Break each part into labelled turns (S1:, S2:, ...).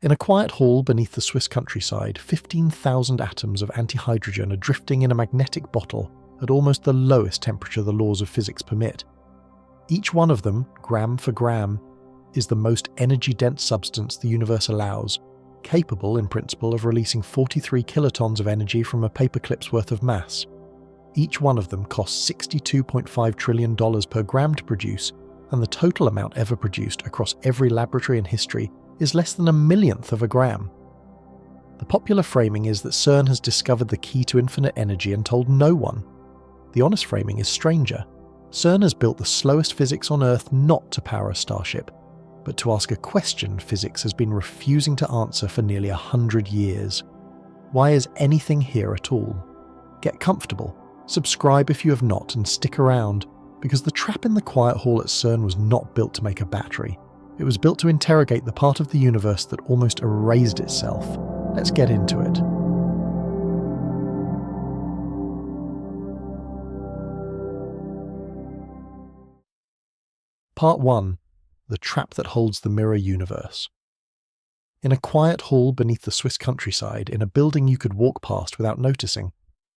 S1: In a quiet hall beneath the Swiss countryside, 15,000 atoms of antihydrogen are drifting in a magnetic bottle at almost the lowest temperature the laws of physics permit. Each one of them, gram for gram, is the most energy-dense substance the universe allows, capable in principle of releasing 43 kilotons of energy from a paperclip's worth of mass. Each one of them costs $62.5 trillion per gram to produce, and the total amount ever produced across every laboratory in history is less than a millionth of a gram. The popular framing is that CERN has discovered the key to infinite energy and told no one. The honest framing is stranger. CERN has built the slowest physics on Earth not to power a starship, but to ask a question physics has been refusing to answer for nearly 100 years. Why is anything here at all? Get comfortable, subscribe if you have not, and stick around, because the trap in the quiet hall at CERN was not built to make a battery. It was built to interrogate the part of the universe that almost erased itself. Let's get into it. Part 1. The Trap That Holds the Mirror Universe. In a quiet hall beneath the Swiss countryside, in a building you could walk past without noticing,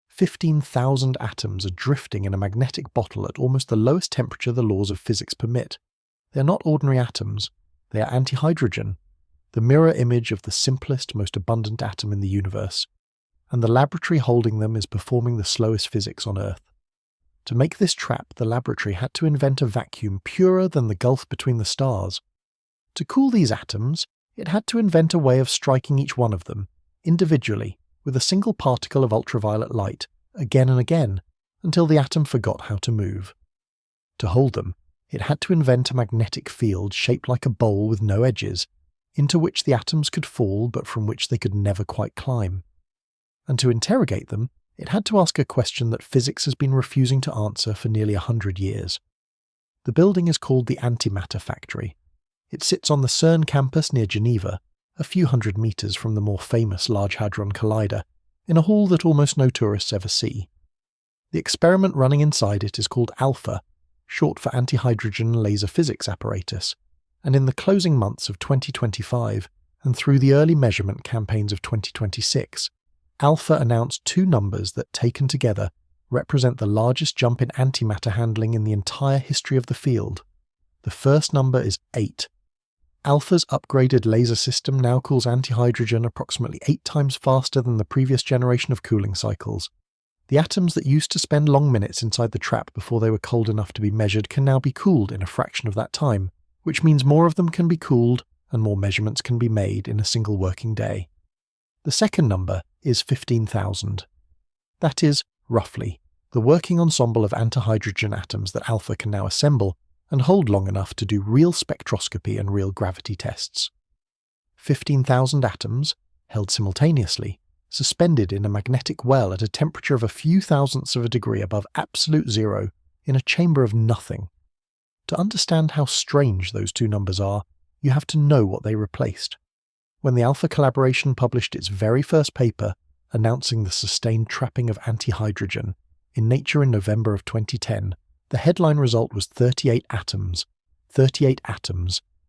S1: 15,000 atoms are drifting in a magnetic bottle at almost the lowest temperature the laws of physics permit. They are not ordinary atoms, they are antihydrogen, the mirror image of the simplest, most abundant atom in the universe, and the laboratory holding them is performing the slowest physics on Earth. To make this trap, the laboratory had to invent a vacuum purer than the gulf between the stars. To cool these atoms, it had to invent a way of striking each one of them, individually, with a single particle of ultraviolet light, again and again, until the atom forgot how to move. To hold them, it had to invent a magnetic field shaped like a bowl with no edges, into which the atoms could fall but from which they could never quite climb. And to interrogate them, it had to ask a question that physics has been refusing to answer for nearly 100 years. The building is called the Antimatter Factory. It sits on the CERN campus near Geneva, a few hundred meters from the more famous Large Hadron Collider, in a hall that almost no tourists ever see. The experiment running inside it is called ALPHA, short for Antihydrogen Laser Physics Apparatus, and in the closing months of 2025 and through the early measurement campaigns of 2026, ALPHA announced two numbers that, taken together, represent the largest jump in antimatter handling in the entire history of the field. The first number is 8. ALPHA's upgraded laser system now cools antihydrogen approximately 8 times faster than the previous generation of cooling cycles. The atoms that used to spend long minutes inside the trap before they were cold enough to be measured can now be cooled in a fraction of that time, which means more of them can be cooled and more measurements can be made in a single working day. The second number is 15,000. That is, roughly, the working ensemble of antihydrogen atoms that ALPHA can now assemble and hold long enough to do real spectroscopy and real gravity tests. 15,000 atoms, held simultaneously, suspended in a magnetic well at a temperature of a few thousandths of a degree above absolute zero in a chamber of nothing. To understand how strange those two numbers are, you have to know what they replaced. When the ALPHA collaboration published its very first paper announcing the sustained trapping of antihydrogen in Nature in November of 2010, the headline result was 38 atoms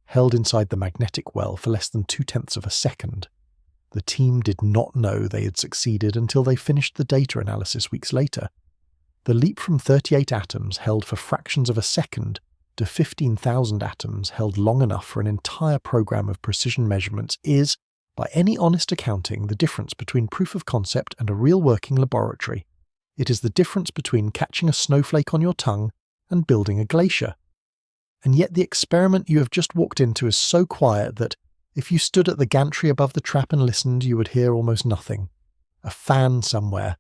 S1: held inside the magnetic well for less than 0.2 of a second. The team did not know they had succeeded until they finished the data analysis weeks later. The leap from 38 atoms held for fractions of a second to 15,000 atoms held long enough for an entire program of precision measurements is, by any honest accounting, the difference between proof of concept and a real working laboratory. It is the difference between catching a snowflake on your tongue and building a glacier. And yet the experiment you have just walked into is so quiet that, if you stood at the gantry above the trap and listened, you would hear almost nothing. A fan somewhere,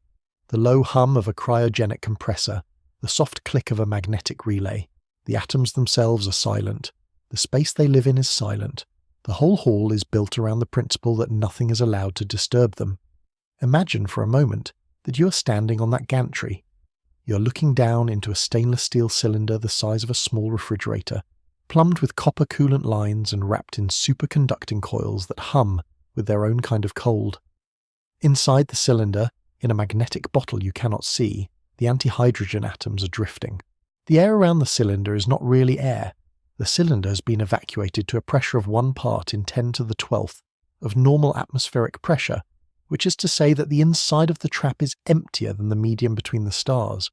S1: the low hum of a cryogenic compressor, the soft click of a magnetic relay. The atoms themselves are silent. The space they live in is silent. The whole hall is built around the principle that nothing is allowed to disturb them. Imagine for a moment that you are standing on that gantry. You are looking down into a stainless steel cylinder the size of a small refrigerator, plumbed with copper coolant lines and wrapped in superconducting coils that hum with their own kind of cold. Inside the cylinder, in a magnetic bottle you cannot see, the antihydrogen atoms are drifting. The air around the cylinder is not really air. The cylinder has been evacuated to a pressure of 1 part in 10 to the 12th, of normal atmospheric pressure, which is to say that the inside of the trap is emptier than the medium between the stars.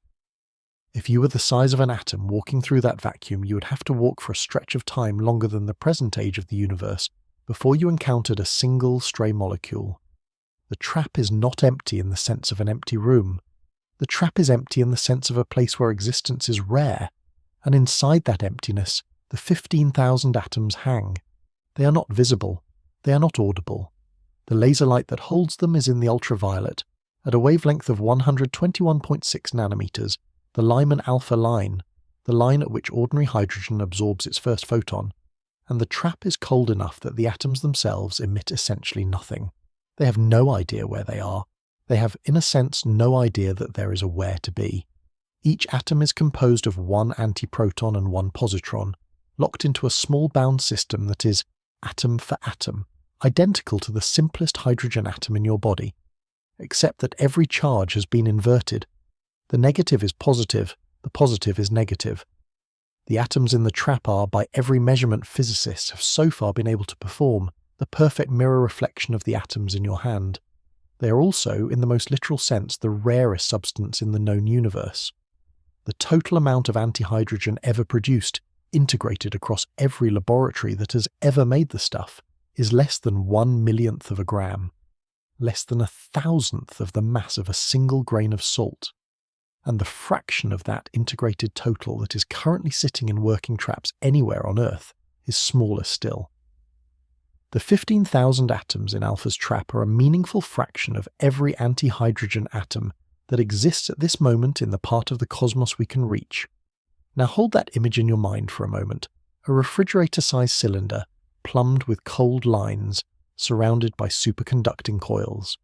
S1: If you were the size of an atom walking through that vacuum, you would have to walk for a stretch of time longer than the present age of the universe before you encountered a single stray molecule. The trap is not empty in the sense of an empty room. The trap is empty in the sense of a place where existence is rare, and inside that emptiness, the 15,000 atoms hang. They are not visible. They are not audible. The laser light that holds them is in the ultraviolet, at a wavelength of 121.6 nanometers, the Lyman alpha line, the line at which ordinary hydrogen absorbs its first photon, and the trap is cold enough that the atoms themselves emit essentially nothing. They have no idea where they are. They have, in a sense, no idea that there is a where to be. Each atom is composed of one antiproton and one positron, locked into a small bound system that is, atom for atom, identical to the simplest hydrogen atom in your body, except that every charge has been inverted. The negative is positive, the positive is negative. The atoms in the trap are, by every measurement physicists have so far been able to perform, the perfect mirror reflection of the atoms in your hand. They are also, in the most literal sense, the rarest substance in the known universe. The total amount of antihydrogen ever produced, integrated across every laboratory that has ever made the stuff, is less than 1/1,000,000th of a gram, less than 1,000th of the mass of a single grain of salt. And the fraction of that integrated total that is currently sitting in working traps anywhere on Earth is smaller still. The 15,000 atoms in Alpha's trap are a meaningful fraction of every antihydrogen atom that exists at this moment in the part of the cosmos we can reach. Now hold that image in your mind for a moment, a refrigerator-sized cylinder, plumbed with cold lines, surrounded by superconducting coils.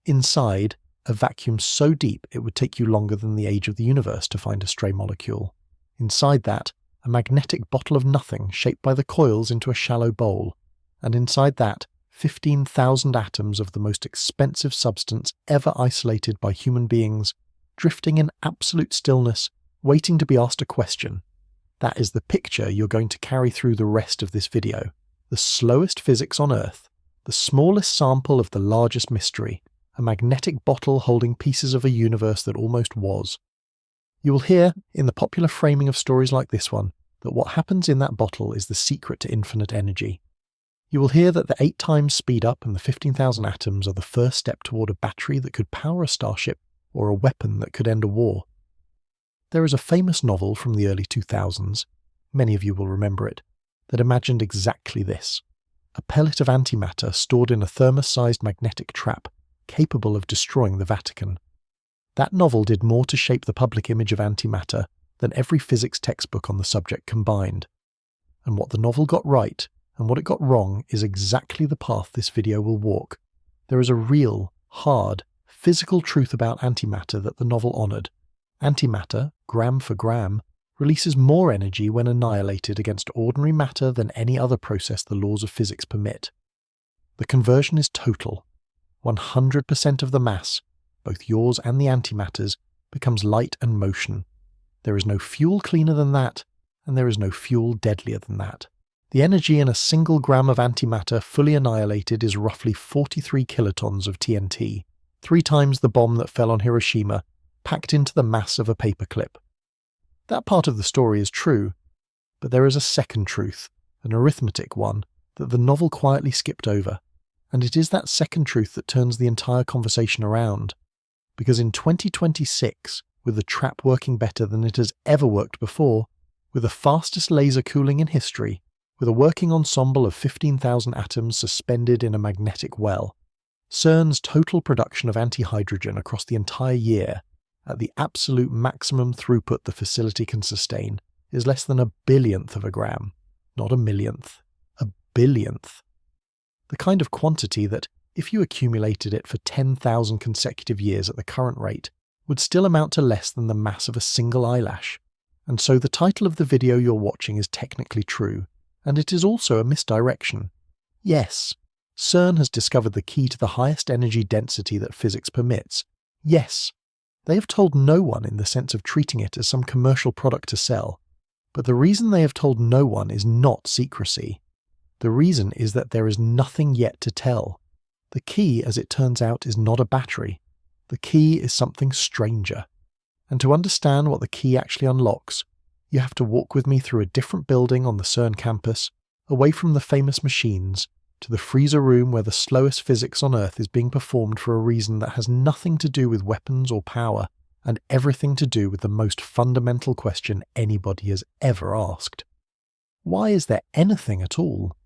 S1: Inside, a vacuum so deep it would take you longer than the age of the universe to find a stray molecule. Inside that, a magnetic bottle of nothing shaped by the coils into a shallow bowl, and inside that, 15,000 atoms of the most expensive substance ever isolated by human beings, drifting in absolute stillness, waiting to be asked a question. That is the picture you're going to carry through the rest of this video. The slowest physics on Earth, the smallest sample of the largest mystery, a magnetic bottle holding pieces of a universe that almost was. You will hear, in the popular framing of stories like this one, that what happens in that bottle is the secret to infinite energy. You will hear that the 8 times speed up and the 15,000 atoms are the first step toward a battery that could power a starship or a weapon that could end a war. There is a famous novel from the early 2000s, many of you will remember it, that imagined exactly this: a pellet of antimatter stored in a thermos-sized magnetic trap capable of destroying the Vatican. That novel did more to shape the public image of antimatter than every physics textbook on the subject combined. And what the novel got right and what it got wrong is exactly the path this video will walk. There is a real, hard, physical truth about antimatter that the novel honoured. Antimatter, gram for gram, releases more energy when annihilated against ordinary matter than any other process the laws of physics permit. The conversion is total. 100% of the mass, both yours and the antimatter's, becomes light and motion. There is no fuel cleaner than that, and there is no fuel deadlier than that. The energy in a single gram of antimatter fully annihilated is roughly 43 kilotons of TNT, 3 times the bomb that fell on Hiroshima, packed into the mass of a paperclip. That part of the story is true, but there is a second truth, an arithmetic one, that the novel quietly skipped over, and it is that second truth that turns the entire conversation around. Because in 2026, with the trap working better than it has ever worked before, with the fastest laser cooling in history, with a working ensemble of 15,000 atoms suspended in a magnetic well, CERN's total production of antihydrogen across the entire year, at the absolute maximum throughput the facility can sustain, is less than 1/1000th of a gram, not 1,000,000th, 1/100000th. The kind of quantity that, if you accumulated it for 10,000 consecutive years at the current rate, would still amount to less than the mass of a single eyelash. And so the title of the video you're watching is technically true, and it is also a misdirection. Yes, CERN has discovered the key to the highest energy density that physics permits. Yes, they have told no one in the sense of treating it as some commercial product to sell. But the reason they have told no one is not secrecy. The reason is that there is nothing yet to tell. The key, as it turns out, is not a battery. The key is something stranger. And to understand what the key actually unlocks, you have to walk with me through a different building on the CERN campus, away from the famous machines, to the freezer room where the slowest physics on Earth is being performed for a reason that has nothing to do with weapons or power, and everything to do with the most fundamental question anybody has ever asked. Why is there anything at all?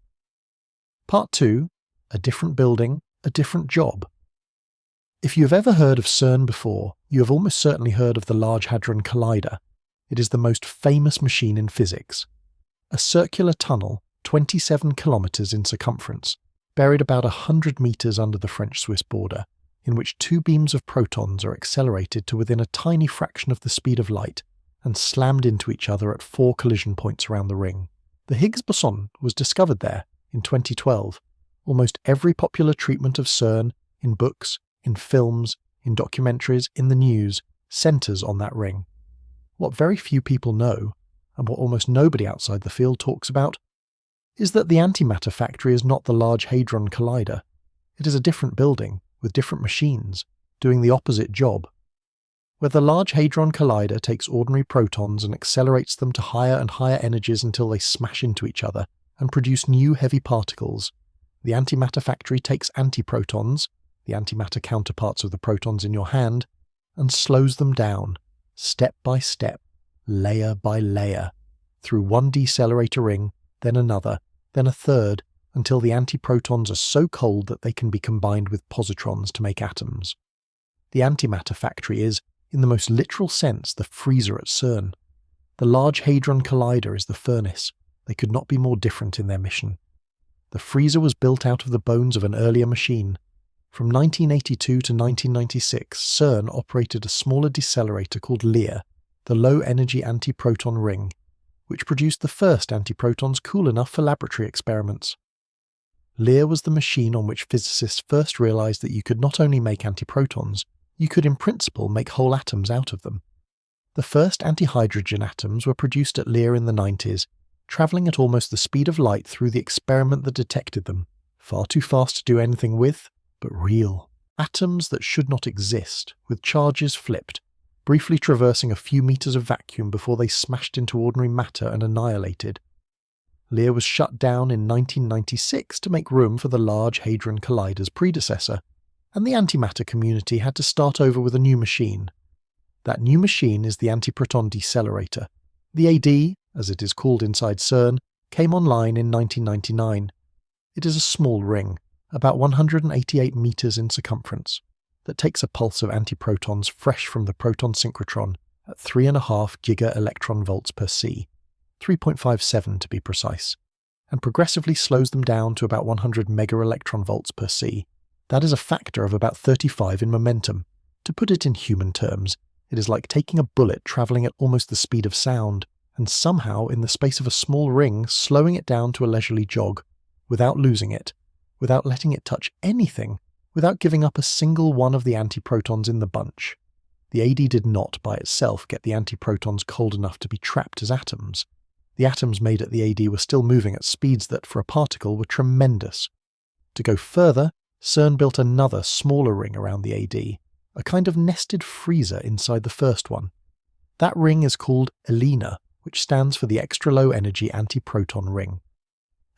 S1: Part 2. A different building, a different job. If you have ever heard of CERN before, you have almost certainly heard of the Large Hadron Collider. It is the most famous machine in physics. A circular tunnel, 27 kilometers in circumference, buried about 100 meters under the French-Swiss border, in which two beams of protons are accelerated to within a tiny fraction of the speed of light and slammed into each other at 4 collision points around the ring. The Higgs boson was discovered there in 2012. Almost every popular treatment of CERN, in books, in films, in documentaries, in the news, centers on that ring. What very few people know, and what almost nobody outside the field talks about, is that the antimatter factory is not the Large Hadron Collider. It is a different building, with different machines, doing the opposite job. Where the Large Hadron Collider takes ordinary protons and accelerates them to higher and higher energies until they smash into each other and produce new heavy particles, the antimatter factory takes antiprotons, the antimatter counterparts of the protons in your hand, and slows them down, step by step, layer by layer, through one decelerator ring, then another, then a third, until the antiprotons are so cold that they can be combined with positrons to make atoms. The antimatter factory is, in the most literal sense, the freezer at CERN. The Large Hadron Collider is the furnace. They could not be more different in their mission. The freezer was built out of the bones of an earlier machine. From 1982 to 1996, CERN operated a smaller decelerator called LEAR, the low-energy antiproton ring, which produced the first antiprotons cool enough for laboratory experiments. LEAR was the machine on which physicists first realized that you could not only make antiprotons, you could in principle make whole atoms out of them. The first antihydrogen atoms were produced at LEAR in the 90s, travelling at almost the speed of light through the experiment that detected them, far too fast to do anything with, but real. Atoms that should not exist, with charges flipped, briefly traversing a few meters of vacuum before they smashed into ordinary matter and annihilated. LEAR was shut down in 1996 to make room for the Large Hadron Collider's predecessor, and the antimatter community had to start over with a new machine. That new machine is the antiproton decelerator. The AD, as it is called inside CERN, came online in 1999. It is a small ring, about 188 meters in circumference, that takes a pulse of antiprotons fresh from the proton synchrotron at 3.5 giga-electron-volts per C, 3.57 to be precise, and progressively slows them down to about 100 mega-electron-volts per C. That is a factor of about 35 in momentum. To put it in human terms, it is like taking a bullet travelling at almost the speed of sound, and somehow, in the space of a small ring, slowing it down to a leisurely jog, without losing it, without letting it touch anything, without giving up a single one of the antiprotons in the bunch. The AD did not, by itself, get the antiprotons cold enough to be trapped as atoms. The atoms made at the AD were still moving at speeds that, for a particle, were tremendous. To go further, CERN built another, smaller ring around the AD, a kind of nested freezer inside the first one. That ring is called ELINA, which stands for the Extra Low Energy Antiproton Ring.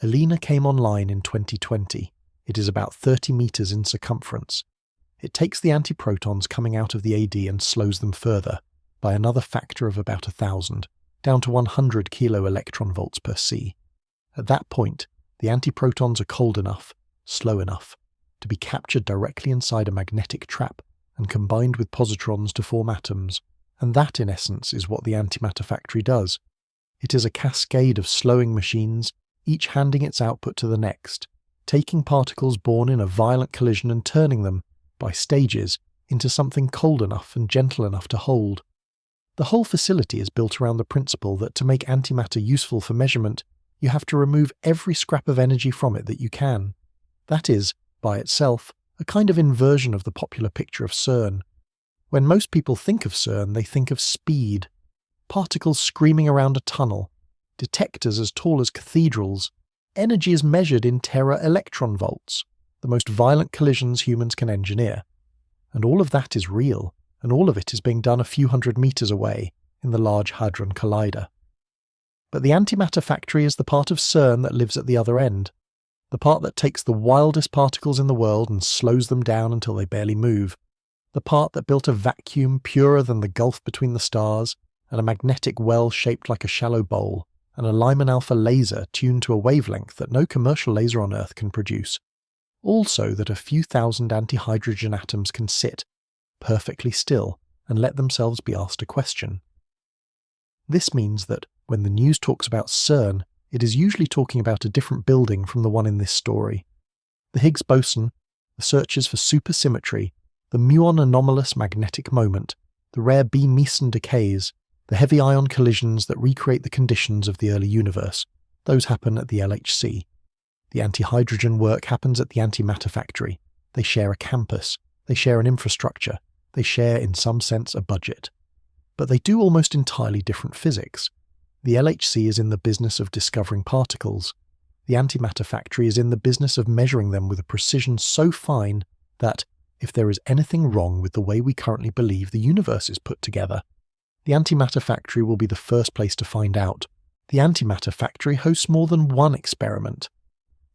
S1: ELINA came online in 2020. It is about 30 meters in circumference. It takes the antiprotons coming out of the AD and slows them further, by another factor of about 1,000, down to 100 kilo-electron-volts per C. At that point, the antiprotons are cold enough, slow enough, to be captured directly inside a magnetic trap and combined with positrons to form atoms, and that, in essence, is what the antimatter factory does. It is a cascade of slowing machines, each handing its output to the next, taking particles born in a violent collision and turning them, by stages, into something cold enough and gentle enough to hold. The whole facility is built around the principle that to make antimatter useful for measurement, you have to remove every scrap of energy from it that you can. That is, by itself, a kind of inversion of the popular picture of CERN. When most people think of CERN, they think of speed. Particles screaming around a tunnel, detectors as tall as cathedrals, Energy is measured in tera-electron volts, the most violent collisions humans can engineer. And all of that is real, and all of it is being done a few hundred meters away in the Large Hadron Collider. But the antimatter factory is the part of CERN that lives at the other end, the part that takes the wildest particles in the world and slows them down until they barely move, the part that built a vacuum purer than the gulf between the stars, and a magnetic well shaped like a shallow bowl, and a Lyman alpha laser tuned to a wavelength that no commercial laser on Earth can produce. Also that a few thousand antihydrogen atoms can sit, perfectly still, and let themselves be asked a question. This means that when the news talks about CERN, it is usually talking about a different building from the one in this story. The Higgs boson, the searches for supersymmetry, the muon anomalous magnetic moment, the rare B Meson decays, the heavy ion collisions that recreate the conditions of the early universe, those happen at the LHC. The antihydrogen work happens at the antimatter factory. They share a campus, they share an infrastructure, they share in some sense a budget. But they do almost entirely different physics. The LHC is in the business of discovering particles. The antimatter factory is in the business of measuring them with a precision so fine that, if there is anything wrong with the way we currently believe the universe is put together, the antimatter factory will be the first place to find out. The antimatter factory hosts more than one experiment.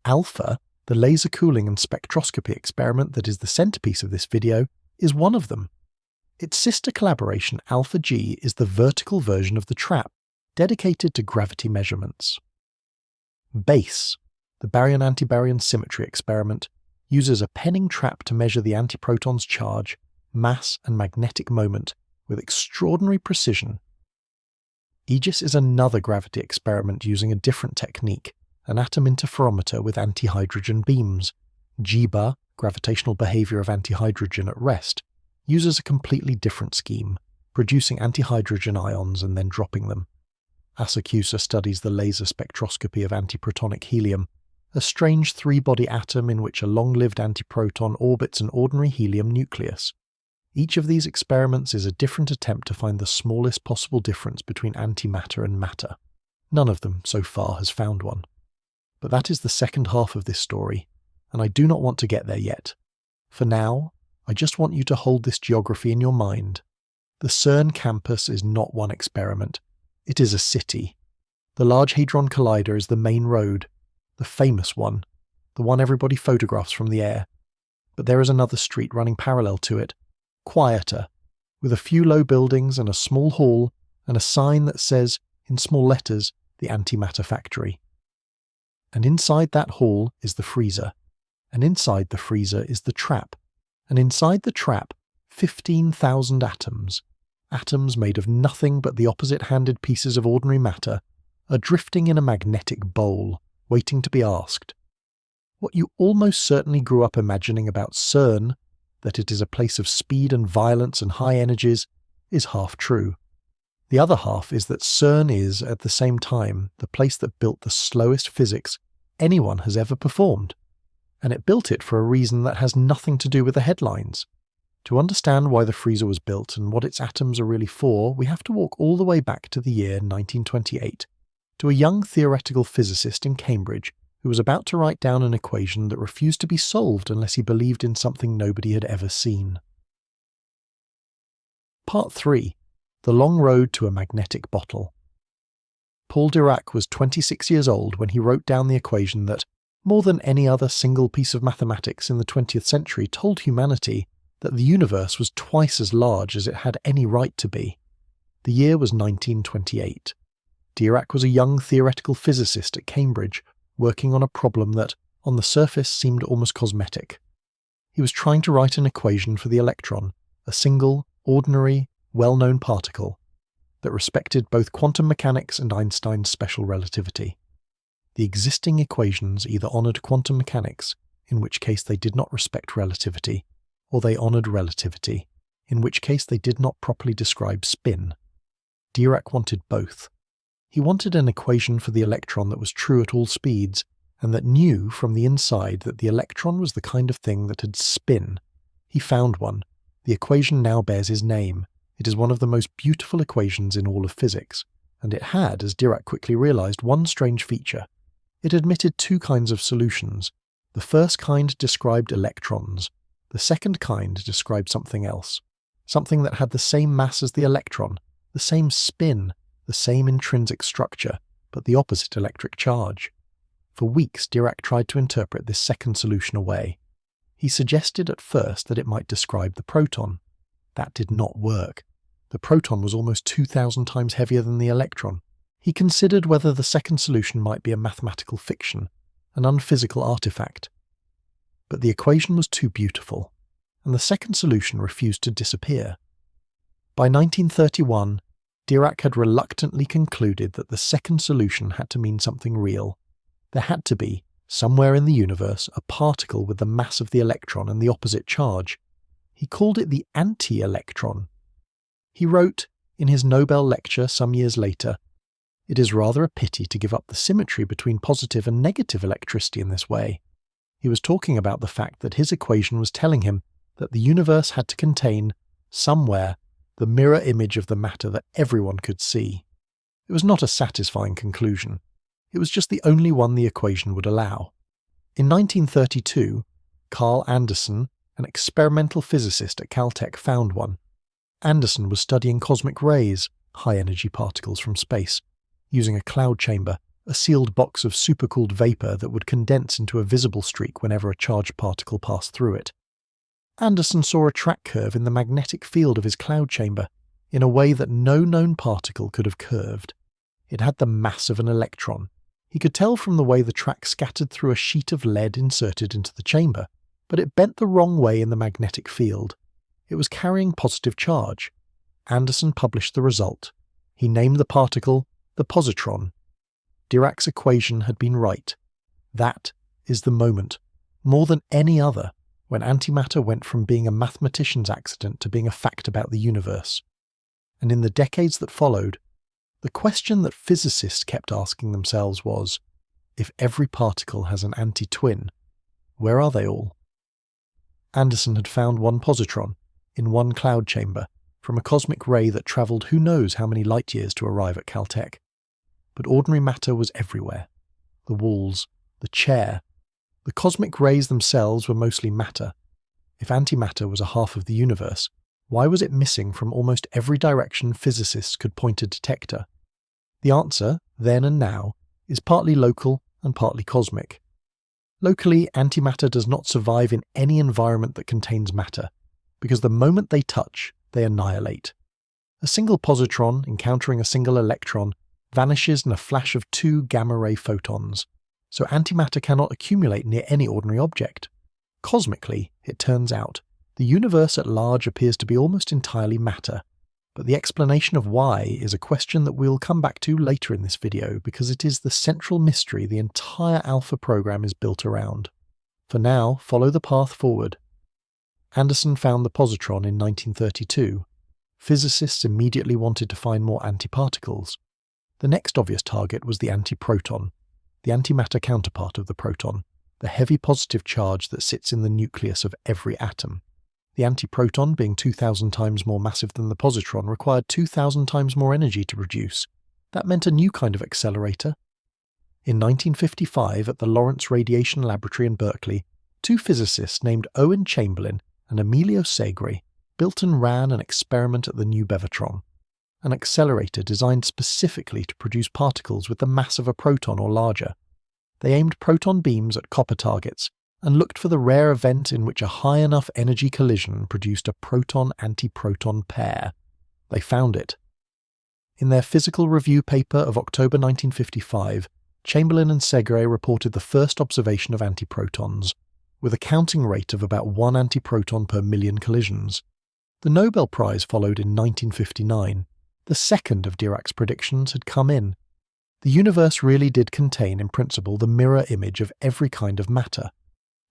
S1: Alpha, the laser cooling and spectroscopy experiment that is the centerpiece of this video, is one of them. Its sister collaboration, Alpha G, is the vertical version of the trap, dedicated to gravity measurements. BASE, the baryon-antibaryon symmetry experiment, uses a penning trap to measure the antiproton's charge, mass and magnetic moment with extraordinary precision. Aegis is another gravity experiment using a different technique, an atom interferometer with antihydrogen beams. GBA, gravitational behavior of antihydrogen at rest, uses a completely different scheme, producing antihydrogen ions and then dropping them. Asakusa studies the laser spectroscopy of antiprotonic helium, a strange three-body atom in which a long-lived antiproton orbits an ordinary helium nucleus. Each of these experiments is a different attempt to find the smallest possible difference between antimatter and matter. None of them, so far, has found one. But that is the second half of this story, and I do not want to get there yet. For now, I just want you to hold this geography in your mind. The CERN campus is not one experiment. It is a city. The Large Hadron Collider is the main road, the famous one, the one everybody photographs from the air. But there is another street running parallel to it, quieter, with a few low buildings and a small hall and a sign that says, in small letters, the antimatter factory. And inside that hall is the freezer, and inside the freezer is the trap, and inside the trap, 15,000 atoms. Atoms made of nothing but the opposite-handed pieces of ordinary matter are drifting in a magnetic bowl, waiting to be asked. What you almost certainly grew up imagining about CERN, that it is a place of speed and violence and high energies, is half true. The other half is that CERN is, at the same time, the place that built the slowest physics anyone has ever performed. And it built it for a reason that has nothing to do with the headlines. To understand why the freezer was built and what its atoms are really for, we have to walk all the way back to the year 1928, to a young theoretical physicist in Cambridge who was about to write down an equation that refused to be solved unless he believed in something nobody had ever seen. Part 3. The Long Road to a Magnetic Bottle. Paul Dirac was 26 years old when he wrote down the equation that, more than any other single piece of mathematics in the 20th century, told humanity that the universe was twice as large as it had any right to be. The year was 1928. Dirac was a young theoretical physicist at Cambridge, working on a problem that, on the surface, seemed almost cosmetic. He was trying to write an equation for the electron, a single, ordinary, well-known particle, that respected both quantum mechanics and Einstein's special relativity. The existing equations either honoured quantum mechanics, in which case they did not respect relativity, or they honoured relativity, in which case they did not properly describe spin. Dirac wanted both. He wanted an equation for the electron that was true at all speeds, and that knew from the inside that the electron was the kind of thing that had spin. He found one. The equation now bears his name. It is one of the most beautiful equations in all of physics, and it had, as Dirac quickly realised, one strange feature. It admitted two kinds of solutions. The first kind described electrons. The second kind described something else. Something that had the same mass as the electron, the same spin, the same intrinsic structure, but the opposite electric charge. For weeks, Dirac tried to interpret this second solution away. He suggested at first that it might describe the proton. That did not work. The proton was almost 2,000 times heavier than the electron. He considered whether the second solution might be a mathematical fiction, an unphysical artifact. But the equation was too beautiful, and the second solution refused to disappear. By 1931, Dirac had reluctantly concluded that the second solution had to mean something real. There had to be, somewhere in the universe, a particle with the mass of the electron and the opposite charge. He called it the anti-electron. He wrote, in his Nobel lecture some years later, "It is rather a pity to give up the symmetry between positive and negative electricity in this way." He was talking about the fact that his equation was telling him that the universe had to contain, somewhere, the mirror image of the matter that everyone could see. It was not a satisfying conclusion. It was just the only one the equation would allow. In 1932, Carl Anderson, an experimental physicist at Caltech, found one. Anderson was studying cosmic rays, high-energy particles from space, using a cloud chamber, a sealed box of supercooled vapor that would condense into a visible streak whenever a charged particle passed through it. Anderson saw a track curve in the magnetic field of his cloud chamber in a way that no known particle could have curved. It had the mass of an electron. He could tell from the way the track scattered through a sheet of lead inserted into the chamber, but it bent the wrong way in the magnetic field. It was carrying positive charge. Anderson published the result. He named the particle the positron. Dirac's equation had been right. That is the moment, more than any other, when antimatter went from being a mathematician's accident to being a fact about the universe. And in the decades that followed, the question that physicists kept asking themselves was, if every particle has an anti-twin, where are they all? Anderson had found one positron, in one cloud chamber, from a cosmic ray that travelled who knows how many light years to arrive at Caltech. But ordinary matter was everywhere. The walls, the chair. The cosmic rays themselves were mostly matter. If antimatter was a half of the universe, why was it missing from almost every direction physicists could point a detector? The answer, then and now, is partly local and partly cosmic. Locally, antimatter does not survive in any environment that contains matter, because the moment they touch, they annihilate. A single positron encountering a single electron vanishes in a flash of 2 gamma-ray photons, so antimatter cannot accumulate near any ordinary object. Cosmically, it turns out, the universe at large appears to be almost entirely matter, but the explanation of why is a question that we'll come back to later in this video because it is the central mystery the entire Alpha program is built around. For now, follow the path forward. Anderson found the positron in 1932. Physicists immediately wanted to find more antiparticles. The next obvious target was the antiproton, the antimatter counterpart of the proton, the heavy positive charge that sits in the nucleus of every atom. The antiproton, being 2,000 times more massive than the positron, required 2,000 times more energy to produce. That meant a new kind of accelerator. In 1955, at the Lawrence Radiation Laboratory in Berkeley, 2 physicists named Owen Chamberlain and Emilio Segre built and ran an experiment at the New Bevatron, an accelerator designed specifically to produce particles with the mass of a proton or larger. They aimed proton beams at copper targets and looked for the rare event in which a high enough energy collision produced a proton-antiproton pair. They found it. In their physical review paper of October 1955, Chamberlain and Segre reported the first observation of antiprotons, with a counting rate of about 1 antiproton per million collisions. The Nobel Prize followed in 1959. The second of Dirac's predictions had come in. The universe really did contain, in principle, the mirror image of every kind of matter.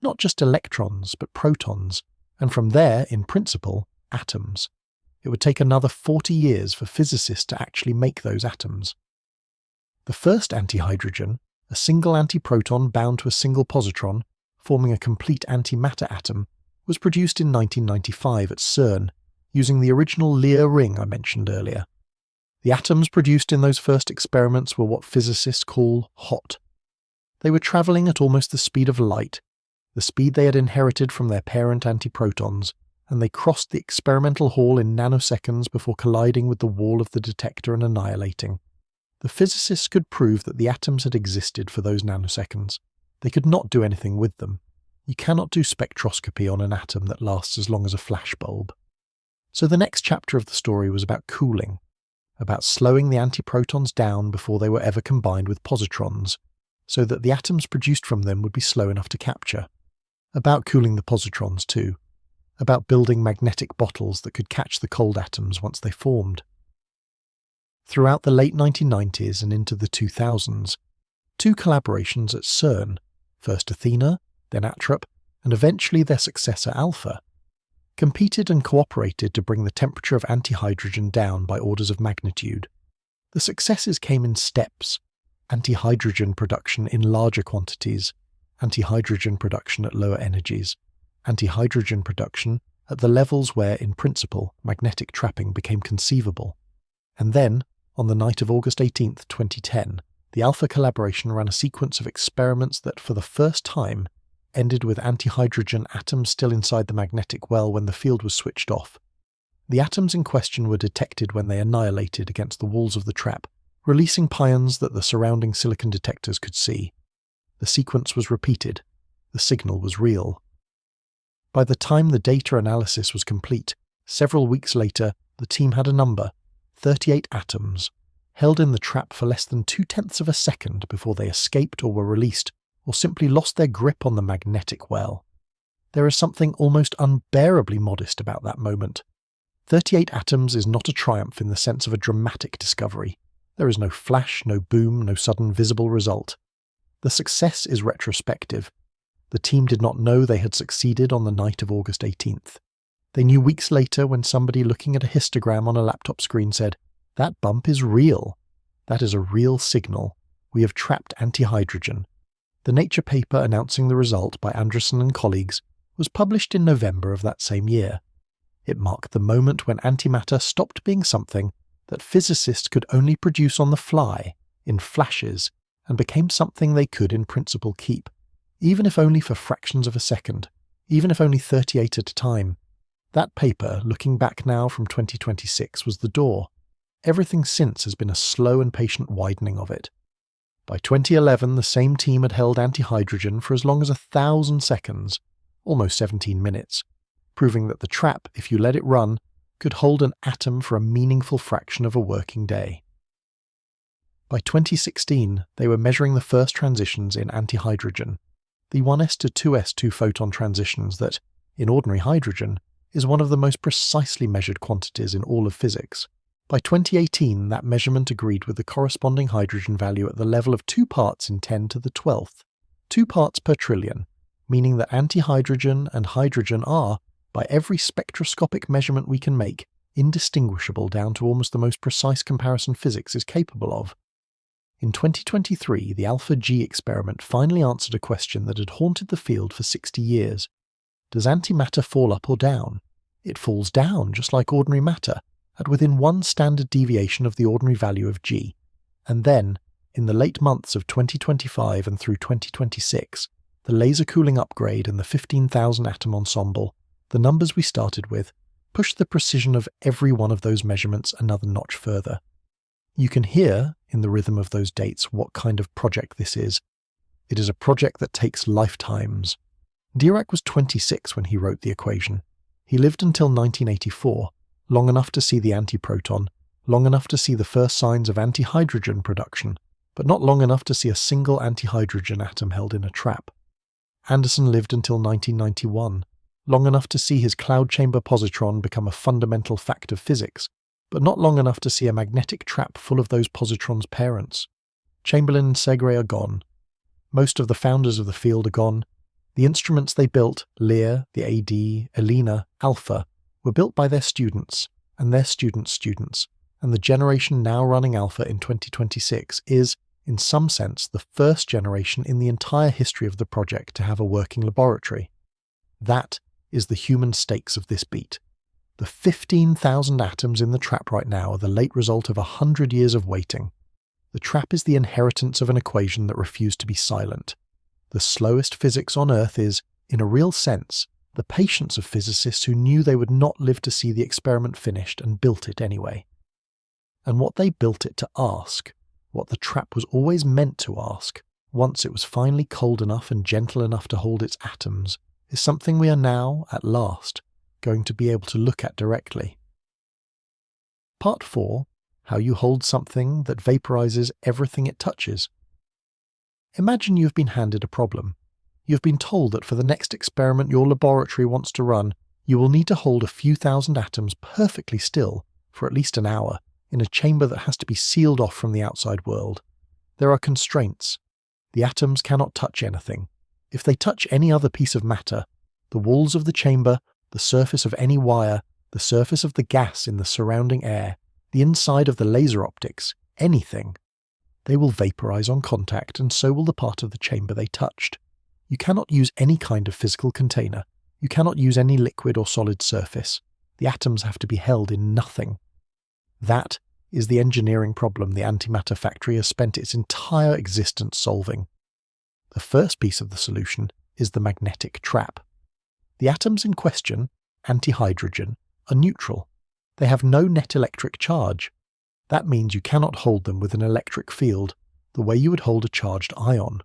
S1: Not just electrons, but protons, and from there, in principle, atoms. It would take another 40 years for physicists to actually make those atoms. The first antihydrogen, a single antiproton bound to a single positron, forming a complete antimatter atom, was produced in 1995 at CERN, using the original Lear ring I mentioned earlier. The atoms produced in those first experiments were what physicists call hot. They were travelling at almost the speed of light, the speed they had inherited from their parent antiprotons, and they crossed the experimental hall in nanoseconds before colliding with the wall of the detector and annihilating. The physicists could prove that the atoms had existed for those nanoseconds. They could not do anything with them. You cannot do spectroscopy on an atom that lasts as long as a flashbulb. So the next chapter of the story was about cooling, about slowing the antiprotons down before they were ever combined with positrons, so that the atoms produced from them would be slow enough to capture. About cooling the positrons too. About building magnetic bottles that could catch the cold atoms once they formed. Throughout the late 1990s and into the 2000s, 2 collaborations at CERN, first Athena, then Atrap, and eventually their successor Alpha, competed and cooperated to bring the temperature of antihydrogen down by orders of magnitude. The successes came in steps: antihydrogen production in larger quantities, antihydrogen production at lower energies, antihydrogen production at the levels where, in principle, magnetic trapping became conceivable. And then, on the night of August 18, 2010, the Alpha collaboration ran a sequence of experiments that, for the first time, ended with antihydrogen atoms still inside the magnetic well when the field was switched off. The atoms in question were detected when they annihilated against the walls of the trap, releasing pions that the surrounding silicon detectors could see. The sequence was repeated. The signal was real. By the time the data analysis was complete, several weeks later, the team had a number: 38 atoms, held in the trap for less than 0.2 of a second before they escaped or were released, or simply lost their grip on the magnetic well. There is something almost unbearably modest about that moment. 38 atoms is not a triumph in the sense of a dramatic discovery. There is no flash, no boom, no sudden visible result. The success is retrospective. The team did not know they had succeeded on the night of August 18th. They knew weeks later when somebody looking at a histogram on a laptop screen said, "That bump is real. That is a real signal. We have trapped antihydrogen." The Nature paper announcing the result by Anderson and colleagues was published in November of that same year. It marked the moment when antimatter stopped being something that physicists could only produce on the fly, in flashes, and became something they could in principle keep, even if only for fractions of a second, even if only 38 at a time. That paper, looking back now from 2026, was the door. Everything since has been a slow and patient widening of it. By 2011, the same team had held antihydrogen for as long as 1,000 seconds, almost 17 minutes, proving that the trap, if you let it run, could hold an atom for a meaningful fraction of a working day. By 2016, they were measuring the first transitions in antihydrogen, the 1s to 2s 2-photon transitions that, in ordinary hydrogen, is one of the most precisely measured quantities in all of physics. By 2018, that measurement agreed with the corresponding hydrogen value at the level of 2 parts in 10 to the 12th, 2 parts per trillion, meaning that antihydrogen and hydrogen are, by every spectroscopic measurement we can make, indistinguishable down to almost the most precise comparison physics is capable of. In 2023, the Alpha-G experiment finally answered a question that had haunted the field for 60 years. Does antimatter fall up or down? It falls down, just like ordinary matter, at within 1 standard deviation of the ordinary value of G. And then, in the late months of 2025 and through 2026, the laser cooling upgrade and the 15,000 atom ensemble, the numbers we started with, pushed the precision of every one of those measurements another notch further. You can hear, in the rhythm of those dates, what kind of project this is. It is a project that takes lifetimes. Dirac was 26 when he wrote the equation. He lived until 1984, long enough to see the antiproton, long enough to see the first signs of antihydrogen production, but not long enough to see a single antihydrogen atom held in a trap. Anderson lived until 1991, long enough to see his cloud chamber positron become a fundamental fact of physics, but not long enough to see a magnetic trap full of those positrons' parents. Chamberlain and Segre are gone. Most of the founders of the field are gone. The instruments they built, Lear, the AD, Elena, Alpha, were built by their students, and their students' students, and the generation now running Alpha in 2026 is, in some sense, the first generation in the entire history of the project to have a working laboratory. That is the human stakes of this beat. The 15,000 atoms in the trap right now are the late result of 100 years of waiting. The trap is the inheritance of an equation that refused to be silent. The slowest physics on Earth is, in a real sense, the patience of physicists who knew they would not live to see the experiment finished and built it anyway. And what they built it to ask, what the trap was always meant to ask, once it was finally cold enough and gentle enough to hold its atoms, is something we are now, at last, going to be able to look at directly. Part 4. How you hold something that vaporizes everything it touches. Imagine you've been handed a problem. You've been told that for the next experiment your laboratory wants to run, you will need to hold a few thousand atoms perfectly still for at least an hour in a chamber that has to be sealed off from the outside world. There are constraints. The atoms cannot touch anything. If they touch any other piece of matter, the walls of the chamber, the surface of any wire, the surface of the gas in the surrounding air, the inside of the laser optics, anything, they will vaporize on contact, and so will the part of the chamber they touched. You cannot use any kind of physical container. You cannot use any liquid or solid surface. The atoms have to be held in nothing. That is the engineering problem the antimatter factory has spent its entire existence solving. The first piece of the solution is the magnetic trap. The atoms in question, antihydrogen, are neutral. They have no net electric charge. That means you cannot hold them with an electric field, the way you would hold a charged ion.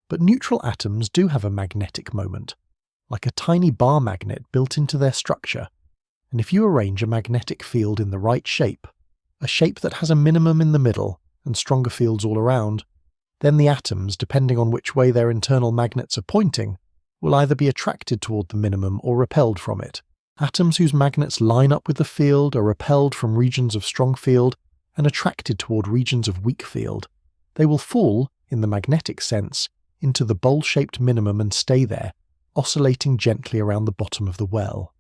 S1: But neutral atoms do have a magnetic moment, like a tiny bar magnet built into their structure. And if you arrange a magnetic field in the right shape, a shape that has a minimum in the middle and stronger fields all around, then the atoms, depending on which way their internal magnets are pointing, will either be attracted toward the minimum or repelled from it. Atoms whose magnets line up with the field are repelled from regions of strong field and attracted toward regions of weak field. They will fall, in the magnetic sense, into the bowl-shaped minimum and stay there, oscillating gently around the bottom of the well.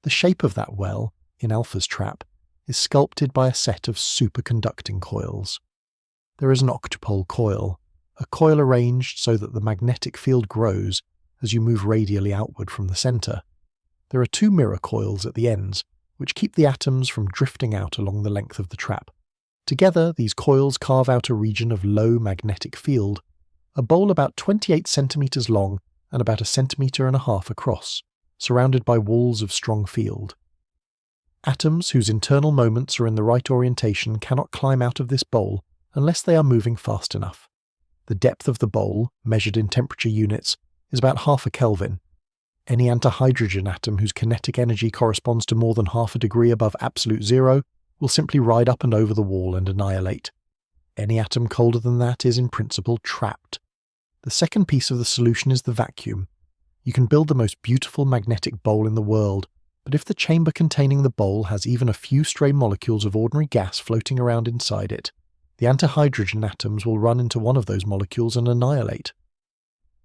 S1: The shape of that well, in Alpha's trap, is sculpted by a set of superconducting coils. There is an octupole coil, a coil arranged so that the magnetic field grows as you move radially outward from the center. There are 2 mirror coils at the ends, which keep the atoms from drifting out along the length of the trap. Together, these coils carve out a region of low magnetic field, a bowl about 28 centimeters long and about 1.5 centimeters across, surrounded by walls of strong field. Atoms whose internal moments are in the right orientation cannot climb out of this bowl unless they are moving fast enough. The depth of the bowl, measured in temperature units, is about 0.5 Kelvin. Any antihydrogen atom whose kinetic energy corresponds to more than 0.5 degree above absolute zero will simply ride up and over the wall and annihilate. Any atom colder than that is, in principle, trapped. The second piece of the solution is the vacuum. You can build the most beautiful magnetic bowl in the world, but if the chamber containing the bowl has even a few stray molecules of ordinary gas floating around inside it, the antihydrogen atoms will run into one of those molecules and annihilate.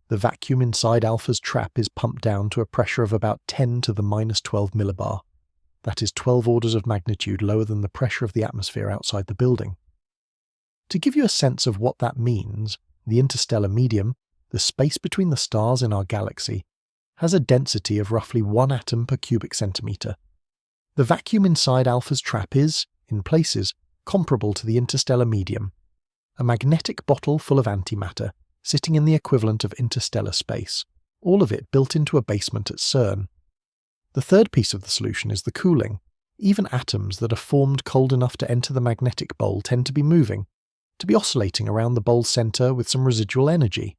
S1: The vacuum inside Alpha's trap is pumped down to a pressure of about 10 to the minus 12 millibar. That is 12 orders of magnitude lower than the pressure of the atmosphere outside the building. To give you a sense of what that means, the interstellar medium, the space between the stars in our galaxy, has a density of roughly 1 atom per cubic centimeter. The vacuum inside Alpha's trap is, in places, comparable to the interstellar medium, a magnetic bottle full of antimatter, sitting in the equivalent of interstellar space, all of it built into a basement at CERN. The third piece of the solution is the cooling. Even atoms that are formed cold enough to enter the magnetic bowl tend to be moving, to be oscillating around the bowl's center with some residual energy.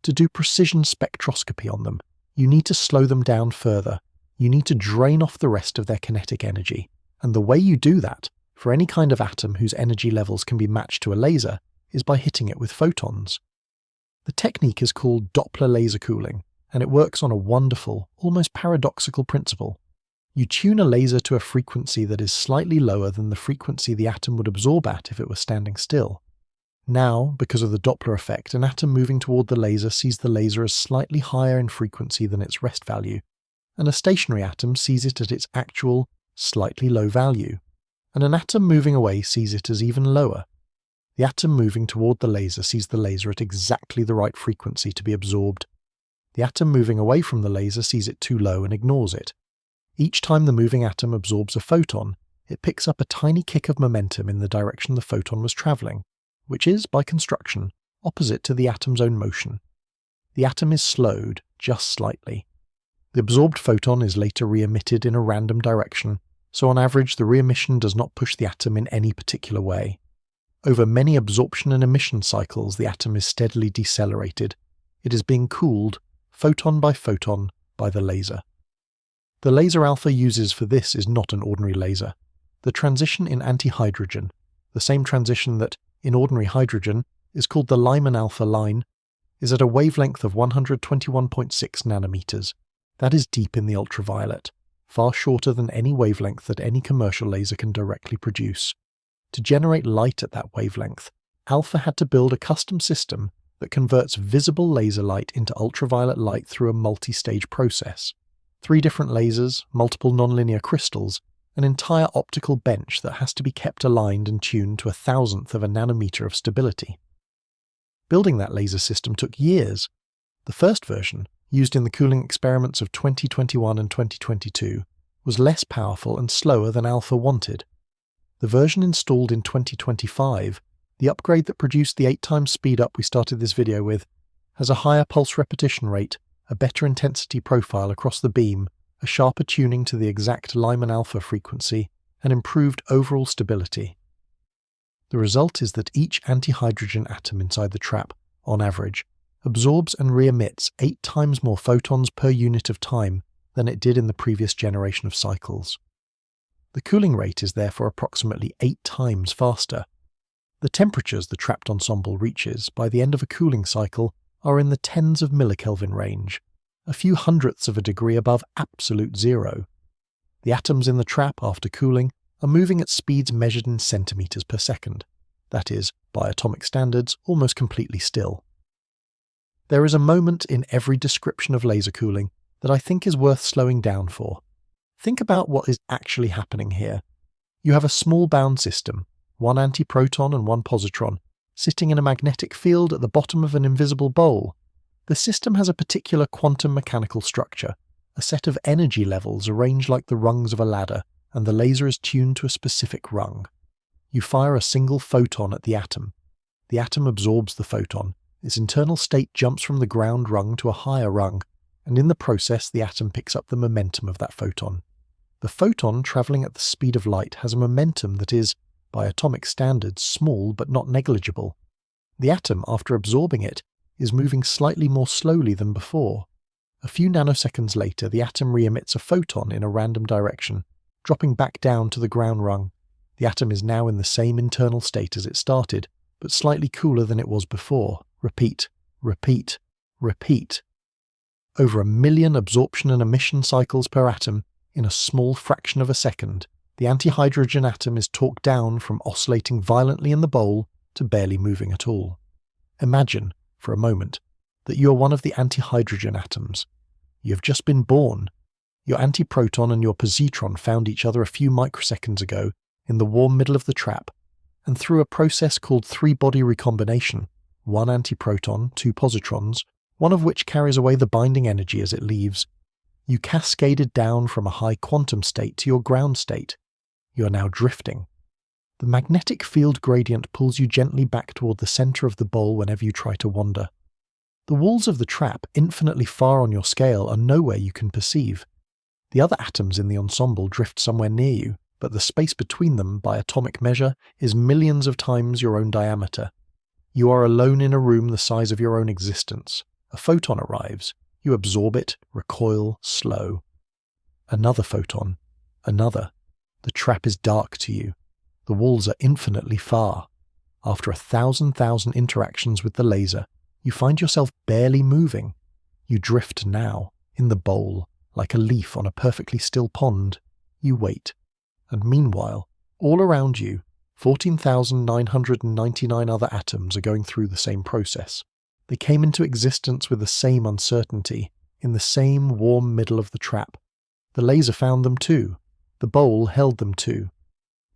S1: To do precision spectroscopy on them, you need to slow them down further. You need to drain off the rest of their kinetic energy. And the way you do that, for any kind of atom whose energy levels can be matched to a laser, is by hitting it with photons. The technique is called Doppler laser cooling, and it works on a wonderful, almost paradoxical principle. You tune a laser to a frequency that is slightly lower than the frequency the atom would absorb at if it were standing still. Now, because of the Doppler effect, an atom moving toward the laser sees the laser as slightly higher in frequency than its rest value, and a stationary atom sees it at its actual, slightly low value, and an atom moving away sees it as even lower. The atom moving toward the laser sees the laser at exactly the right frequency to be absorbed. The atom moving away from the laser sees it too low and ignores it. Each time the moving atom absorbs a photon, it picks up a tiny kick of momentum in the direction the photon was traveling. which is, by construction, opposite to the atom's own motion. The atom is slowed just slightly. The absorbed photon is later re-emitted in a random direction, so on average the re-emission does not push the atom in any particular way. Over many absorption and emission cycles, the atom is steadily decelerated. It is being cooled, photon, by the laser. The laser alpha uses for this is not an ordinary laser. The transition in antihydrogen, the same transition that, in ordinary hydrogen, is called the Lyman alpha line, is at a wavelength of 121.6 nanometers. That is deep in the ultraviolet, far shorter than any wavelength that any commercial laser can directly produce. To generate light at that wavelength, Alpha had to build a custom system that converts visible laser light into ultraviolet light through a multi-stage process. 3 different lasers, multiple nonlinear crystals, an entire optical bench that has to be kept aligned and tuned to 1,000th of a nanometer of stability. Building that laser system took years. The first version, used in the cooling experiments of 2021 and 2022, was less powerful and slower than Alpha wanted. The version installed in 2025, the upgrade that produced the 8 times speed up we started this video with, has a higher pulse repetition rate, a better intensity profile across the beam, a sharper tuning to the exact Lyman alpha frequency, and improved overall stability. The result is that each antihydrogen atom inside the trap, on average, absorbs and re-emits 8 times more photons per unit of time than it did in the previous generation of cycles. The cooling rate is therefore approximately 8 times faster. The temperatures the trapped ensemble reaches by the end of a cooling cycle are in the tens of millikelvin range, a few hundredths of a degree above absolute zero. The atoms in the trap after cooling are moving at speeds measured in centimeters per second, that is, by atomic standards, almost completely still. There is a moment in every description of laser cooling that I think is worth slowing down for. Think about what is actually happening here. You have a small bound system, 1 antiproton and 1 positron, sitting in a magnetic field at the bottom of an invisible bowl. The system has a particular quantum mechanical structure, a set of energy levels arranged like the rungs of a ladder, and the laser is tuned to a specific rung. You fire a single photon at the atom. The atom absorbs the photon. Its internal state jumps from the ground rung to a higher rung, and in the process the atom picks up the momentum of that photon. The photon, travelling at the speed of light, has a momentum that is, by atomic standards, small but not negligible. The atom, after absorbing it, is moving slightly more slowly than before. A few nanoseconds later, the atom re-emits a photon in a random direction, dropping back down to the ground rung. The atom is now in the same internal state as it started, but slightly cooler than it was before. Repeat, repeat, repeat. Over 1 million absorption and emission cycles per atom, in a small fraction of a second, the antihydrogen atom is torqued down from oscillating violently in the bowl to barely moving at all. Imagine, for a moment, that you are one of the antihydrogen atoms. You have just been born. Your antiproton and your positron found each other a few microseconds ago in the warm middle of the trap, and through a process called 3-body recombination, 1 antiproton, 2 positrons, one of which carries away the binding energy as it leaves, you cascaded down from a high quantum state to your ground state. You are now drifting. The magnetic field gradient pulls you gently back toward the center of the bowl whenever you try to wander. The walls of the trap, infinitely far on your scale, are nowhere you can perceive. The other atoms in the ensemble drift somewhere near you, but the space between them, by atomic measure, is millions of times your own diameter. You are alone in a room the size of your own existence. A photon arrives. You absorb it, recoil, slow. Another photon. Another. The trap is dark to you. The walls are infinitely far. After 1,000 interactions with the laser, you find yourself barely moving. You drift now, in the bowl, like a leaf on a perfectly still pond. You wait. And meanwhile, all around you, 14,999 other atoms are going through the same process. They came into existence with the same uncertainty, in the same warm middle of the trap. The laser found them too. The bowl held them too.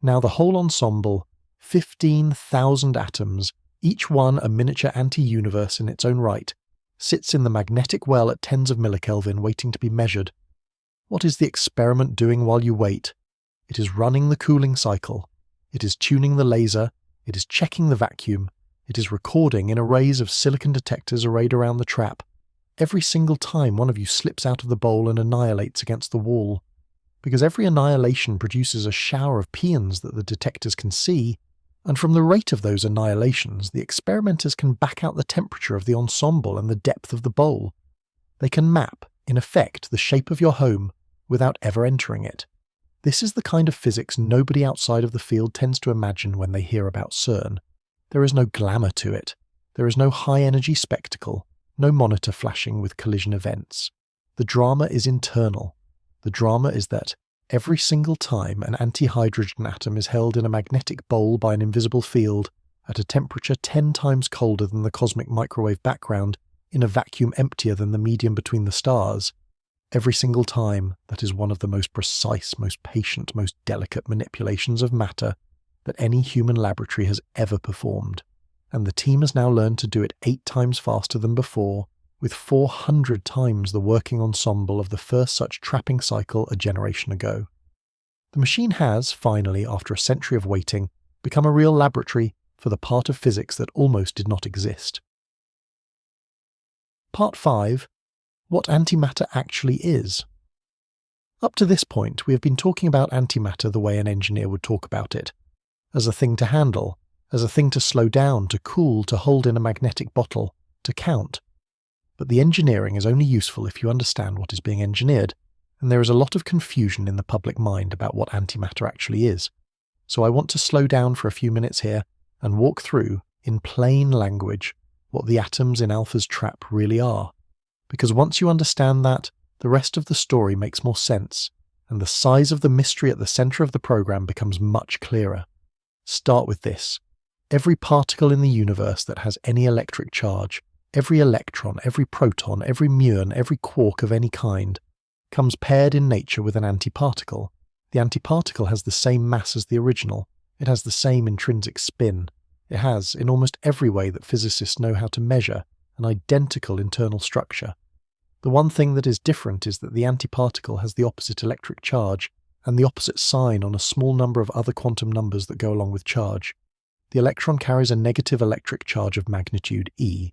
S1: Now the whole ensemble, 15,000 atoms, each one a miniature anti-universe in its own right, sits in the magnetic well at tens of millikelvin waiting to be measured. What is the experiment doing while you wait? It is running the cooling cycle. It is tuning the laser. It is checking the vacuum. It is recording in arrays of silicon detectors arrayed around the trap, every single time one of you slips out of the bowl and annihilates against the wall. Because every annihilation produces a shower of pions that the detectors can see, and from the rate of those annihilations, the experimenters can back out the temperature of the ensemble and the depth of the bowl. They can map, in effect, the shape of your home without ever entering it. This is the kind of physics nobody outside of the field tends to imagine when they hear about CERN. There is no glamour to it. There is no high-energy spectacle, no monitor flashing with collision events. The drama is internal. The drama is that every single time an antihydrogen atom is held in a magnetic bowl by an invisible field at a temperature 10 times colder than the cosmic microwave background in a vacuum emptier than the medium between the stars, every single time that is one of the most precise, most patient, most delicate manipulations of matter that any human laboratory has ever performed. And the team has now learned to do it 8 times faster than before, with 400 times the working ensemble of the first such trapping cycle a generation ago. The machine has, finally, after a century of waiting, become a real laboratory for the part of physics that almost did not exist. Part 5. What antimatter actually is. Up to this point, we have been talking about antimatter the way an engineer would talk about it, as a thing to handle, as a thing to slow down, to cool, to hold in a magnetic bottle, to count. But the engineering is only useful if you understand what is being engineered, and there is a lot of confusion in the public mind about what antimatter actually is. So I want to slow down for a few minutes here and walk through, in plain language, what the atoms in Alpha's trap really are. Because once you understand that, the rest of the story makes more sense, and the size of the mystery at the center of the program becomes much clearer. Start with this. Every particle in the universe that has any electric charge, every electron, every proton, every muon, every quark of any kind, comes paired in nature with an antiparticle. The antiparticle has the same mass as the original. It has the same intrinsic spin. It has, in almost every way that physicists know how to measure, an identical internal structure. The one thing that is different is that the antiparticle has the opposite electric charge and the opposite sign on a small number of other quantum numbers that go along with charge. The electron carries a negative electric charge of magnitude E.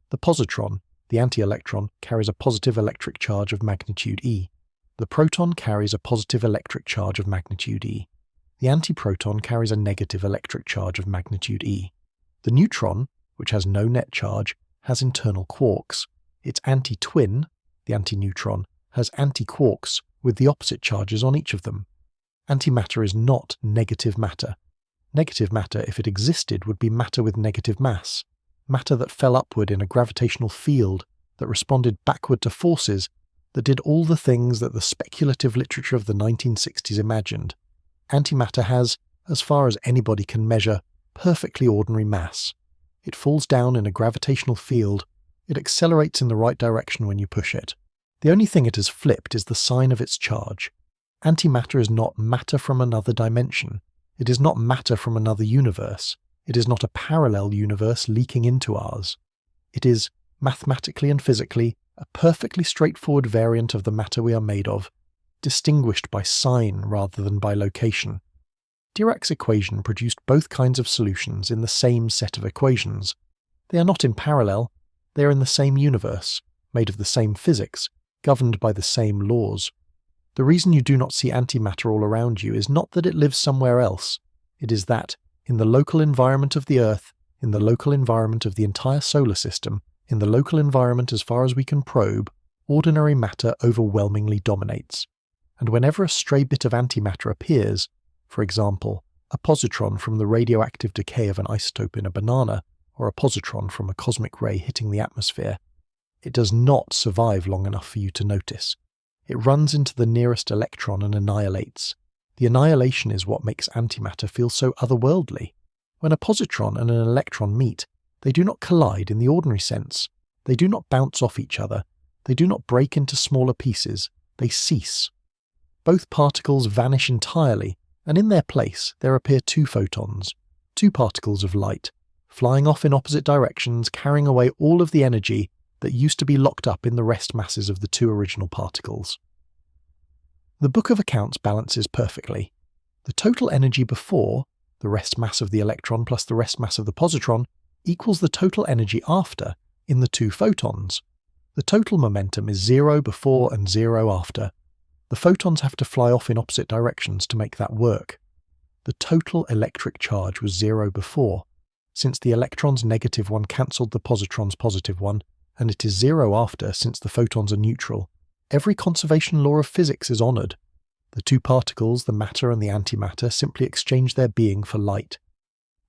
S1: The positron, the anti-electron, carries a positive electric charge of magnitude E. The proton carries a positive electric charge of magnitude E. The antiproton carries a negative electric charge of magnitude E. The neutron, which has no net charge, has internal quarks. Its anti-twin, the antineutron, has antiquarks with the opposite charges on each of them. Antimatter is not negative matter. Negative matter, if it existed, would be matter with negative mass. Matter that fell upward in a gravitational field, that responded backward to forces, that did all the things that the speculative literature of the 1960s imagined. Antimatter has, as far as anybody can measure, perfectly ordinary mass. It falls down in a gravitational field. It accelerates in the right direction when you push it. The only thing it has flipped is the sign of its charge. Antimatter is not matter from another dimension. It is not matter from another universe. It is not a parallel universe leaking into ours. It is, mathematically and physically, a perfectly straightforward variant of the matter we are made of, distinguished by sign rather than by location. Dirac's equation produced both kinds of solutions in the same set of equations. They are not in parallel. They are in the same universe, made of the same physics, governed by the same laws. The reason you do not see antimatter all around you is not that it lives somewhere else. It is that, in the local environment of the Earth, in the local environment of the entire solar system, in the local environment as far as we can probe, ordinary matter overwhelmingly dominates. And whenever a stray bit of antimatter appears, for example, a positron from the radioactive decay of an isotope in a banana, or a positron from a cosmic ray hitting the atmosphere, it does not survive long enough for you to notice. It runs into the nearest electron and annihilates. The annihilation is what makes antimatter feel so otherworldly. When a positron and an electron meet, they do not collide in the ordinary sense. They do not bounce off each other. They do not break into smaller pieces. They cease. Both particles vanish entirely, and in their place there appear 2 photons, 2 particles of light, flying off in opposite directions, carrying away all of the energy that used to be locked up in the rest masses of the 2 original particles. The book of accounts balances perfectly. The total energy before, the rest mass of the electron plus the rest mass of the positron, equals the total energy after in the two photons. The total momentum is 0 before and 0 after. The photons have to fly off in opposite directions to make that work. The total electric charge was 0 before, since the electron's negative one cancelled the positron's positive one, and it is 0 after since the photons are neutral. Every conservation law of physics is honoured. The two particles, the matter and the antimatter, simply exchange their being for light.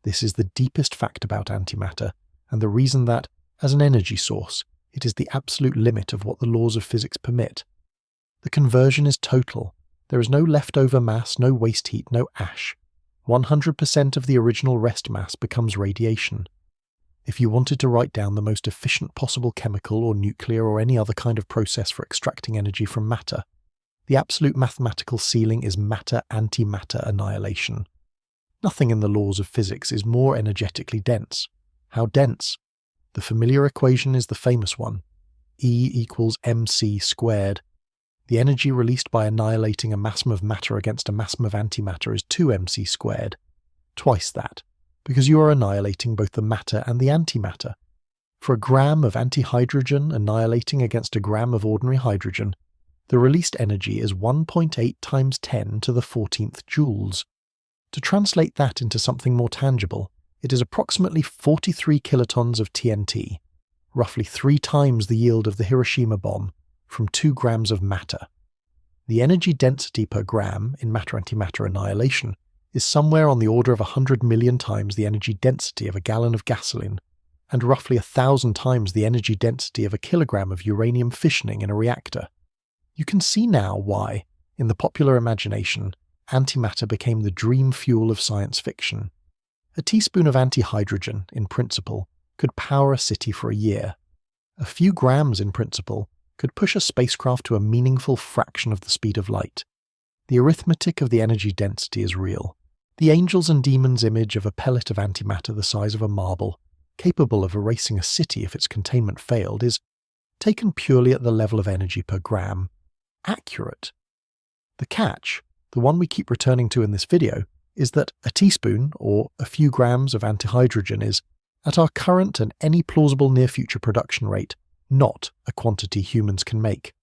S1: This is the deepest fact about antimatter, and the reason that, as an energy source, it is the absolute limit of what the laws of physics permit. The conversion is total. There is no leftover mass, no waste heat, no ash. 100% of the original rest mass becomes radiation. If you wanted to write down the most efficient possible chemical or nuclear or any other kind of process for extracting energy from matter, the absolute mathematical ceiling is matter-antimatter annihilation. Nothing in the laws of physics is more energetically dense. How dense? The familiar equation is the famous one. E equals mc squared. The energy released by annihilating a mass of matter against a mass of antimatter is 2mc squared. Twice that, because you are annihilating both the matter and the antimatter. For a gram of antihydrogen annihilating against a gram of ordinary hydrogen, the released energy is 1.8 times 10 to the 14th joules. To translate that into something more tangible, it is approximately 43 kilotons of TNT, roughly 3 times the yield of the Hiroshima bomb, from 2 grams of matter. The energy density per gram in matter-antimatter annihilation is somewhere on the order of 100 million times the energy density of a gallon of gasoline, and roughly 1,000 times the energy density of a kilogram of uranium fissioning in a reactor. You can see now why, in the popular imagination, antimatter became the dream fuel of science fiction. A teaspoon of antihydrogen, in principle, could power a city for a year. A few grams, in principle, could push a spacecraft to a meaningful fraction of the speed of light. The arithmetic of the energy density is real. The angels and demons image of a pellet of antimatter the size of a marble, capable of erasing a city if its containment failed, is, taken purely at the level of energy per gram, accurate. The catch, the one we keep returning to in this video, is that a teaspoon, or a few grams of antihydrogen is, at our current and any plausible near-future production rate, not a quantity humans can make.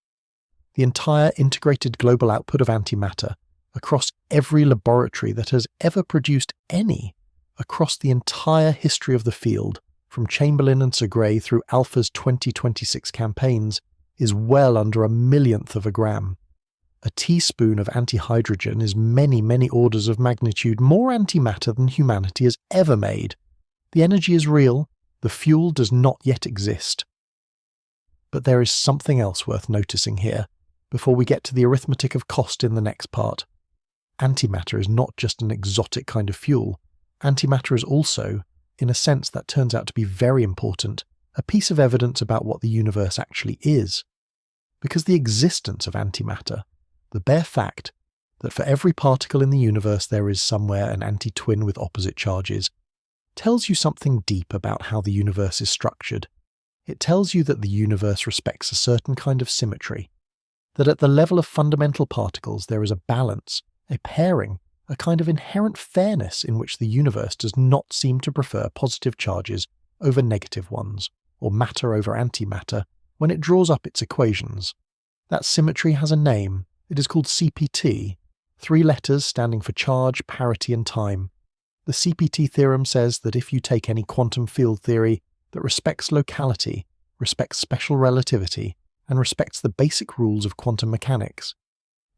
S1: The entire integrated global output of antimatter, across every laboratory that has ever produced any, across the entire history of the field, from Chamberlain and Segre through Alpha's 2026 campaigns, is well under a millionth of a gram. A teaspoon of antihydrogen is many, many orders of magnitude more antimatter than humanity has ever made. The energy is real, the fuel does not yet exist. But there is something else worth noticing here, before we get to the arithmetic of cost in the next part. Antimatter is not just an exotic kind of fuel. Antimatter is also, in a sense that turns out to be very important, a piece of evidence about what the universe actually is. Because the existence of antimatter, the bare fact that for every particle in the universe there is somewhere an anti-twin with opposite charges, tells you something deep about how the universe is structured. It tells you that the universe respects a certain kind of symmetry, that at the level of fundamental particles there is a balance, a pairing, a kind of inherent fairness in which the universe does not seem to prefer positive charges over negative ones, or matter over antimatter, when it draws up its equations. That symmetry has a name. It is called CPT, 3 letters standing for charge, parity and time. The CPT theorem says that if you take any quantum field theory that respects locality, respects special relativity, and respects the basic rules of quantum mechanics,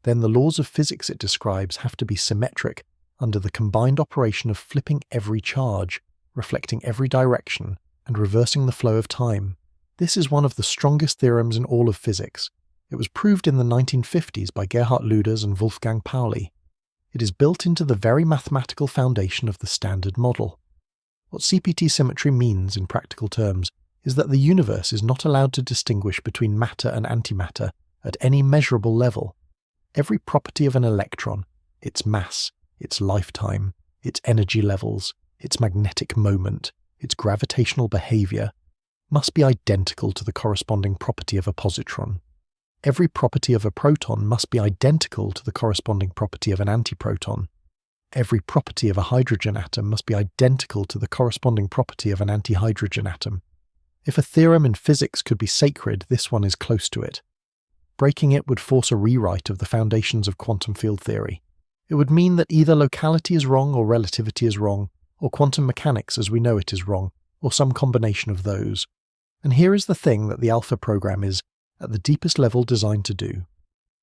S1: then the laws of physics it describes have to be symmetric under the combined operation of flipping every charge, reflecting every direction, and reversing the flow of time. This is one of the strongest theorems in all of physics. It was proved in the 1950s by Gerhard Luders and Wolfgang Pauli. It is built into the very mathematical foundation of the Standard Model. What CPT symmetry means in practical terms is that the universe is not allowed to distinguish between matter and antimatter at any measurable level. Every property of an electron, its mass, its lifetime, its energy levels, its magnetic moment, its gravitational behavior, must be identical to the corresponding property of a positron. Every property of a proton must be identical to the corresponding property of an antiproton. Every property of a hydrogen atom must be identical to the corresponding property of an antihydrogen atom. If a theorem in physics could be sacred, this one is close to it. Breaking it would force a rewrite of the foundations of quantum field theory. It would mean that either locality is wrong or relativity is wrong, or quantum mechanics as we know it is wrong, or some combination of those. And here is the thing that the alpha program is, at the deepest level, designed to do.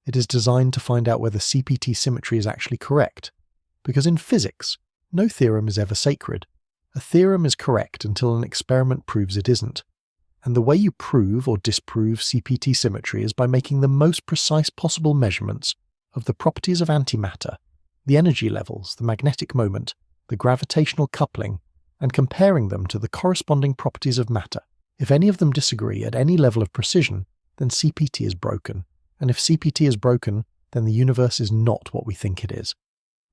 S1: It is designed to find out whether CPT symmetry is actually correct. Because in physics, no theorem is ever sacred. A theorem is correct until an experiment proves it isn't. And the way you prove or disprove CPT symmetry is by making the most precise possible measurements of the properties of antimatter, the energy levels, the magnetic moment, the gravitational coupling, and comparing them to the corresponding properties of matter. If any of them disagree at any level of precision, then CPT is broken. And if CPT is broken, then the universe is not what we think it is.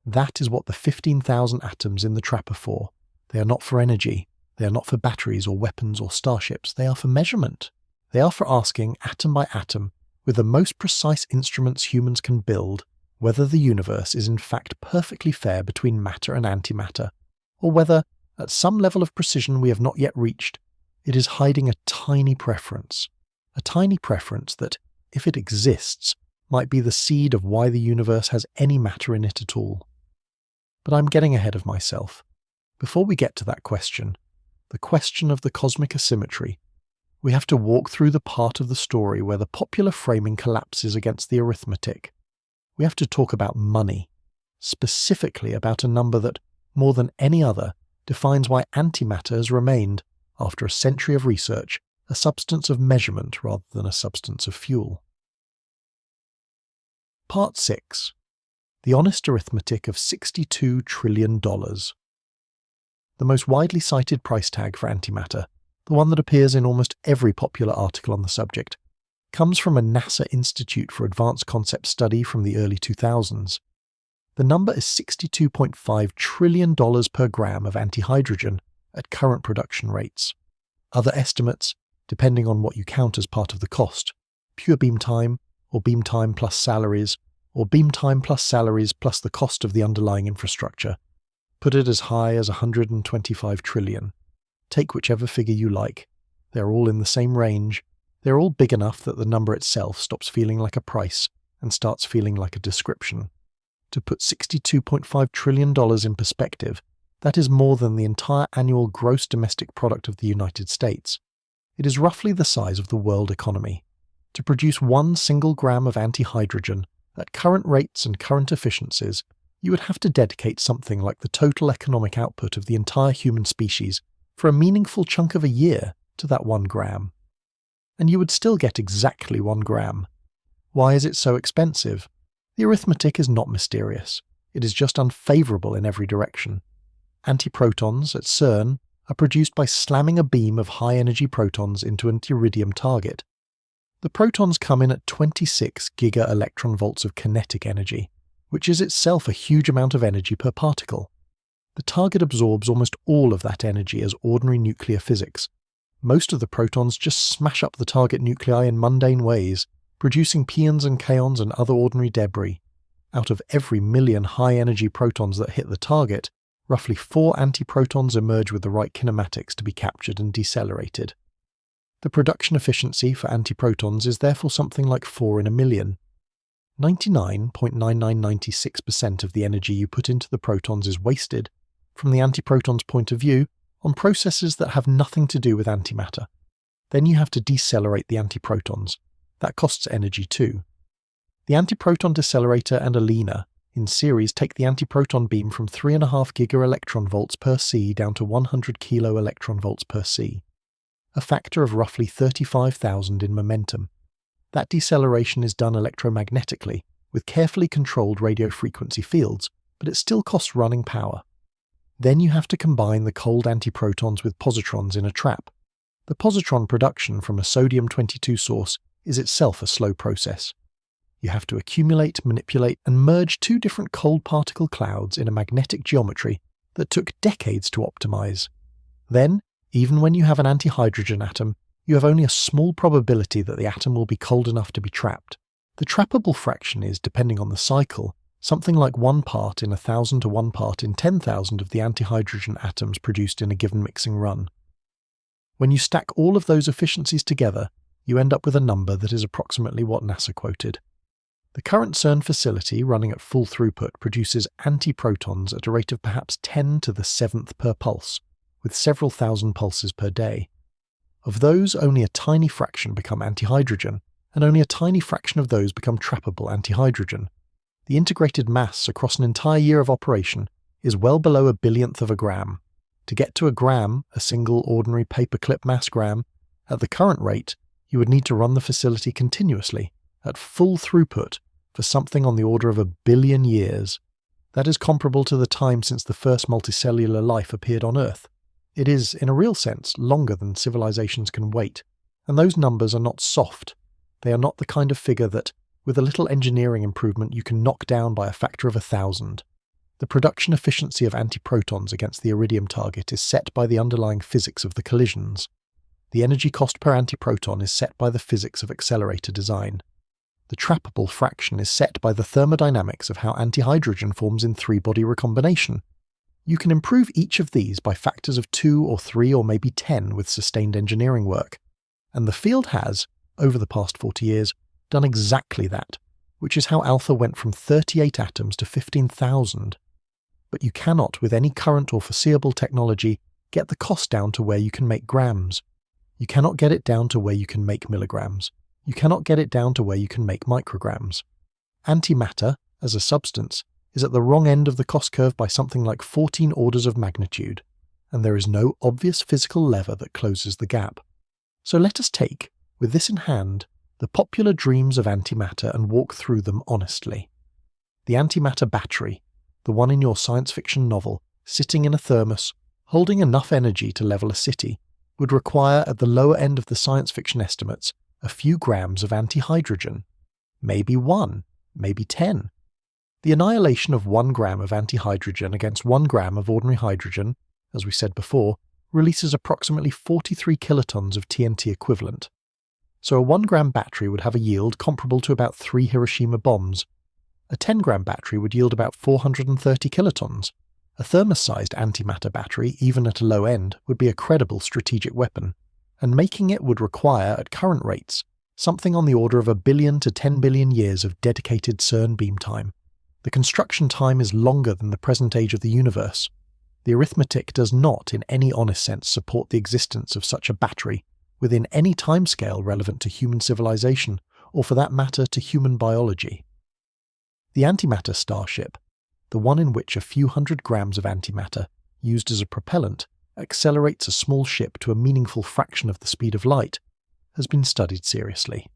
S1: That is what the 15,000 atoms in the trap are for. They are not for energy. They are not for batteries or weapons or starships. They are for measurement. They are for asking, atom by atom, with the most precise instruments humans can build, whether the universe is in fact perfectly fair between matter and antimatter, or whether, at some level of precision we have not yet reached, it is hiding a tiny preference that, if it exists, might be the seed of why the universe has any matter in it at all. But I'm getting ahead of myself. Before we get to that question, the question of the cosmic asymmetry, we have to walk through the part of the story where the popular framing collapses against the arithmetic. We have to talk about money, specifically about a number that, more than any other, defines why antimatter has remained, after a century of research, a substance of measurement rather than a substance of fuel. Part 6. The honest arithmetic of $62 trillion. The most widely cited price tag for antimatter, the one that appears in almost every popular article on the subject, comes from a NASA Institute for Advanced Concept study from the early 2000s. The number is $62.5 trillion per gram of antihydrogen at current production rates. Other estimates, depending on what you count as part of the cost, pure beam time, or beam time plus salaries, or beam time plus salaries plus the cost of the underlying infrastructure, put it as high as 125 trillion. Take whichever figure you like. They're all in the same range. They're all big enough that the number itself stops feeling like a price and starts feeling like a description. To put $62.5 trillion in perspective, that is more than the entire annual gross domestic product of the United States. It is roughly the size of the world economy. To produce 1 single gram of antihydrogen, at current rates and current efficiencies, you would have to dedicate something like the total economic output of the entire human species for a meaningful chunk of a year to that 1 gram. And you would still get exactly 1 gram. Why is it so expensive? The arithmetic is not mysterious. It is just unfavourable in every direction. Antiprotons at CERN are produced by slamming a beam of high-energy protons into an iridium target. The protons come in at 26 giga-electron-volts of kinetic energy, which is itself a huge amount of energy per particle. The target absorbs almost all of that energy as ordinary nuclear physics. Most of the protons just smash up the target nuclei in mundane ways, producing pions and kaons and other ordinary debris. Out of every million high-energy protons that hit the target, roughly 4 antiprotons emerge with the right kinematics to be captured and decelerated. The production efficiency for antiprotons is therefore something like 4 in a million. 99.9996% of the energy you put into the protons is wasted, from the antiproton's point of view, on processes that have nothing to do with antimatter. Then you have to decelerate the antiprotons. That costs energy too. The antiproton decelerator and ALINA, in series, take the antiproton beam from 3.5 giga-electron-volts per C down to 100 kilo-electron-volts per C. A factor of roughly 35,000 in momentum. That deceleration is done electromagnetically, with carefully controlled radio frequency fields, but it still costs running power. Then you have to combine the cold antiprotons with positrons in a trap. The positron production from a sodium-22 source is itself a slow process. You have to accumulate, manipulate, and merge 2 different cold particle clouds in a magnetic geometry that took decades to optimize. Then, even when you have an antihydrogen atom, you have only a small probability that the atom will be cold enough to be trapped. The trappable fraction is, depending on the cycle, something like 1 part in 1,000 to 1 part in 10,000 of the antihydrogen atoms produced in a given mixing run. When you stack all of those efficiencies together, you end up with a number that is approximately what NASA quoted. The current CERN facility, running at full throughput, produces antiprotons at a rate of perhaps 10 to the 7th per pulse, with several thousand pulses per day. Of those, only a tiny fraction become antihydrogen, and only a tiny fraction of those become trappable antihydrogen. The integrated mass across an entire year of operation is well below a billionth of a gram. To get to a gram, a single ordinary paperclip mass gram, at the current rate, you would need to run the facility continuously, at full throughput, for something on the order of 1 billion years. That is comparable to the time since the first multicellular life appeared on Earth. It is, in a real sense, longer than civilizations can wait, and those numbers are not soft. They are not the kind of figure that, with a little engineering improvement, you can knock down by a factor of 1,000. The production efficiency of antiprotons against the iridium target is set by the underlying physics of the collisions. The energy cost per antiproton is set by the physics of accelerator design. The trappable fraction is set by the thermodynamics of how antihydrogen forms in 3-body recombination. You can improve each of these by factors of 2 or 3 or maybe 10 with sustained engineering work. And the field has, over the past 40 years, done exactly that, which is how alpha went from 38 atoms to 15,000. But you cannot, with any current or foreseeable technology, get the cost down to where you can make grams. You cannot get it down to where you can make milligrams. You cannot get it down to where you can make micrograms. Antimatter, as a substance, is at the wrong end of the cost curve by something like 14 orders of magnitude, and there is no obvious physical lever that closes the gap. So let us take, with this in hand, the popular dreams of antimatter and walk through them honestly. The antimatter battery, the one in your science fiction novel, sitting in a thermos, holding enough energy to level a city, would require, at the lower end of the science fiction estimates, a few grams of antihydrogen. Maybe 1, maybe 10. The annihilation of 1 gram of antihydrogen against 1 gram of ordinary hydrogen, as we said before, releases approximately 43 kilotons of TNT equivalent. So a 1 gram battery would have a yield comparable to about 3 Hiroshima bombs. A 10 gram battery would yield about 430 kilotons. A thermos-sized antimatter battery, even at a low end, would be a credible strategic weapon, and making it would require, at current rates, something on the order of 1 billion to 10 billion years of dedicated CERN beam time. The construction time is longer than the present age of the universe. The arithmetic does not, in any honest sense, support the existence of such a battery within any timescale relevant to human civilization, or for that matter to human biology. The antimatter starship, the one in which a few hundred grams of antimatter, used as a propellant, accelerates a small ship to a meaningful fraction of the speed of light, has been studied seriously.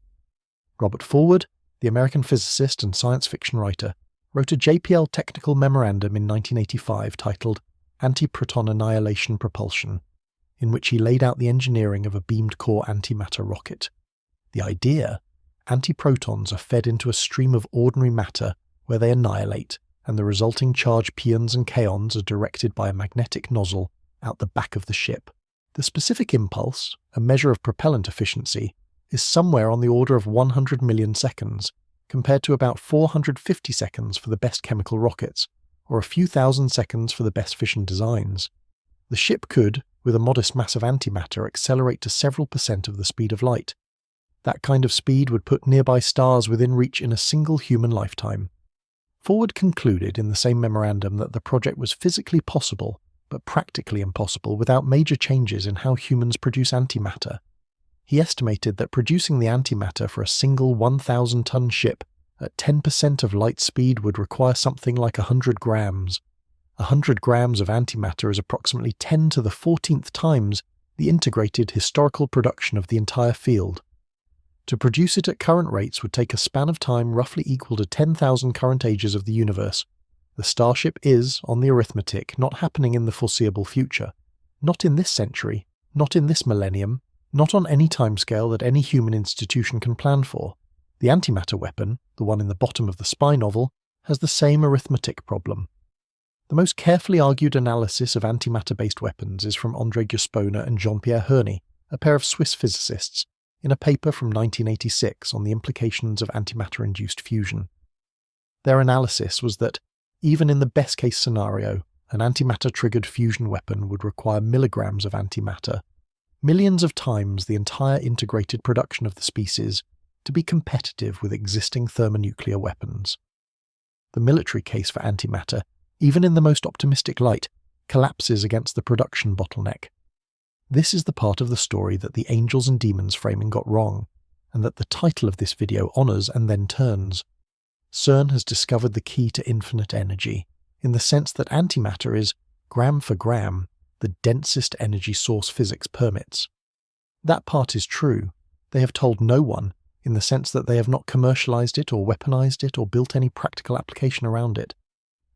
S1: Robert Forward, the American physicist and science fiction writer, wrote a JPL technical memorandum in 1985 titled Antiproton Annihilation Propulsion, in which he laid out the engineering of a beamed core antimatter rocket. The idea: antiprotons are fed into a stream of ordinary matter where they annihilate, and the resulting charged pions and kaons are directed by a magnetic nozzle out the back of the ship. The specific impulse, a measure of propellant efficiency, is somewhere on the order of 100 million seconds, compared to about 450 seconds for the best chemical rockets, or a few thousand seconds for the best fission designs. The ship could, with a modest mass of antimatter, accelerate to several % of the speed of light. That kind of speed would put nearby stars within reach in a single human lifetime. Forward concluded in the same memorandum that the project was physically possible, but practically impossible without major changes in how humans produce antimatter. He estimated that producing the antimatter for a single 1,000-ton ship at 10% of light speed would require something like 100 grams. 100 grams of antimatter is approximately 10 to the 14th times the integrated historical production of the entire field. To produce it at current rates would take a span of time roughly equal to 10,000 current ages of the universe. The Starship is, on the arithmetic, not happening in the foreseeable future. Not in this century, not in this millennium, not on any timescale that any human institution can plan for. The antimatter weapon, the one in the bottom of the spy novel, has the same arithmetic problem. The most carefully argued analysis of antimatter-based weapons is from André Guspona and Jean-Pierre Herny, a pair of Swiss physicists, in a paper from 1986 on the implications of antimatter-induced fusion. Their analysis was that, even in the best-case scenario, an antimatter-triggered fusion weapon would require milligrams of antimatter, millions of times the entire integrated production of the species, to be competitive with existing thermonuclear weapons. The military case for antimatter, even in the most optimistic light, collapses against the production bottleneck. This is the part of the story that the angels and demons framing got wrong, and that the title of this video honours and then turns. CERN has discovered the key to infinite energy, in the sense that antimatter is, gram for gram, the densest energy source physics permits. That part is true. They have told no one, in the sense that they have not commercialized it or weaponized it or built any practical application around it.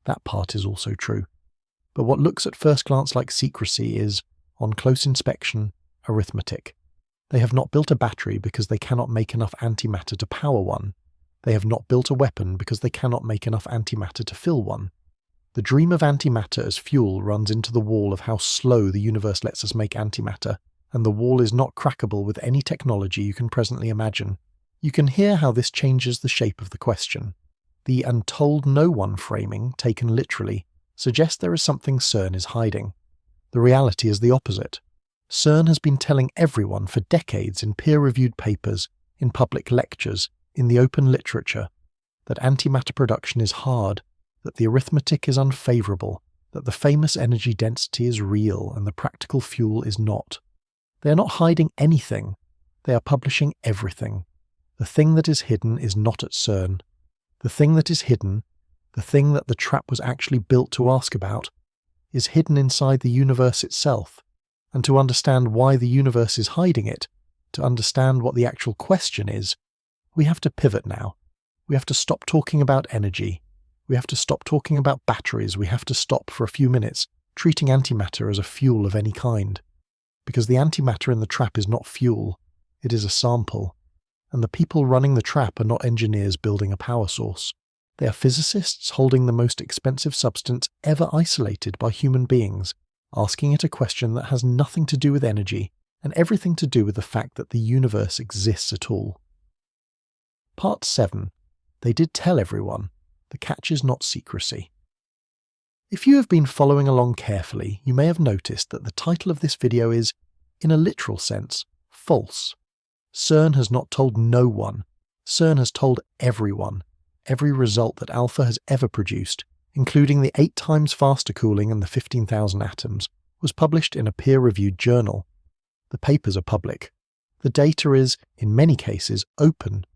S1: That part is also true. But what looks at first glance like secrecy is, on close inspection, arithmetic. They have not built a battery because they cannot make enough antimatter to power one. They have not built a weapon because they cannot make enough antimatter to fill one. The dream of antimatter as fuel runs into the wall of how slow the universe lets us make antimatter, and the wall is not crackable with any technology you can presently imagine. You can hear how this changes the shape of the question. The "and told no one" framing, taken literally, suggests there is something CERN is hiding. The reality is the opposite. CERN has been telling everyone for decades in peer-reviewed papers, in public lectures, in the open literature, that antimatter production is hard, that the arithmetic is unfavourable, that the famous energy density is real and the practical fuel is not. They are not hiding anything. They are publishing everything. The thing that is hidden is not at CERN. The thing that is hidden, the thing that the trap was actually built to ask about, is hidden inside the universe itself. And to understand why the universe is hiding it, to understand what the actual question is, we have to pivot now. We have to stop talking about energy. We have to stop talking about batteries. We have to stop for a few minutes treating antimatter as a fuel of any kind. Because the antimatter in the trap is not fuel, it is a sample. And the people running the trap are not engineers building a power source. They are physicists holding the most expensive substance ever isolated by human beings, asking it a question that has nothing to do with energy and everything to do with the fact that the universe exists at all. Part 7. They did tell everyone. The catch is not secrecy. If you have been following along carefully, you may have noticed that the title of this video is, in a literal sense, false. CERN has not told no one. CERN has told everyone. Every result that Alpha has ever produced, including the 8 times faster cooling and the 15,000 atoms, was published in a peer-reviewed journal. The papers are public. The data is, in many cases, open.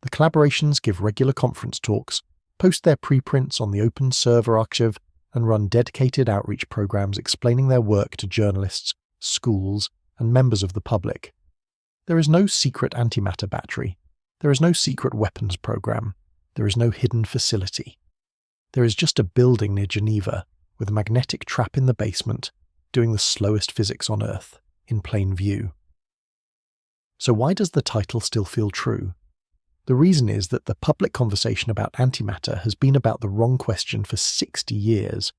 S1: The collaborations give regular conference talks, post their preprints on the open server archive, and run dedicated outreach programs explaining their work to journalists, schools, and members of the public. There is no secret antimatter battery. There is no secret weapons program. There is no hidden facility. There is just a building near Geneva, with a magnetic trap in the basement, doing the slowest physics on Earth, in plain view. So why does the title still feel true? The reason is that the public conversation about antimatter has been about the wrong question for 60 years.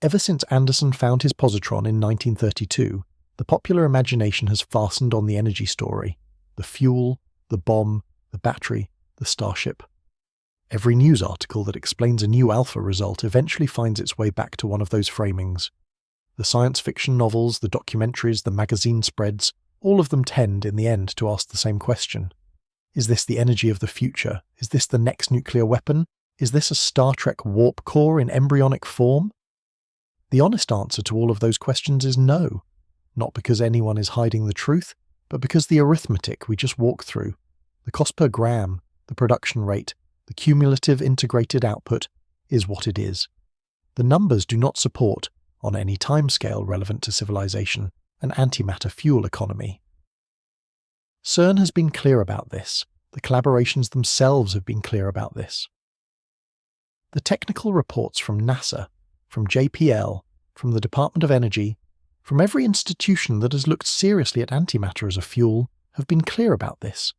S1: Ever since Anderson found his positron in 1932, the popular imagination has fastened on the energy story: the fuel, the bomb, the battery, the starship. Every news article that explains a new alpha result eventually finds its way back to one of those framings. The science fiction novels, the documentaries, the magazine spreads, all of them tend, in the end, to ask the same question. Is this the energy of the future? Is this the next nuclear weapon? Is this a Star Trek warp core in embryonic form? The honest answer to all of those questions is no. Not because anyone is hiding the truth, but because the arithmetic we just walked through, the cost per gram, the production rate, the cumulative integrated output, is what it is. The numbers do not support, on any timescale relevant to civilization, an antimatter fuel economy. CERN has been clear about this. The collaborations themselves have been clear about this. The technical reports from NASA, from JPL, from the Department of Energy, from every institution that has looked seriously at antimatter as a fuel, have been clear about this.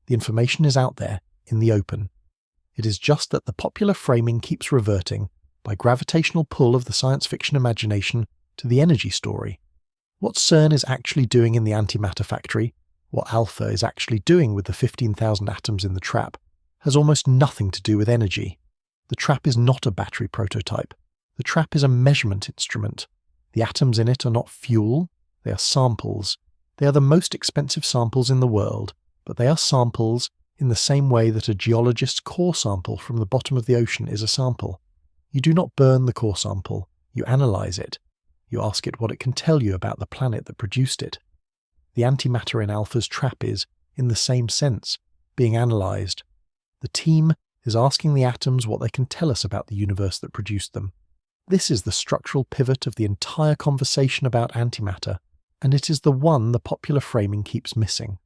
S1: The information is out there, in the open. It is just that the popular framing keeps reverting, by gravitational pull of the science fiction imagination, to the energy story. What CERN is actually doing in the antimatter factory, what Alpha is actually doing with the 15,000 atoms in the trap, has almost nothing to do with energy. The trap is not a battery prototype. The trap is a measurement instrument. The atoms in it are not fuel, they are samples. They are the most expensive samples in the world, but they are samples in the same way that a geologist's core sample from the bottom of the ocean is a sample. You do not burn the core sample, you analyze it. You ask it what it can tell you about the planet that produced it. The antimatter in Alpha's trap is, in the same sense, being analyzed. The team is asking the atoms what they can tell us about the universe that produced them. This is the structural pivot of the entire conversation about antimatter, and it is the one the popular framing keeps missing.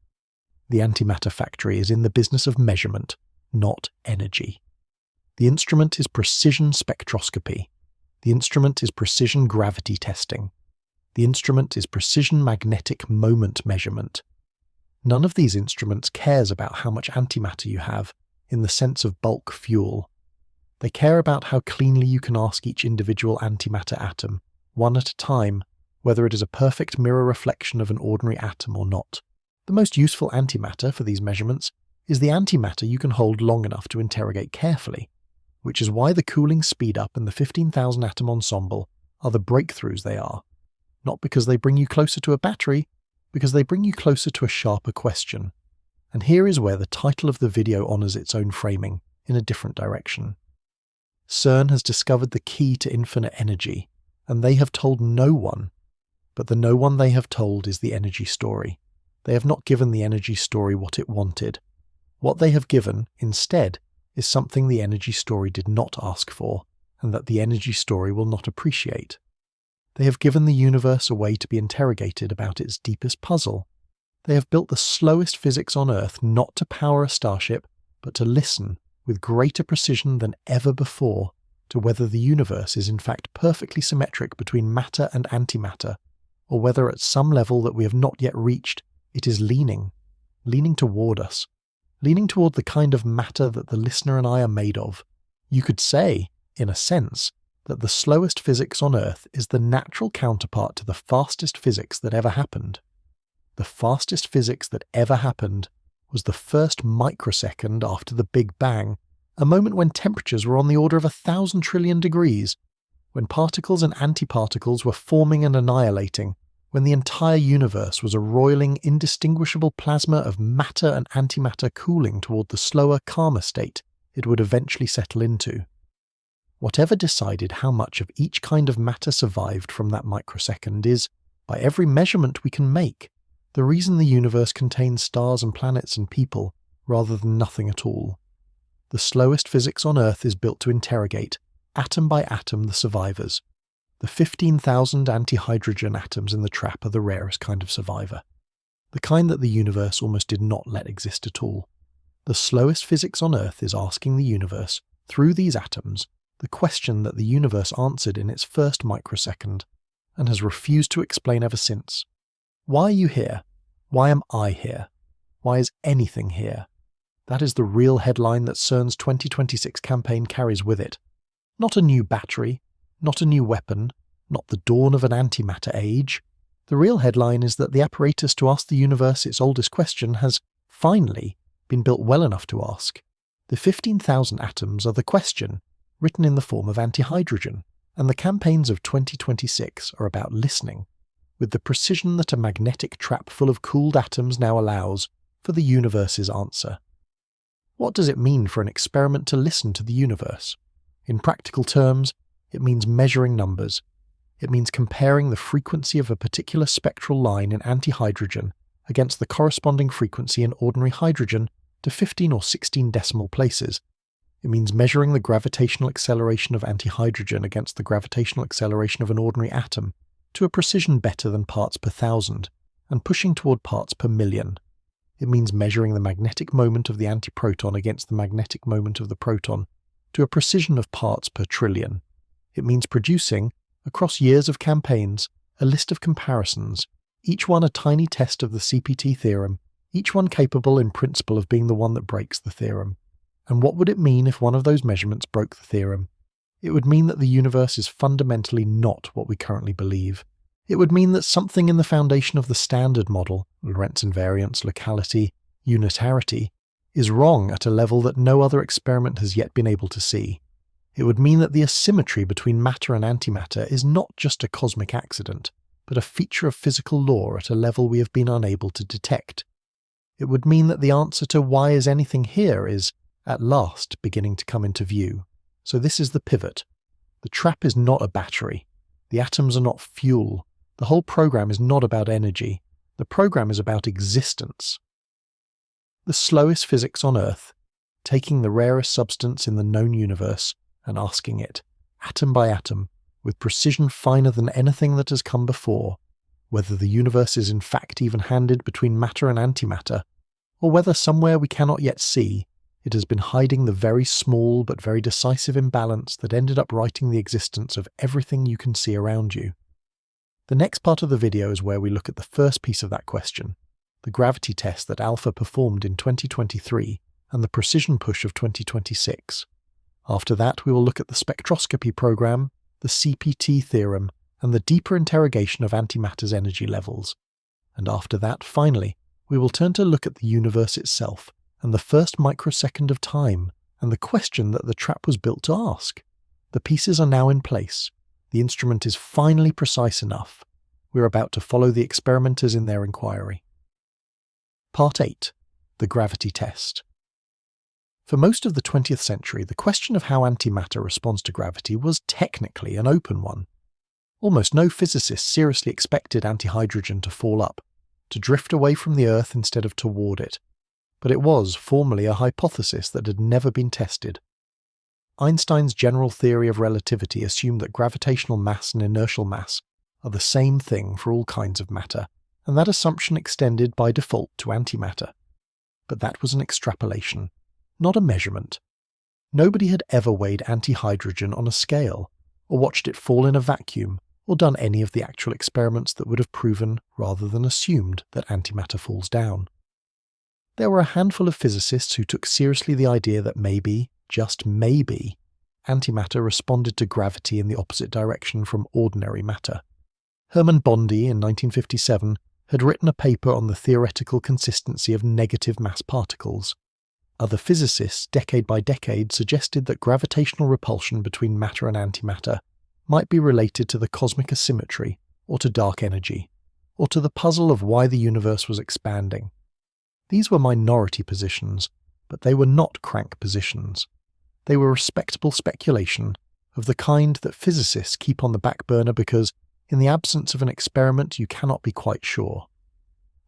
S1: The antimatter factory is in the business of measurement, not energy. The instrument is precision spectroscopy. The instrument is precision gravity testing. The instrument is precision magnetic moment measurement. None of these instruments cares about how much antimatter you have in the sense of bulk fuel. They care about how cleanly you can ask each individual antimatter atom, one at a time, whether it is a perfect mirror reflection of an ordinary atom or not. The most useful antimatter for these measurements is the antimatter you can hold long enough to interrogate carefully, which is why the cooling speed-up and the 15,000 atom ensemble are the breakthroughs they are. Not because they bring you closer to a battery, because they bring you closer to a sharper question. And here is where the title of the video honours its own framing, in a different direction. CERN has discovered the key to infinite energy, and they have told no one. But the no one they have told is the energy story. They have not given the energy story what it wanted. What they have given, instead, is something the energy story did not ask for, and that the energy story will not appreciate. They have given the universe a way to be interrogated about its deepest puzzle. They have built the slowest physics on Earth not to power a starship, but to listen, with greater precision than ever before, to whether the universe is in fact perfectly symmetric between matter and antimatter, or whether at some level that we have not yet reached, it is leaning toward us, leaning toward the kind of matter that the listener and I are made of. You could say, in a sense, that the slowest physics on Earth is the natural counterpart to the fastest physics that ever happened. The fastest physics that ever happened was the first microsecond after the Big Bang, a moment when temperatures were on the order of 1,000 trillion degrees, when particles and antiparticles were forming and annihilating, when the entire universe was a roiling, indistinguishable plasma of matter and antimatter cooling toward the slower, calmer state it would eventually settle into. Whatever decided how much of each kind of matter survived from that microsecond is, by every measurement we can make, the reason the universe contains stars and planets and people, rather than nothing at all. The slowest physics on Earth is built to interrogate, atom by atom, the survivors. The 15,000 antihydrogen atoms in the trap are the rarest kind of survivor. The kind that the universe almost did not let exist at all. The slowest physics on Earth is asking the universe, through these atoms, the question that the universe answered in its first microsecond, and has refused to explain ever since. Why are you here? Why am I here? Why is anything here? That is the real headline that CERN's 2026 campaign carries with it. Not a new battery, not a new weapon, not the dawn of an antimatter age. The real headline is that the apparatus to ask the universe its oldest question has, finally, been built well enough to ask. The 15,000 atoms are the question, written in the form of antihydrogen, and the campaigns of 2026 are about listening, with the precision that a magnetic trap full of cooled atoms now allows, for the universe's answer. What does it mean for an experiment to listen to the universe? In practical terms, it means measuring numbers. It means comparing the frequency of a particular spectral line in antihydrogen against the corresponding frequency in ordinary hydrogen to 15 or 16 decimal places. It means measuring the gravitational acceleration of antihydrogen against the gravitational acceleration of an ordinary atom to a precision better than parts per thousand, and pushing toward parts per million. It means measuring the magnetic moment of the antiproton against the magnetic moment of the proton to a precision of parts per trillion. It means producing, across years of campaigns, a list of comparisons, each one a tiny test of the CPT theorem, each one capable in principle of being the one that breaks the theorem. And what would it mean if one of those measurements broke the theorem? It would mean that the universe is fundamentally not what we currently believe. It would mean that something in the foundation of the standard model, Lorentz invariance, locality, unitarity, is wrong at a level that no other experiment has yet been able to see. It would mean that the asymmetry between matter and antimatter is not just a cosmic accident, but a feature of physical law at a level we have been unable to detect. It would mean that the answer to why is anything here is, at last, beginning to come into view. So this is the pivot. The trap is not a battery. The atoms are not fuel. The whole program is not about energy. The program is about existence. The slowest physics on Earth, taking the rarest substance in the known universe and asking it, atom by atom, with precision finer than anything that has come before, whether the universe is in fact even-handed between matter and antimatter, or whether somewhere we cannot yet see, it has been hiding the very small but very decisive imbalance that ended up writing the existence of everything you can see around you. The next part of the video is where we look at the first piece of that question, the gravity test that Alpha performed in 2023 and the precision push of 2026. After that, we will look at the spectroscopy program, the CPT theorem, and the deeper interrogation of antimatter's energy levels. And after that, finally, we will turn to look at the universe itself, and the first microsecond of time, and the question that the trap was built to ask. The pieces are now in place. The instrument is finally precise enough. We're about to follow the experimenters in their inquiry. Part 8. The gravity test. For most of the 20th century, the question of how antimatter responds to gravity was technically an open one. Almost no physicist seriously expected antihydrogen to fall up, to drift away from the Earth instead of toward it. But it was formally a hypothesis that had never been tested. Einstein's general theory of relativity assumed that gravitational mass and inertial mass are the same thing for all kinds of matter, and that assumption extended by default to antimatter. But that was an extrapolation, not a measurement. Nobody had ever weighed antihydrogen on a scale, or watched it fall in a vacuum, or done any of the actual experiments that would have proven, rather than assumed, that antimatter falls down. There were a handful of physicists who took seriously the idea that maybe, just maybe, antimatter responded to gravity in the opposite direction from ordinary matter. Hermann Bondi, in 1957, had written a paper on the theoretical consistency of negative mass particles. Other physicists, decade by decade, suggested that gravitational repulsion between matter and antimatter might be related to the cosmic asymmetry, or to dark energy, or to the puzzle of why the universe was expanding. These were minority positions, but they were not crank positions. They were respectable speculation, of the kind that physicists keep on the back burner because, in the absence of an experiment, you cannot be quite sure.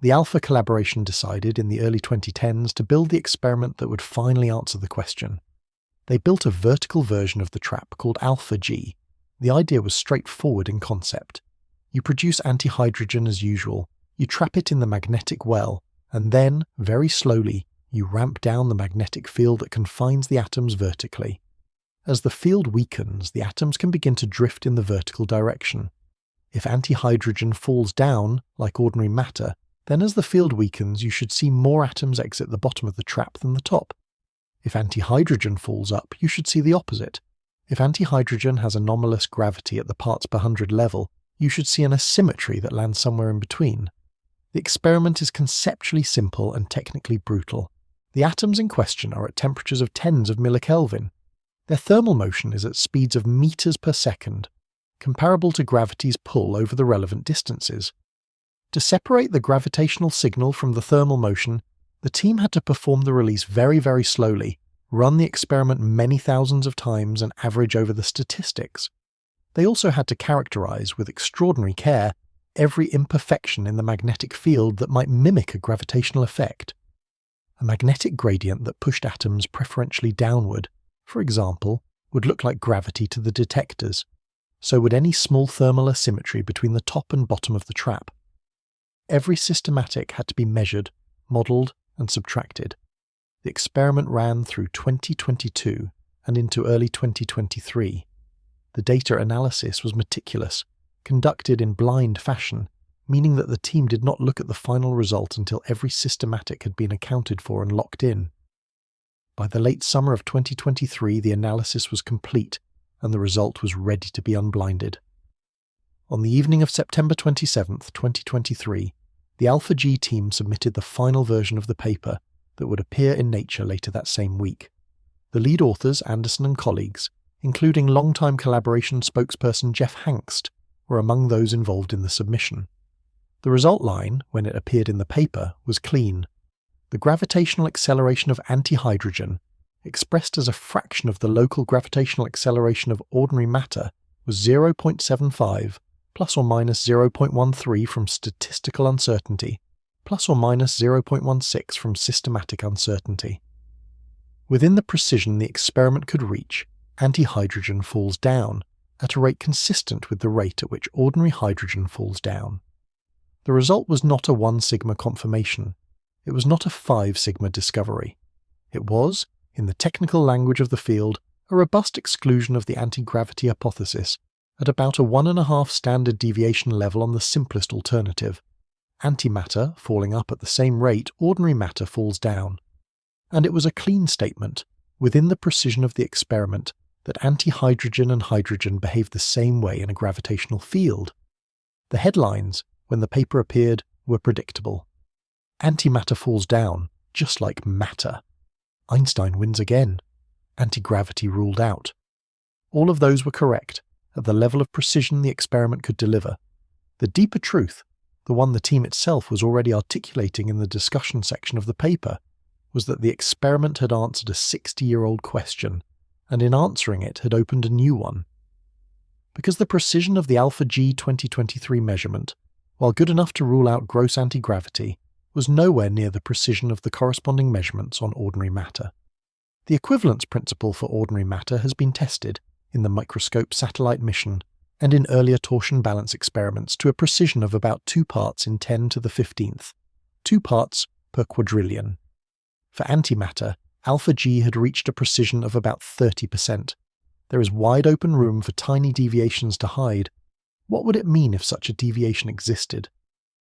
S1: The Alpha collaboration decided in the early 2010s to build the experiment that would finally answer the question. They built a vertical version of the trap called Alpha G. The idea was straightforward in concept. You produce antihydrogen as usual, you trap it in the magnetic well, and then, very slowly, you ramp down the magnetic field that confines the atoms vertically. As the field weakens, the atoms can begin to drift in the vertical direction. If antihydrogen falls down, like ordinary matter, then as the field weakens, you should see more atoms exit the bottom of the trap than the top. If antihydrogen falls up, you should see the opposite. If antihydrogen has anomalous gravity at the parts per hundred level, you should see an asymmetry that lands somewhere in between. The experiment is conceptually simple and technically brutal. The atoms in question are at temperatures of tens of millikelvin. Their thermal motion is at speeds of meters per second, comparable to gravity's pull over the relevant distances. To separate the gravitational signal from the thermal motion, the team had to perform the release very, very slowly, run the experiment many thousands of times and average over the statistics. They also had to characterize, with extraordinary care, every imperfection in the magnetic field that might mimic a gravitational effect. A magnetic gradient that pushed atoms preferentially downward, for example, would look like gravity to the detectors. So would any small thermal asymmetry between the top and bottom of the trap. Every systematic had to be measured, modelled, and subtracted. The experiment ran through 2022 and into early 2023. The data analysis was meticulous, conducted in blind fashion, meaning that the team did not look at the final result until every systematic had been accounted for and locked in. By the late summer of 2023, the analysis was complete, and the result was ready to be unblinded. On the evening of September 27, 2023, the Alpha G team submitted the final version of the paper that would appear in Nature later that same week. The lead authors, Anderson and colleagues, including longtime collaboration spokesperson Jeff Hangst, were among those involved in the submission. The result line, when it appeared in the paper, was clean. The gravitational acceleration of antihydrogen, expressed as a fraction of the local gravitational acceleration of ordinary matter, was 0.75, plus or minus 0.13 from statistical uncertainty, plus or minus 0.16 from systematic uncertainty. Within the precision the experiment could reach, antihydrogen falls down, at a rate consistent with the rate at which ordinary hydrogen falls down. The result was not a 1 sigma confirmation. It was not a 5 sigma discovery. It was, in the technical language of the field, a robust exclusion of the anti-gravity hypothesis at about a 1.5 standard deviation level on the simplest alternative. Antimatter falling up at the same rate ordinary matter falls down. And it was a clean statement, within the precision of the experiment, that antihydrogen and hydrogen behave the same way in a gravitational field. The headlines, when the paper appeared, were predictable. Antimatter falls down, just like matter. Einstein wins again. Anti-gravity ruled out. All of those were correct, at the level of precision the experiment could deliver. The deeper truth, the one the team itself was already articulating in the discussion section of the paper, was that the experiment had answered a 60-year-old question, and in answering it had opened a new one. Because the precision of the alpha G 2023 measurement, while good enough to rule out gross anti-gravity, was nowhere near the precision of the corresponding measurements on ordinary matter. The equivalence principle for ordinary matter has been tested in the microscope satellite mission and in earlier torsion balance experiments to a precision of about 2 parts in 10 to the 15th, 2 parts per quadrillion. For antimatter, alpha G had reached a precision of about 30%. There is wide open room for tiny deviations to hide. What would it mean if such a deviation existed?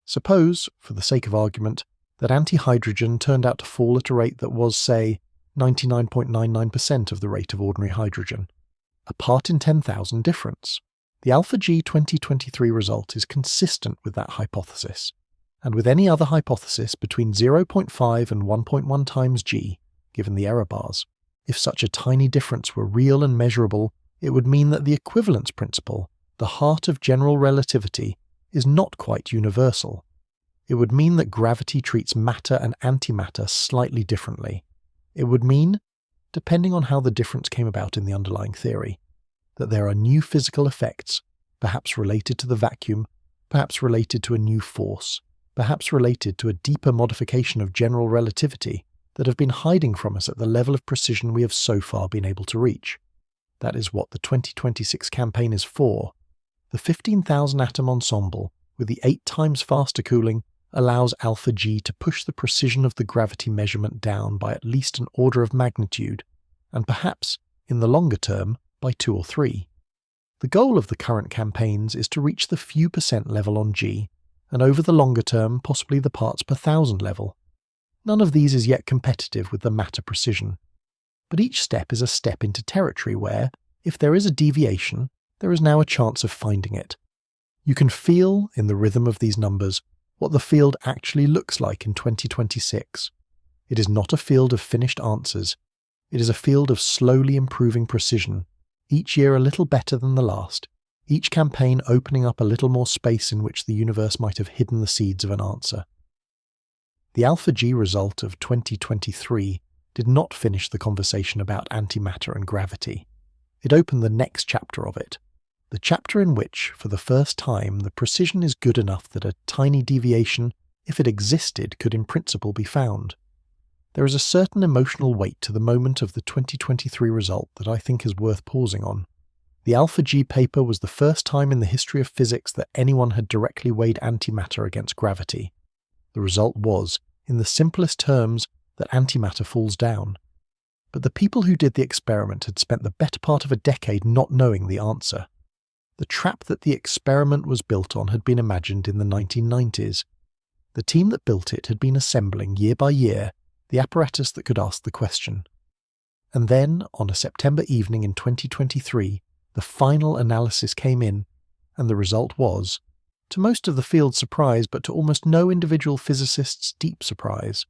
S1: Suppose, for the sake of argument, that antihydrogen turned out to fall at a rate that was, say, 99.99% of the rate of ordinary hydrogen. A part in 10,000 difference. The alpha G 2023 result is consistent with that hypothesis, and with any other hypothesis between 0.5 and 1.1 times G, given the error bars. If such a tiny difference were real and measurable, it would mean that the equivalence principle, the heart of general relativity, is not quite universal. It would mean that gravity treats matter and antimatter slightly differently. It would mean, depending on how the difference came about in the underlying theory, that there are new physical effects, perhaps related to the vacuum, perhaps related to a new force, perhaps related to a deeper modification of general relativity that have been hiding from us at the level of precision we have so far been able to reach. That is what the 2026 campaign is for. The 15,000 atom ensemble, with the 8 times faster cooling, allows alpha G to push the precision of the gravity measurement down by at least an order of magnitude, and perhaps, in the longer term, by 2 or 3. The goal of the current campaigns is to reach the few percent level on G, and over the longer term possibly the parts per thousand level. None of these is yet competitive with the matter precision. But each step is a step into territory where, if there is a deviation, there is now a chance of finding it. You can feel, in the rhythm of these numbers, what the field actually looks like in 2026. It is not a field of finished answers. It is a field of slowly improving precision, each year a little better than the last, each campaign opening up a little more space in which the universe might have hidden the seeds of an answer. The alpha G result of 2023 did not finish the conversation about antimatter and gravity. It opened the next chapter of it, the chapter in which, for the first time, the precision is good enough that a tiny deviation, if it existed, could in principle be found. There is a certain emotional weight to the moment of the 2023 result that I think is worth pausing on. The alpha G paper was the first time in the history of physics that anyone had directly weighed antimatter against gravity. The result was, in the simplest terms, that antimatter falls down. But the people who did the experiment had spent the better part of a decade not knowing the answer. The trap that the experiment was built on had been imagined in the 1990s. The team that built it had been assembling, year by year, the apparatus that could ask the question. And then, on a September evening in 2023, the final analysis came in, and the result was, to most of the field's surprise but to almost no individual physicist's deep surprise,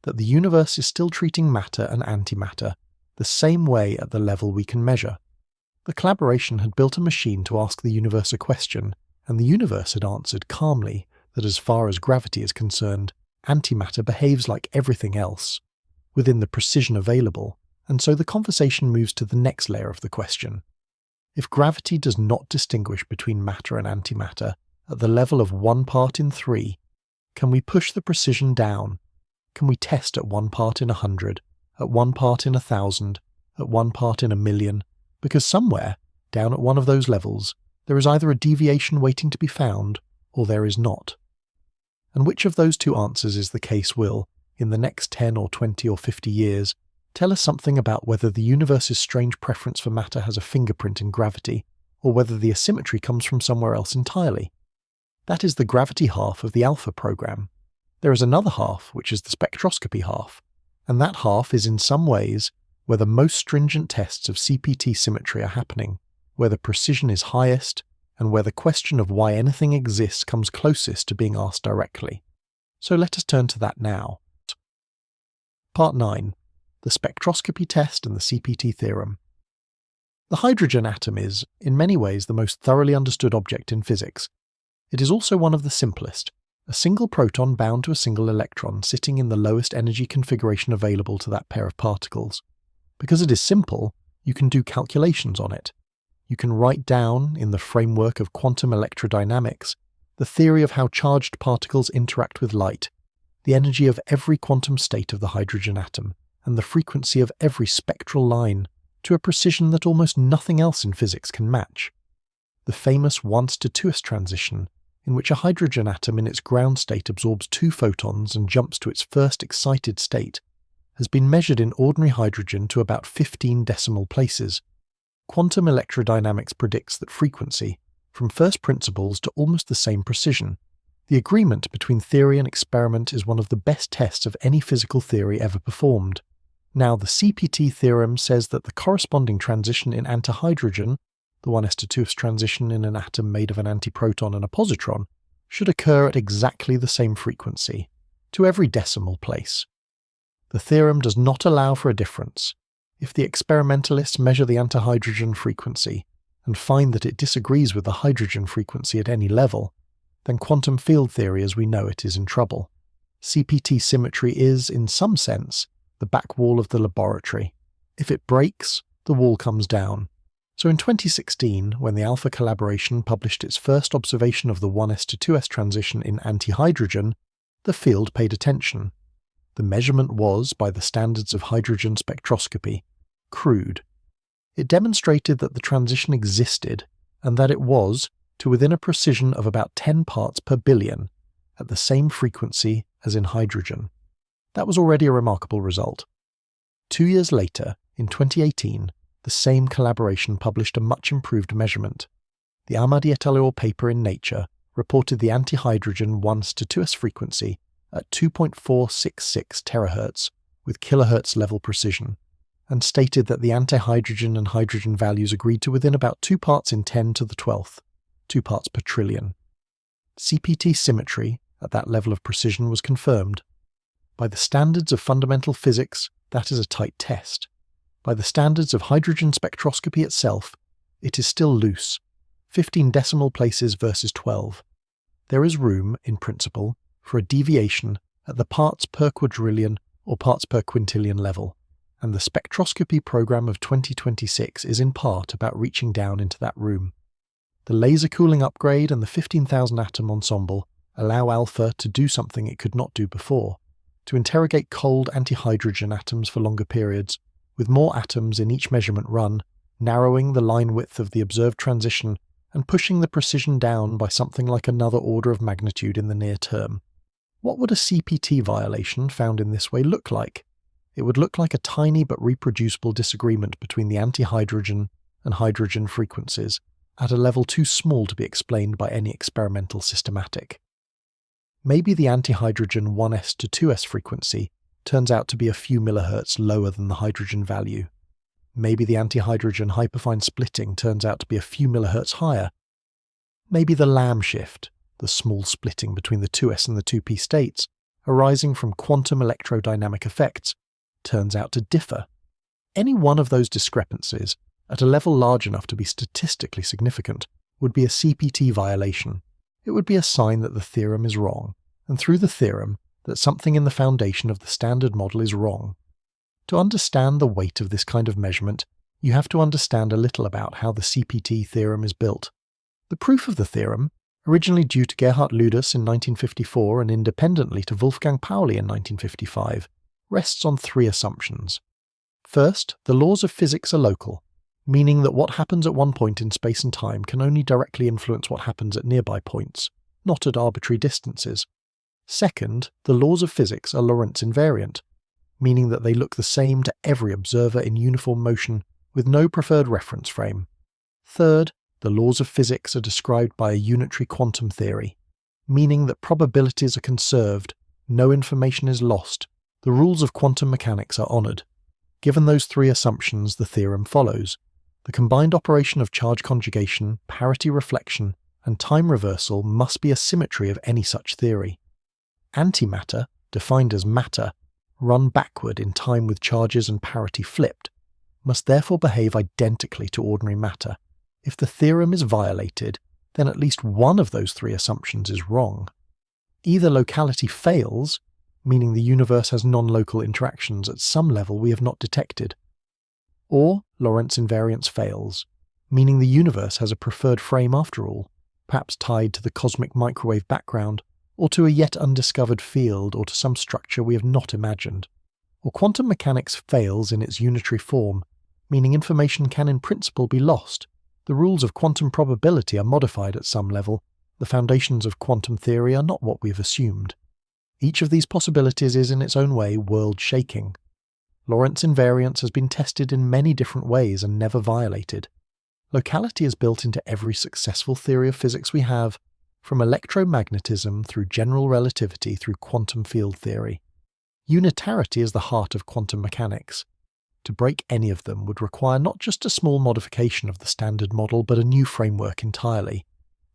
S1: that the universe is still treating matter and antimatter the same way at the level we can measure. The collaboration had built a machine to ask the universe a question, and the universe had answered calmly that as far as gravity is concerned, antimatter behaves like everything else, within the precision available, and so the conversation moves to the next layer of the question. If gravity does not distinguish between matter and antimatter at the level of 1 part in 3, can we push the precision down? Can we test at 1 part in 100, at 1 part in 1,000, at 1 part in 1,000,000? Because somewhere, down at one of those levels, there is either a deviation waiting to be found, or there is not. And which of those two answers is the case will, in the next 10 or 20 or 50 years, tell us something about whether the universe's strange preference for matter has a fingerprint in gravity, or whether the asymmetry comes from somewhere else entirely. That is the gravity half of the alpha program. There is another half, which is the spectroscopy half, and that half is in some ways where the most stringent tests of CPT symmetry are happening, where the precision is highest, and where the question of why anything exists comes closest to being asked directly. So let us turn to that now. Part 9. The spectroscopy test and the CPT theorem. The hydrogen atom is, in many ways, the most thoroughly understood object in physics. It is also one of the simplest, a single proton bound to a single electron sitting in the lowest energy configuration available to that pair of particles. Because it is simple, you can do calculations on it. You can write down, in the framework of quantum electrodynamics, the theory of how charged particles interact with light, the energy of every quantum state of the hydrogen atom, and the frequency of every spectral line, to a precision that almost nothing else in physics can match. The famous 1s to 2s transition, in which a hydrogen atom in its ground state absorbs 2 photons and jumps to its first excited state, has been measured in ordinary hydrogen to about 15 decimal places. Quantum electrodynamics predicts that frequency, from first principles to almost the same precision. The agreement between theory and experiment is one of the best tests of any physical theory ever performed. Now, the CPT theorem says that the corresponding transition in antihydrogen, the 1s to 2s transition in an atom made of an antiproton and a positron, should occur at exactly the same frequency, to every decimal place. The theorem does not allow for a difference. If the experimentalists measure the antihydrogen frequency and find that it disagrees with the hydrogen frequency at any level, then quantum field theory as we know it is in trouble. CPT symmetry is, in some sense, the back wall of the laboratory. If it breaks, the wall comes down. So in 2016, when the Alpha collaboration published its first observation of the 1s to 2s transition in antihydrogen, the field paid attention. The measurement was, by the standards of hydrogen spectroscopy, crude. It demonstrated that the transition existed, and that it was, to within a precision of about 10 parts per billion, at the same frequency as in hydrogen. That was already a remarkable result. 2 years later, in 2018, the same collaboration published a much improved measurement. The Ahmadi et al. Paper in Nature reported the antihydrogen 1s to 2s frequency at 2.466 terahertz with kilohertz level precision, and stated that the antihydrogen and hydrogen values agreed to within about 2 parts in 10 to the 12th, 2 parts per trillion. CPT symmetry at that level of precision was confirmed. By the standards of fundamental physics, that is a tight test. By the standards of hydrogen spectroscopy itself, it is still loose, 15 decimal places versus 12. There is room, in principle, for a deviation at the parts per quadrillion or parts per quintillion level, and the spectroscopy program of 2026 is in part about reaching down into that room. The laser cooling upgrade and the 15,000 atom ensemble allow Alpha to do something it could not do before, to interrogate cold antihydrogen atoms for longer periods, with more atoms in each measurement run, narrowing the line width of the observed transition and pushing the precision down by something like another order of magnitude in the near term. What would a CPT violation found in this way look like? It would look like a tiny but reproducible disagreement between the antihydrogen and hydrogen frequencies, at a level too small to be explained by any experimental systematic. Maybe the antihydrogen 1s to 2s frequency turns out to be a few millihertz lower than the hydrogen value. Maybe the antihydrogen hyperfine splitting turns out to be a few millihertz higher. Maybe the Lamb shift, the small splitting between the 2s and the 2p states, arising from quantum electrodynamic effects, turns out to differ. Any one of those discrepancies at a level large enough to be statistically significant, would be a CPT violation. It would be a sign that the theorem is wrong, and through the theorem, that something in the foundation of the standard model is wrong. To understand the weight of this kind of measurement, you have to understand a little about how the CPT theorem is built. The proof of the theorem, originally due to Gerhard Luders in 1954 and independently to Wolfgang Pauli in 1955, rests on three assumptions. First, the laws of physics are local, meaning that what happens at one point in space and time can only directly influence what happens at nearby points, not at arbitrary distances. Second, the laws of physics are Lorentz invariant, meaning that they look the same to every observer in uniform motion with no preferred reference frame. Third, the laws of physics are described by a unitary quantum theory, meaning that probabilities are conserved, no information is lost, the rules of quantum mechanics are honoured. Given those three assumptions, the theorem follows. The combined operation of charge conjugation, parity reflection, and time reversal must be a symmetry of any such theory. Antimatter, defined as matter, run backward in time with charges and parity flipped, must therefore behave identically to ordinary matter. If the theorem is violated, then at least one of those three assumptions is wrong. Either locality fails, meaning the universe has non-local interactions at some level we have not detected, or Lorentz invariance fails, meaning the universe has a preferred frame after all, perhaps tied to the cosmic microwave background, or to a yet undiscovered field, or to some structure we have not imagined. Or quantum mechanics fails in its unitary form, meaning information can in principle be lost. The rules of quantum probability are modified at some level. The foundations of quantum theory are not what we have assumed. Each of these possibilities is in its own way world-shaking. Lorentz invariance has been tested in many different ways and never violated. Locality is built into every successful theory of physics we have, from electromagnetism through general relativity through quantum field theory. Unitarity is the heart of quantum mechanics. To break any of them would require not just a small modification of the standard model, but a new framework entirely.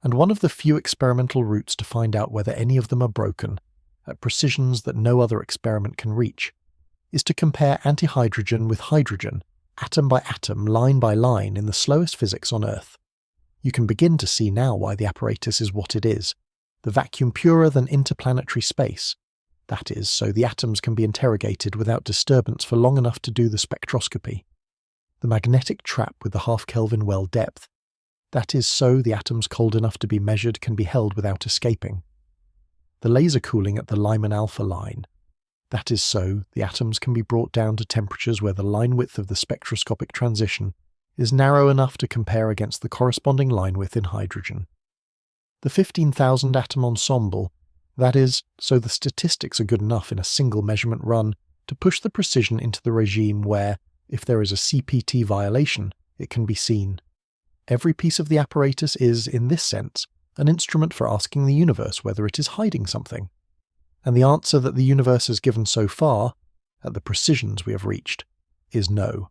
S1: And one of the few experimental routes to find out whether any of them are broken, at precisions that no other experiment can reach, is to compare antihydrogen with hydrogen, atom by atom, line by line, in the slowest physics on Earth. You can begin to see now why the apparatus is what it is, the vacuum purer than interplanetary space. That is, so the atoms can be interrogated without disturbance for long enough to do the spectroscopy. The magnetic trap with the half-Kelvin well depth. That is, so the atoms cold enough to be measured can be held without escaping. The laser cooling at the Lyman alpha line. That is, so the atoms can be brought down to temperatures where the line width of the spectroscopic transition is narrow enough to compare against the corresponding line width in hydrogen. The 15,000 atom ensemble. That is, so the statistics are good enough in a single measurement run to push the precision into the regime where, if there is a CPT violation, it can be seen. Every piece of the apparatus is, in this sense, an instrument for asking the universe whether it is hiding something. And the answer that the universe has given so far, at the precisions we have reached, is no.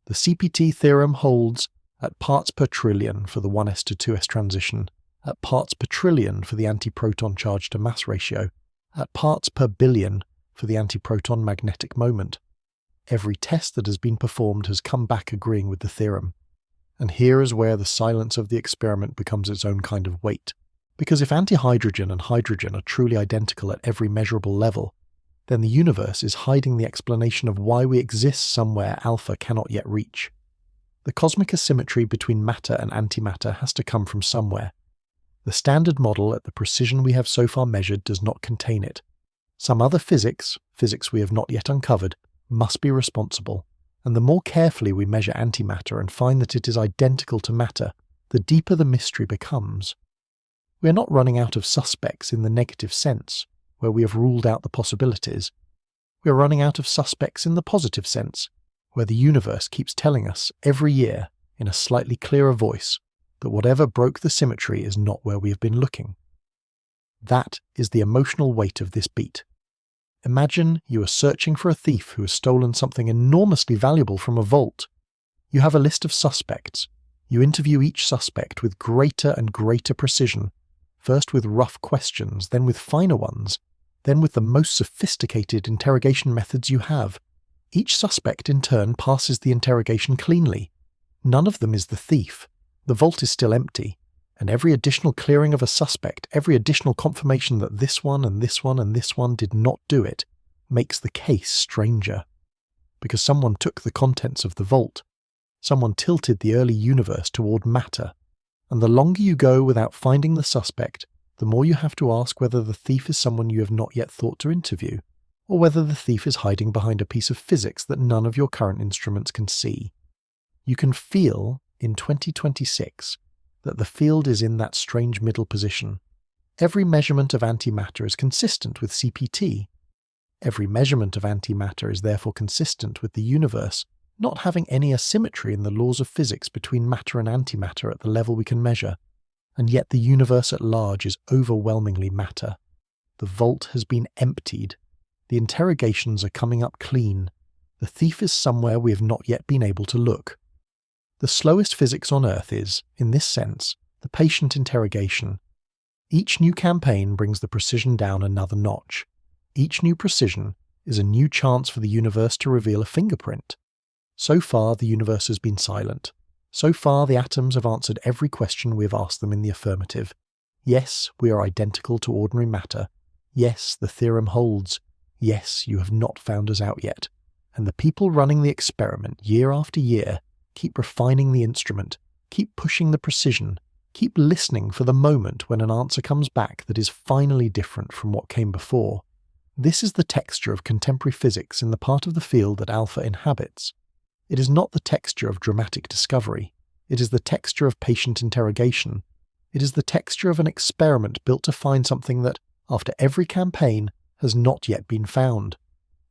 S1: The CPT theorem holds at parts per trillion for the 1s to 2s transition, at parts per trillion for the antiproton charge to mass ratio, at parts per billion for the antiproton magnetic moment. Every test that has been performed has come back agreeing with the theorem. And here is where the silence of the experiment becomes its own kind of weight. Because if antihydrogen and hydrogen are truly identical at every measurable level, then the universe is hiding the explanation of why we exist somewhere alpha cannot yet reach. The cosmic asymmetry between matter and antimatter has to come from somewhere. The standard model at the precision we have so far measured does not contain it. Some other physics we have not yet uncovered, must be responsible, and the more carefully we measure antimatter and find that it is identical to matter, the deeper the mystery becomes. We are not running out of suspects in the negative sense, where we have ruled out the possibilities. We are running out of suspects in the positive sense, where the universe keeps telling us every year, in a slightly clearer voice, that whatever broke the symmetry is not where we have been looking. That is the emotional weight of this beat. Imagine you are searching for a thief who has stolen something enormously valuable from a vault. You have a list of suspects. You interview each suspect with greater and greater precision, first with rough questions, then with finer ones, then with the most sophisticated interrogation methods you have. Each suspect in turn passes the interrogation cleanly. None of them is the thief. The vault is still empty, and every additional clearing of a suspect, every additional confirmation that this one and this one and this one did not do it, makes the case stranger. Because someone took the contents of the vault. Someone tilted the early universe toward matter. And the longer you go without finding the suspect, the more you have to ask whether the thief is someone you have not yet thought to interview, or whether the thief is hiding behind a piece of physics that none of your current instruments can see. You can feel, in 2026, that the field is in that strange middle position. Every measurement of antimatter is consistent with CPT. Every measurement of antimatter is therefore consistent with the universe not having any asymmetry in the laws of physics between matter and antimatter at the level we can measure, and yet the universe at large is overwhelmingly matter. The vault has been emptied. The interrogations are coming up clean. The thief is somewhere we have not yet been able to look. The slowest physics on Earth is, in this sense, the patient interrogation. Each new campaign brings the precision down another notch. Each new precision is a new chance for the universe to reveal a fingerprint. So far, the universe has been silent. So far, the atoms have answered every question we have asked them in the affirmative. Yes, we are identical to ordinary matter. Yes, the theorem holds. Yes, you have not found us out yet. And the people running the experiment year after year keep refining the instrument, keep pushing the precision, keep listening for the moment when an answer comes back that is finally different from what came before. This is the texture of contemporary physics in the part of the field that alpha inhabits. It is not the texture of dramatic discovery. It is the texture of patient interrogation. It is the texture of an experiment built to find something that, after every campaign, has not yet been found.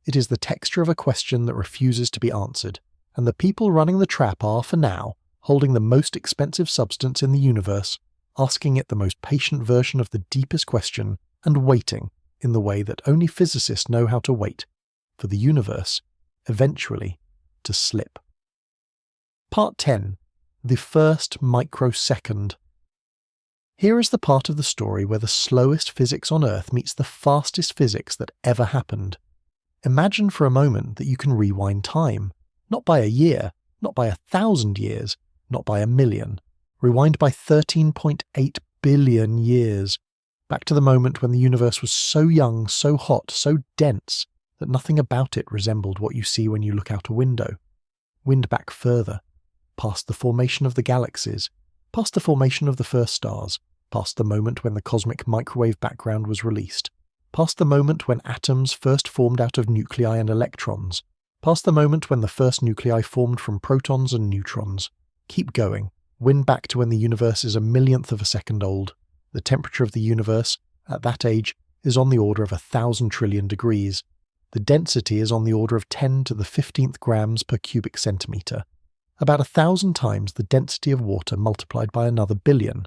S1: It is the texture of a question that refuses to be answered, and the people running the trap are, for now, holding the most expensive substance in the universe, asking it the most patient version of the deepest question, and waiting, in the way that only physicists know how to wait, for the universe, eventually, to slip. Part 10. The first microsecond. Here is the part of the story where the slowest physics on Earth meets the fastest physics that ever happened. Imagine for a moment that you can rewind time, not by a year, not by 1,000 years, not by 1,000,000. Rewind by 13.8 billion years, back to the moment when the universe was so young, so hot, so dense, that nothing about it resembled what you see when you look out a window. Wind back further, past the formation of the galaxies, past the formation of the first stars, past the moment when the cosmic microwave background was released, past the moment when atoms first formed out of nuclei and electrons, past the moment when the first nuclei formed from protons and neutrons. Keep going. Wind back to when the universe is 1,000,000th of a second old. The temperature of the universe, at that age, is on the order of 1,000 trillion degrees. The density is on the order of 10 to the 15th grams per cubic centimetre, about 1,000 times the density of water multiplied by another billion.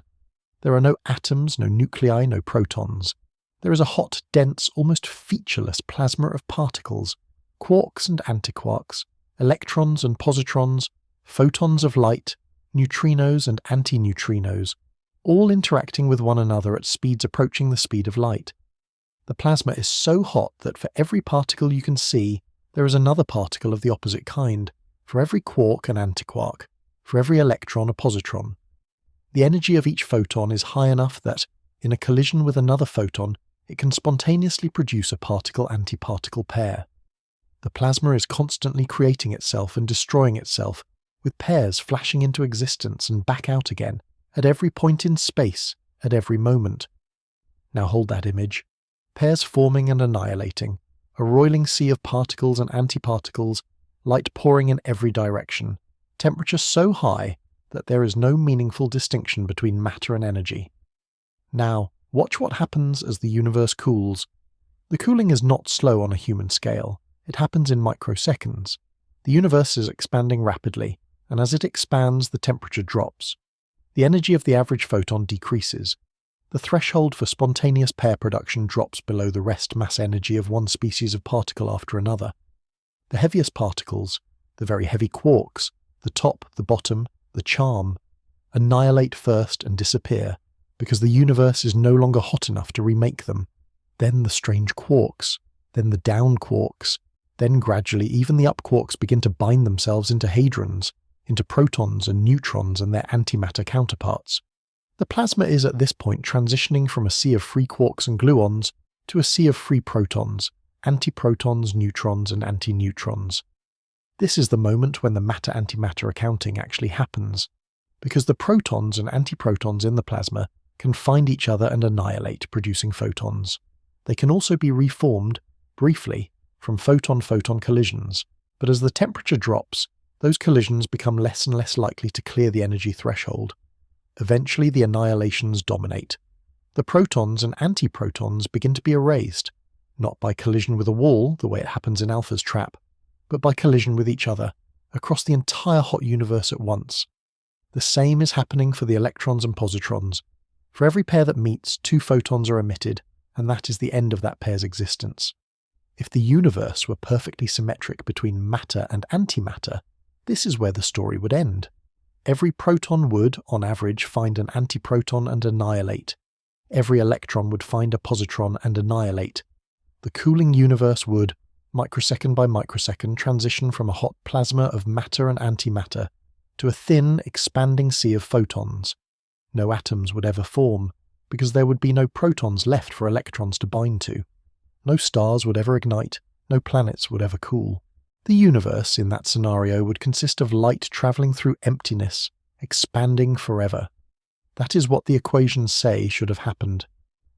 S1: There are no atoms, no nuclei, no protons. There is a hot, dense, almost featureless plasma of particles, quarks and antiquarks, electrons and positrons, photons of light, neutrinos and antineutrinos, all interacting with one another at speeds approaching the speed of light. The plasma is so hot that for every particle you can see, there is another particle of the opposite kind, for every quark an antiquark, for every electron a positron. The energy of each photon is high enough that, in a collision with another photon, it can spontaneously produce a particle-antiparticle pair. The plasma is constantly creating itself and destroying itself, with pairs flashing into existence and back out again, at every point in space, at every moment. Now hold that image. Pairs forming and annihilating, a roiling sea of particles and antiparticles, light pouring in every direction, temperature so high that there is no meaningful distinction between matter and energy. Now, watch what happens as the universe cools. The cooling is not slow on a human scale. It happens in microseconds. The universe is expanding rapidly, and as it expands, the temperature drops. The energy of the average photon decreases. The threshold for spontaneous pair production drops below the rest mass energy of one species of particle after another. The heaviest particles, the very heavy quarks, the top, the bottom, the charm, annihilate first and disappear, because the universe is no longer hot enough to remake them. Then the strange quarks, then the down quarks, then gradually even the up quarks begin to bind themselves into hadrons, into protons and neutrons and their antimatter counterparts. The plasma is at this point transitioning from a sea of free quarks and gluons to a sea of free protons, antiprotons, neutrons, and antineutrons. This is the moment when the matter-antimatter accounting actually happens, because the protons and antiprotons in the plasma can find each other and annihilate, producing photons. They can also be reformed, briefly, from photon-photon collisions, but as the temperature drops, those collisions become less and less likely to clear the energy threshold. Eventually, the annihilations dominate. The protons and antiprotons begin to be erased, not by collision with a wall, the way it happens in Alpha's trap, but by collision with each other, across the entire hot universe at once. The same is happening for the electrons and positrons. For every pair that meets, 2 photons are emitted, and that is the end of that pair's existence. If the universe were perfectly symmetric between matter and antimatter, this is where the story would end. Every proton would, on average, find an antiproton and annihilate. Every electron would find a positron and annihilate. The cooling universe would, microsecond by microsecond, transition from a hot plasma of matter and antimatter to a thin, expanding sea of photons. No atoms would ever form, because there would be no protons left for electrons to bind to. No stars would ever ignite, no planets would ever cool. The universe, in that scenario, would consist of light travelling through emptiness, expanding forever. That is what the equations say should have happened.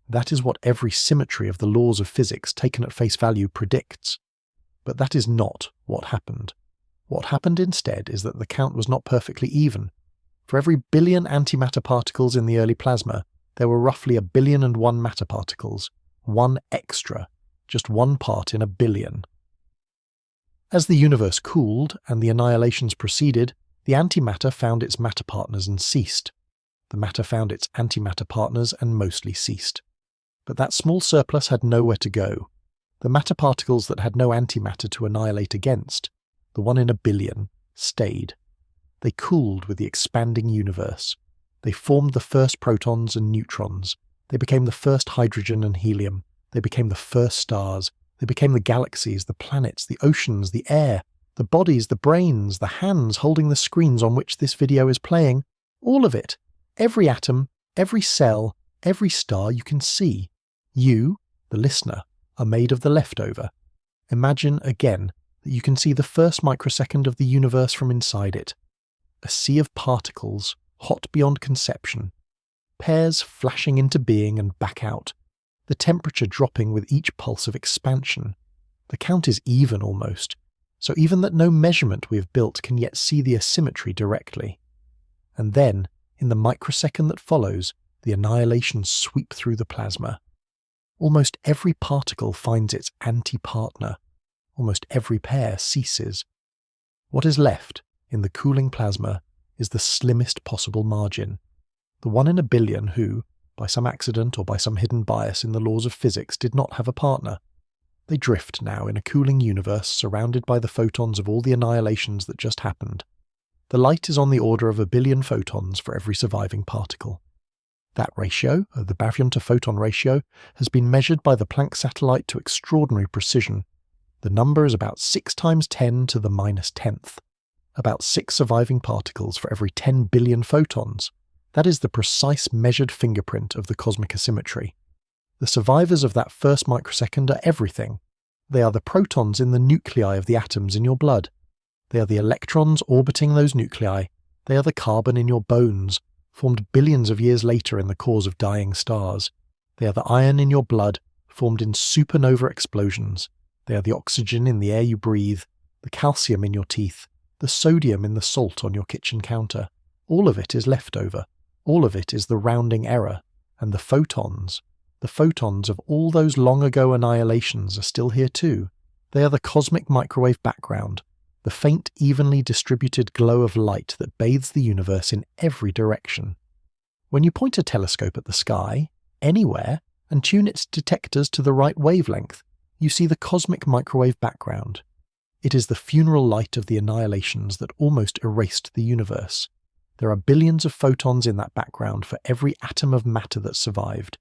S1: That is what every symmetry of the laws of physics taken at face value predicts. But that is not what happened. What happened instead is that the count was not perfectly even. For every billion antimatter particles in the early plasma, there were roughly 1,000,000,001 matter particles, one extra, just one part in 1,000,000,000. As the universe cooled and the annihilations proceeded, the antimatter found its matter partners and ceased. The matter found its antimatter partners and mostly ceased. But that small surplus had nowhere to go. The matter particles that had no antimatter to annihilate against, the one in 1,000,000,000, stayed. They cooled with the expanding universe. They formed the first protons and neutrons. They became the first hydrogen and helium. They became the first stars. They became the galaxies, the planets, the oceans, the air, the bodies, the brains, the hands holding the screens on which this video is playing. All of it. Every atom, every cell, every star you can see. You, the listener, are made of the leftover. Imagine, again, that you can see the first microsecond of the universe from inside it. A sea of particles, hot beyond conception. Pairs flashing into being and back out. The temperature dropping with each pulse of expansion. The count is even almost, so even that no measurement we have built can yet see the asymmetry directly. And then, in the microsecond that follows, the annihilations sweep through the plasma. Almost every particle finds its anti-partner. Almost every pair ceases. What is left, in the cooling plasma, is the slimmest possible margin. The one in 1,000,000,000 who, by some accident or by some hidden bias in the laws of physics, did not have a partner. They drift now in a cooling universe surrounded by the photons of all the annihilations that just happened. The light is on the order of 1,000,000,000 photons for every surviving particle. That ratio, the baryon to photon ratio, has been measured by the Planck satellite to extraordinary precision. The number is about 6 times 10 to the -10th. About 6 surviving particles for every 10 billion photons. That is the precise measured fingerprint of the cosmic asymmetry. The survivors of that first microsecond are everything. They are the protons in the nuclei of the atoms in your blood. They are the electrons orbiting those nuclei. They are the carbon in your bones, formed billions of years later in the cores of dying stars. They are the iron in your blood, formed in supernova explosions. They are the oxygen in the air you breathe, the calcium in your teeth, the sodium in the salt on your kitchen counter. All of it is leftover. All of it is the rounding error. And the photons of all those long-ago annihilations are still here too. They are the cosmic microwave background, the faint, evenly distributed glow of light that bathes the universe in every direction. When you point a telescope at the sky, anywhere, and tune its detectors to the right wavelength, you see the cosmic microwave background. It is the funeral light of the annihilations that almost erased the universe. There are billions of photons in that background for every atom of matter that survived.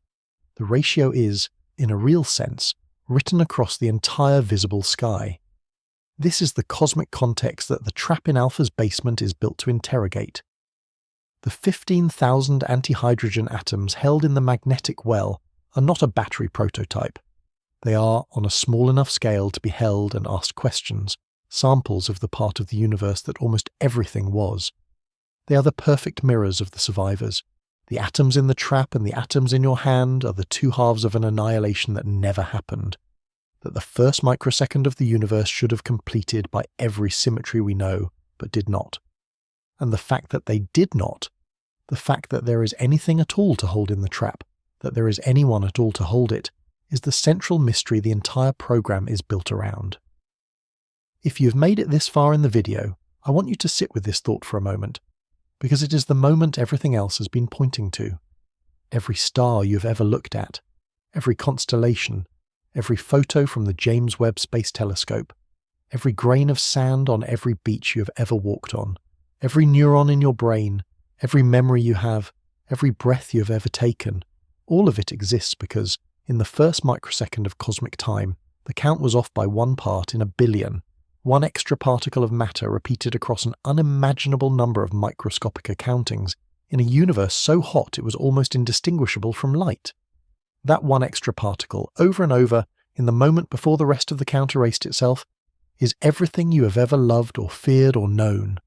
S1: The ratio is, in a real sense, written across the entire visible sky. This is the cosmic context that the trap in Alpha's basement is built to interrogate. The 15,000 antihydrogen atoms held in the magnetic well are not a battery prototype. They are, on a small enough scale to be held and asked questions, samples of the part of the universe that almost everything was. They are the perfect mirrors of the survivors. The atoms in the trap and the atoms in your hand are the two halves of an annihilation that never happened, that the first microsecond of the universe should have completed by every symmetry we know, but did not. And the fact that they did not, the fact that there is anything at all to hold in the trap, that there is anyone at all to hold it, is the central mystery the entire program is built around. If you've made it this far in the video, I want you to sit with this thought for a moment, because it is the moment everything else has been pointing to. Every star you've ever looked at, every constellation, every photo from the James Webb Space Telescope, every grain of sand on every beach you have ever walked on, every neuron in your brain, every memory you have, every breath you have ever taken, all of it exists because, in the first microsecond of cosmic time, the count was off by 1 part in a billion, one extra particle of matter repeated across an unimaginable number of microscopic accountings in a universe so hot it was almost indistinguishable from light. That one extra particle, over and over, in the moment before the rest of the count erased itself, is everything you have ever loved or feared or known.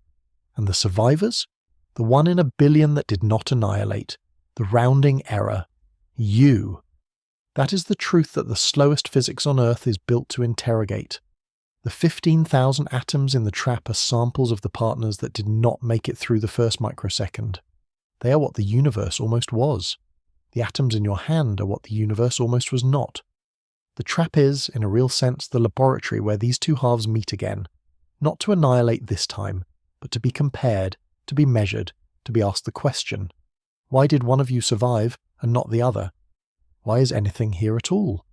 S1: And the survivors? The 1 in a billion that did not annihilate. The rounding error. You. That is the truth that the slowest physics on Earth is built to interrogate. The 15,000 atoms in the trap are samples of the partners that did not make it through the first microsecond. They are what the universe almost was. The atoms in your hand are what the universe almost was not. The trap is, in a real sense, the laboratory where these two halves meet again, not to annihilate this time, but to be compared, to be measured, to be asked the question, why did one of you survive and not the other? Why is anything here at all?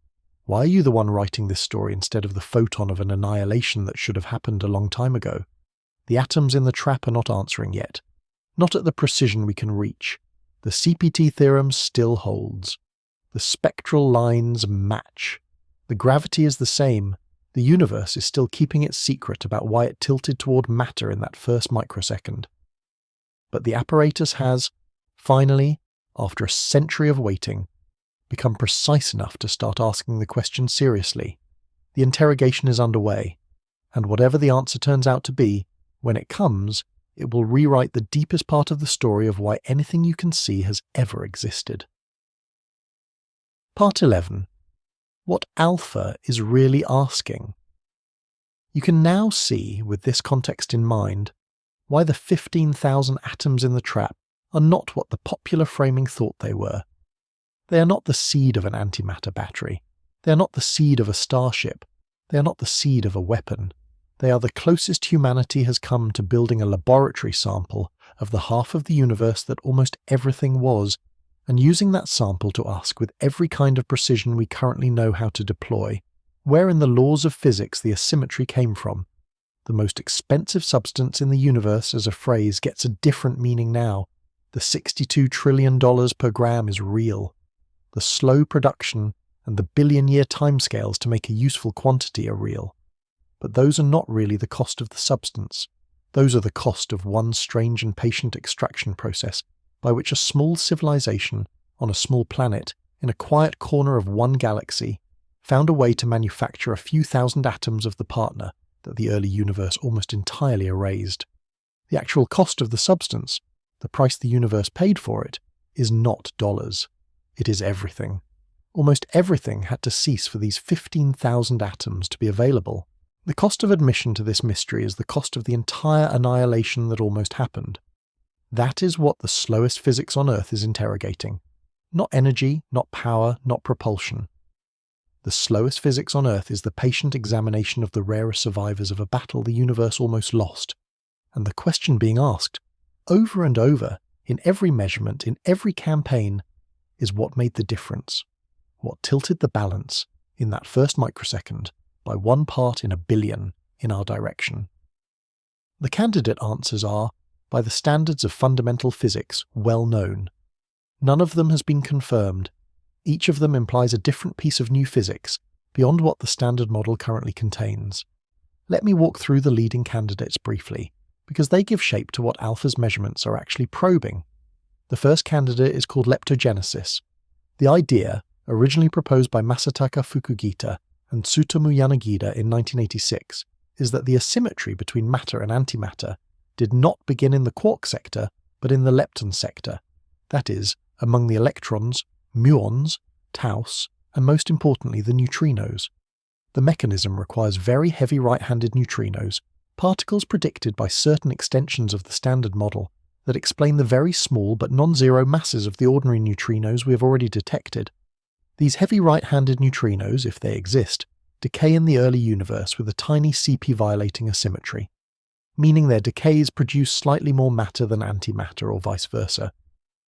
S1: Why are you the one writing this story instead of the photon of an annihilation that should have happened a long time ago? The atoms in the trap are not answering yet, not at the precision we can reach. The CPT theorem still holds. The spectral lines match. The gravity is the same. The universe is still keeping its secret about why it tilted toward matter in that first microsecond. But the apparatus has, finally, after a century of waiting, become precise enough to start asking the question seriously. The interrogation is underway, and whatever the answer turns out to be, when it comes, it will rewrite the deepest part of the story of why anything you can see has ever existed. Part 11. What Alpha is really asking. You can now see, with this context in mind, why the 15,000 atoms in the trap are not what the popular framing thought they were. They are not the seed of an antimatter battery. They are not the seed of a starship. They are not the seed of a weapon. They are the closest humanity has come to building a laboratory sample of the half of the universe that almost everything was, and using that sample to ask with every kind of precision we currently know how to deploy, where in the laws of physics the asymmetry came from. The most expensive substance in the universe as a phrase gets a different meaning now. The $62 trillion per gram is real. The slow production and the billion-year timescales to make a useful quantity are real. But those are not really the cost of the substance. Those are the cost of one strange and patient extraction process by which a small civilization on a small planet in a quiet corner of one galaxy found a way to manufacture a few thousand atoms of the partner that the early universe almost entirely erased. The actual cost of the substance, the price the universe paid for it, is not dollars. It is everything. Almost everything had to cease for these 15,000 atoms to be available. The cost of admission to this mystery is the cost of the entire annihilation that almost happened. That is what the slowest physics on Earth is interrogating. Not energy, not power, not propulsion. The slowest physics on Earth is the patient examination of the rarest survivors of a battle the universe almost lost. And the question being asked, over and over, in every measurement, in every campaign, is what made the difference, what tilted the balance, in that first microsecond, by 1 part in a billion in our direction. The candidate answers are, by the standards of fundamental physics, well known. None of them has been confirmed. Each of them implies a different piece of new physics, beyond what the standard model currently contains. Let me walk through the leading candidates briefly, because they give shape to what alpha's measurements are actually probing. The first candidate is called leptogenesis. The idea, originally proposed by Masataka Fukugita and Tsutomu Yanagida in 1986, is that the asymmetry between matter and antimatter did not begin in the quark sector, but in the lepton sector, that is, among the electrons, muons, taus, and most importantly the neutrinos. The mechanism requires very heavy right-handed neutrinos, particles predicted by certain extensions of the Standard Model that explain the very small but non-zero masses of the ordinary neutrinos we have already detected. These heavy right-handed neutrinos, if they exist, decay in the early universe with a tiny CP-violating asymmetry, meaning their decays produce slightly more matter than antimatter or vice versa.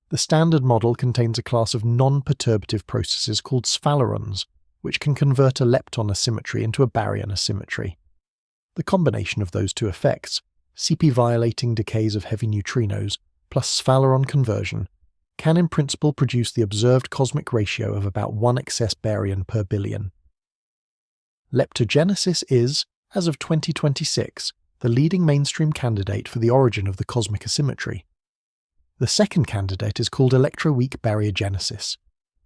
S1: The Standard Model contains a class of non-perturbative processes called sphalerons, which can convert a lepton asymmetry into a baryon asymmetry. The combination of those two effects, CP-violating decays of heavy neutrinos plus sphaleron conversion, can in principle produce the observed cosmic ratio of about 1 excess baryon per billion. Leptogenesis is, as of 2026, the leading mainstream candidate for the origin of the cosmic asymmetry. The second candidate is called electroweak baryogenesis.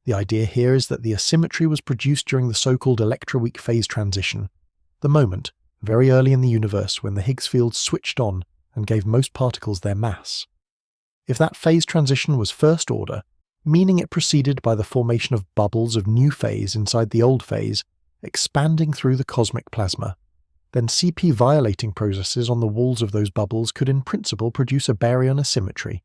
S1: The idea here is that the asymmetry was produced during the so-called electroweak phase transition, the moment, very early in the universe, when the Higgs field switched on and gave most particles their mass. If that phase transition was first order, meaning it proceeded by the formation of bubbles of new phase inside the old phase, expanding through the cosmic plasma, then CP-violating processes on the walls of those bubbles could in principle produce a baryon asymmetry.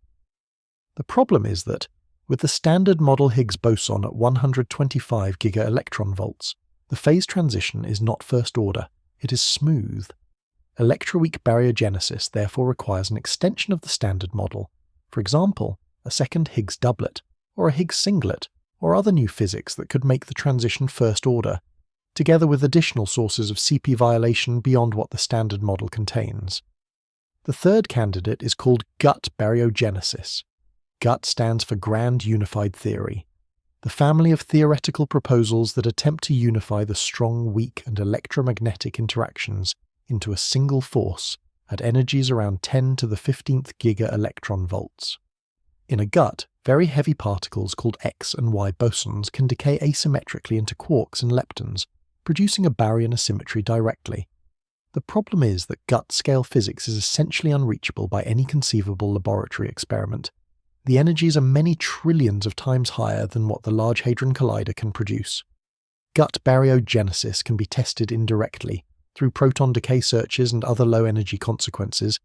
S1: The problem is that, with the Standard Model Higgs boson at 125 giga-electron-volts, the phase transition is not first order, it is smooth. Electroweak baryogenesis therefore requires an extension of the Standard Model, for example, a second Higgs doublet, or a Higgs singlet, or other new physics that could make the transition first order, together with additional sources of CP violation beyond what the Standard Model contains. The third candidate is called gut baryogenesis. GUT stands for Grand Unified Theory, the family of theoretical proposals that attempt to unify the strong, weak, and electromagnetic interactions into a single force at energies around 10 to the 15th giga-electron volts. In a GUT, very heavy particles called X and Y bosons can decay asymmetrically into quarks and leptons, producing a baryon asymmetry directly. The problem is that GUT-scale physics is essentially unreachable by any conceivable laboratory experiment. The energies are many trillions of times higher than what the Large Hadron Collider can produce. Gut baryogenesis can be tested indirectly, through proton decay searches and other low-energy consequences,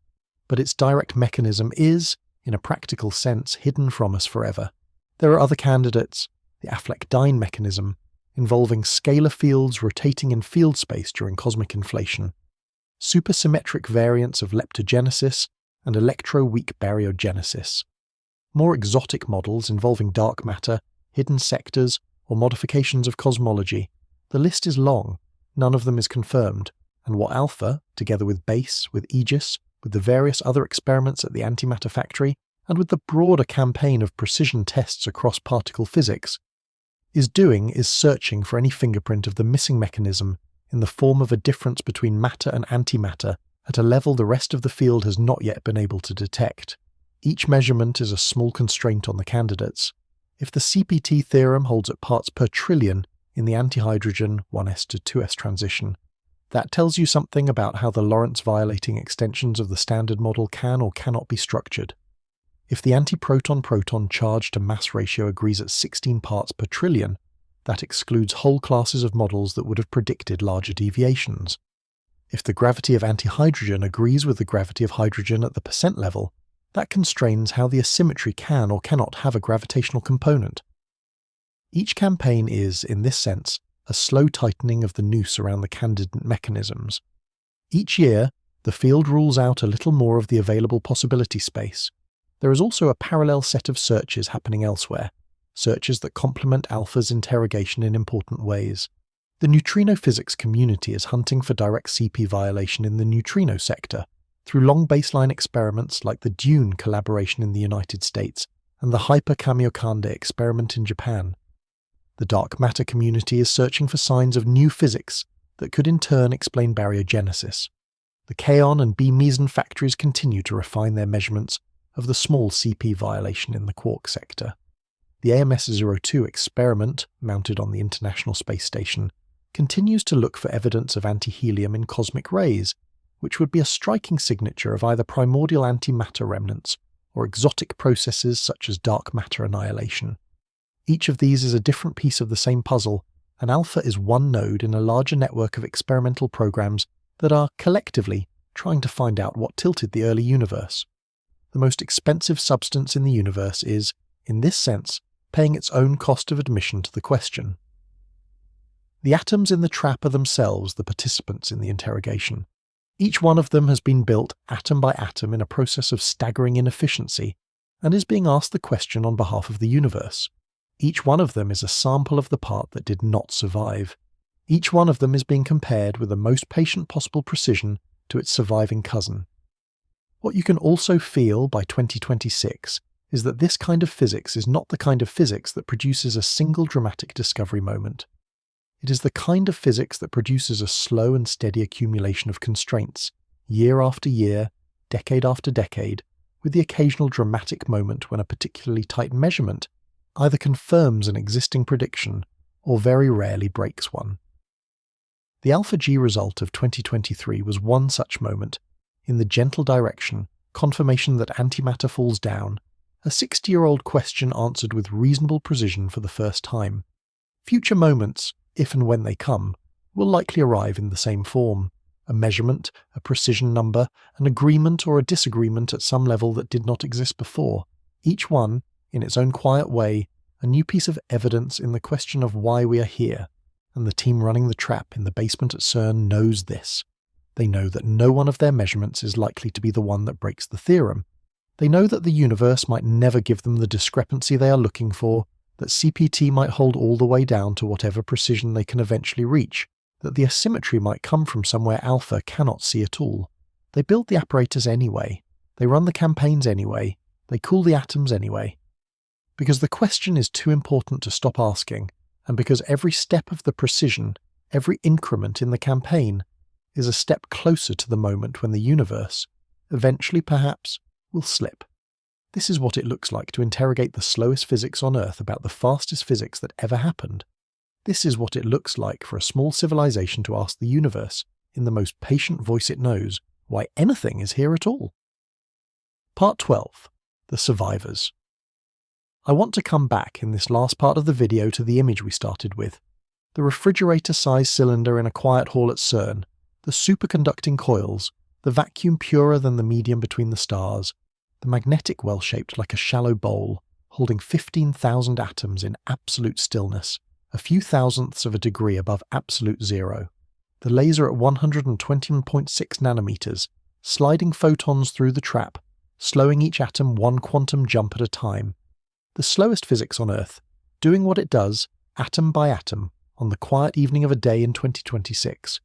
S1: but its direct mechanism is, in a practical sense, hidden from us forever. There are other candidates, the Affleck-Dine mechanism, involving scalar fields rotating in field space during cosmic inflation, supersymmetric variants of leptogenesis, and electroweak baryogenesis. More exotic models involving dark matter, hidden sectors, or modifications of cosmology. The list is long, none of them is confirmed, and what Alpha, together with BASE, with Aegis, with the various other experiments at the Antimatter Factory, and with the broader campaign of precision tests across particle physics, is doing is searching for any fingerprint of the missing mechanism in the form of a difference between matter and antimatter at a level the rest of the field has not yet been able to detect. Each measurement is a small constraint on the candidates. If the CPT theorem holds at parts per trillion in the antihydrogen 1s to 2s transition, that tells you something about how the Lorentz-violating extensions of the Standard Model can or cannot be structured. If the antiproton-proton charge to mass ratio agrees at 16 parts per trillion, that excludes whole classes of models that would have predicted larger deviations. If the gravity of antihydrogen agrees with the gravity of hydrogen at the percent level, that constrains how the asymmetry can or cannot have a gravitational component. Each campaign is, in this sense, a slow tightening of the noose around the candidate mechanisms. Each year, the field rules out a little more of the available possibility space. There is also a parallel set of searches happening elsewhere, searches that complement Alpha's interrogation in important ways. The neutrino physics community is hunting for direct CP violation in the neutrino sector, through long baseline experiments like the DUNE collaboration in the United States and the Hyper Kamiokande experiment in Japan. The dark matter community is searching for signs of new physics that could in turn explain baryogenesis. The Kaon and B meson factories continue to refine their measurements of the small CP violation in the quark sector. The AMS-02 experiment, mounted on the International Space Station, continues to look for evidence of antihelium in cosmic rays, which would be a striking signature of either primordial antimatter remnants or exotic processes such as dark matter annihilation. Each of these is a different piece of the same puzzle, and Alpha is one node in a larger network of experimental programs that are, collectively, trying to find out what tilted the early universe. The most expensive substance in the universe is, in this sense, paying its own cost of admission to the question. The atoms in the trap are themselves the participants in the interrogation. Each one of them has been built atom by atom in a process of staggering inefficiency, and is being asked the question on behalf of the universe. Each one of them is a sample of the part that did not survive. Each one of them is being compared with the most patient possible precision to its surviving cousin. What you can also feel by 2026 is that this kind of physics is not the kind of physics that produces a single dramatic discovery moment. It is the kind of physics that produces a slow and steady accumulation of constraints, year after year, decade after decade, with the occasional dramatic moment when a particularly tight measurement either confirms an existing prediction or very rarely breaks one. The alpha-G result of 2023 was one such moment, in the gentle direction, confirmation that antimatter falls down, a 60-year-old question answered with reasonable precision for the first time. Future moments, if and when they come, will likely arrive in the same form: a measurement, a precision number, an agreement or a disagreement at some level that did not exist before, each one, in its own quiet way, a new piece of evidence in the question of why we are here, and the team running the trap in the basement at CERN knows this. They know that no one of their measurements is likely to be the one that breaks the theorem. They know that the universe might never give them the discrepancy they are looking for, that CPT might hold all the way down to whatever precision they can eventually reach, that the asymmetry might come from somewhere Alpha cannot see at all. They build the apparatus anyway. They run the campaigns anyway. They cool the atoms anyway. Because the question is too important to stop asking, and because every step of the precision, every increment in the campaign, is a step closer to the moment when the universe, eventually perhaps, will slip. This is what it looks like to interrogate the slowest physics on Earth about the fastest physics that ever happened. This is what it looks like for a small civilization to ask the universe, in the most patient voice it knows, why anything is here at all. Part 12. The Survivors. I want to come back in this last part of the video to the image we started with. The refrigerator-sized cylinder in a quiet hall at CERN, the superconducting coils, the vacuum purer than the medium between the stars, the magnetic well shaped like a shallow bowl, holding 15,000 atoms in absolute stillness, a few thousandths of a degree above absolute zero. The laser at 120.6 nanometers, sliding photons through the trap, slowing each atom one quantum jump at a time. The slowest physics on Earth, doing what it does, atom by atom, on the quiet evening of a day in 2026.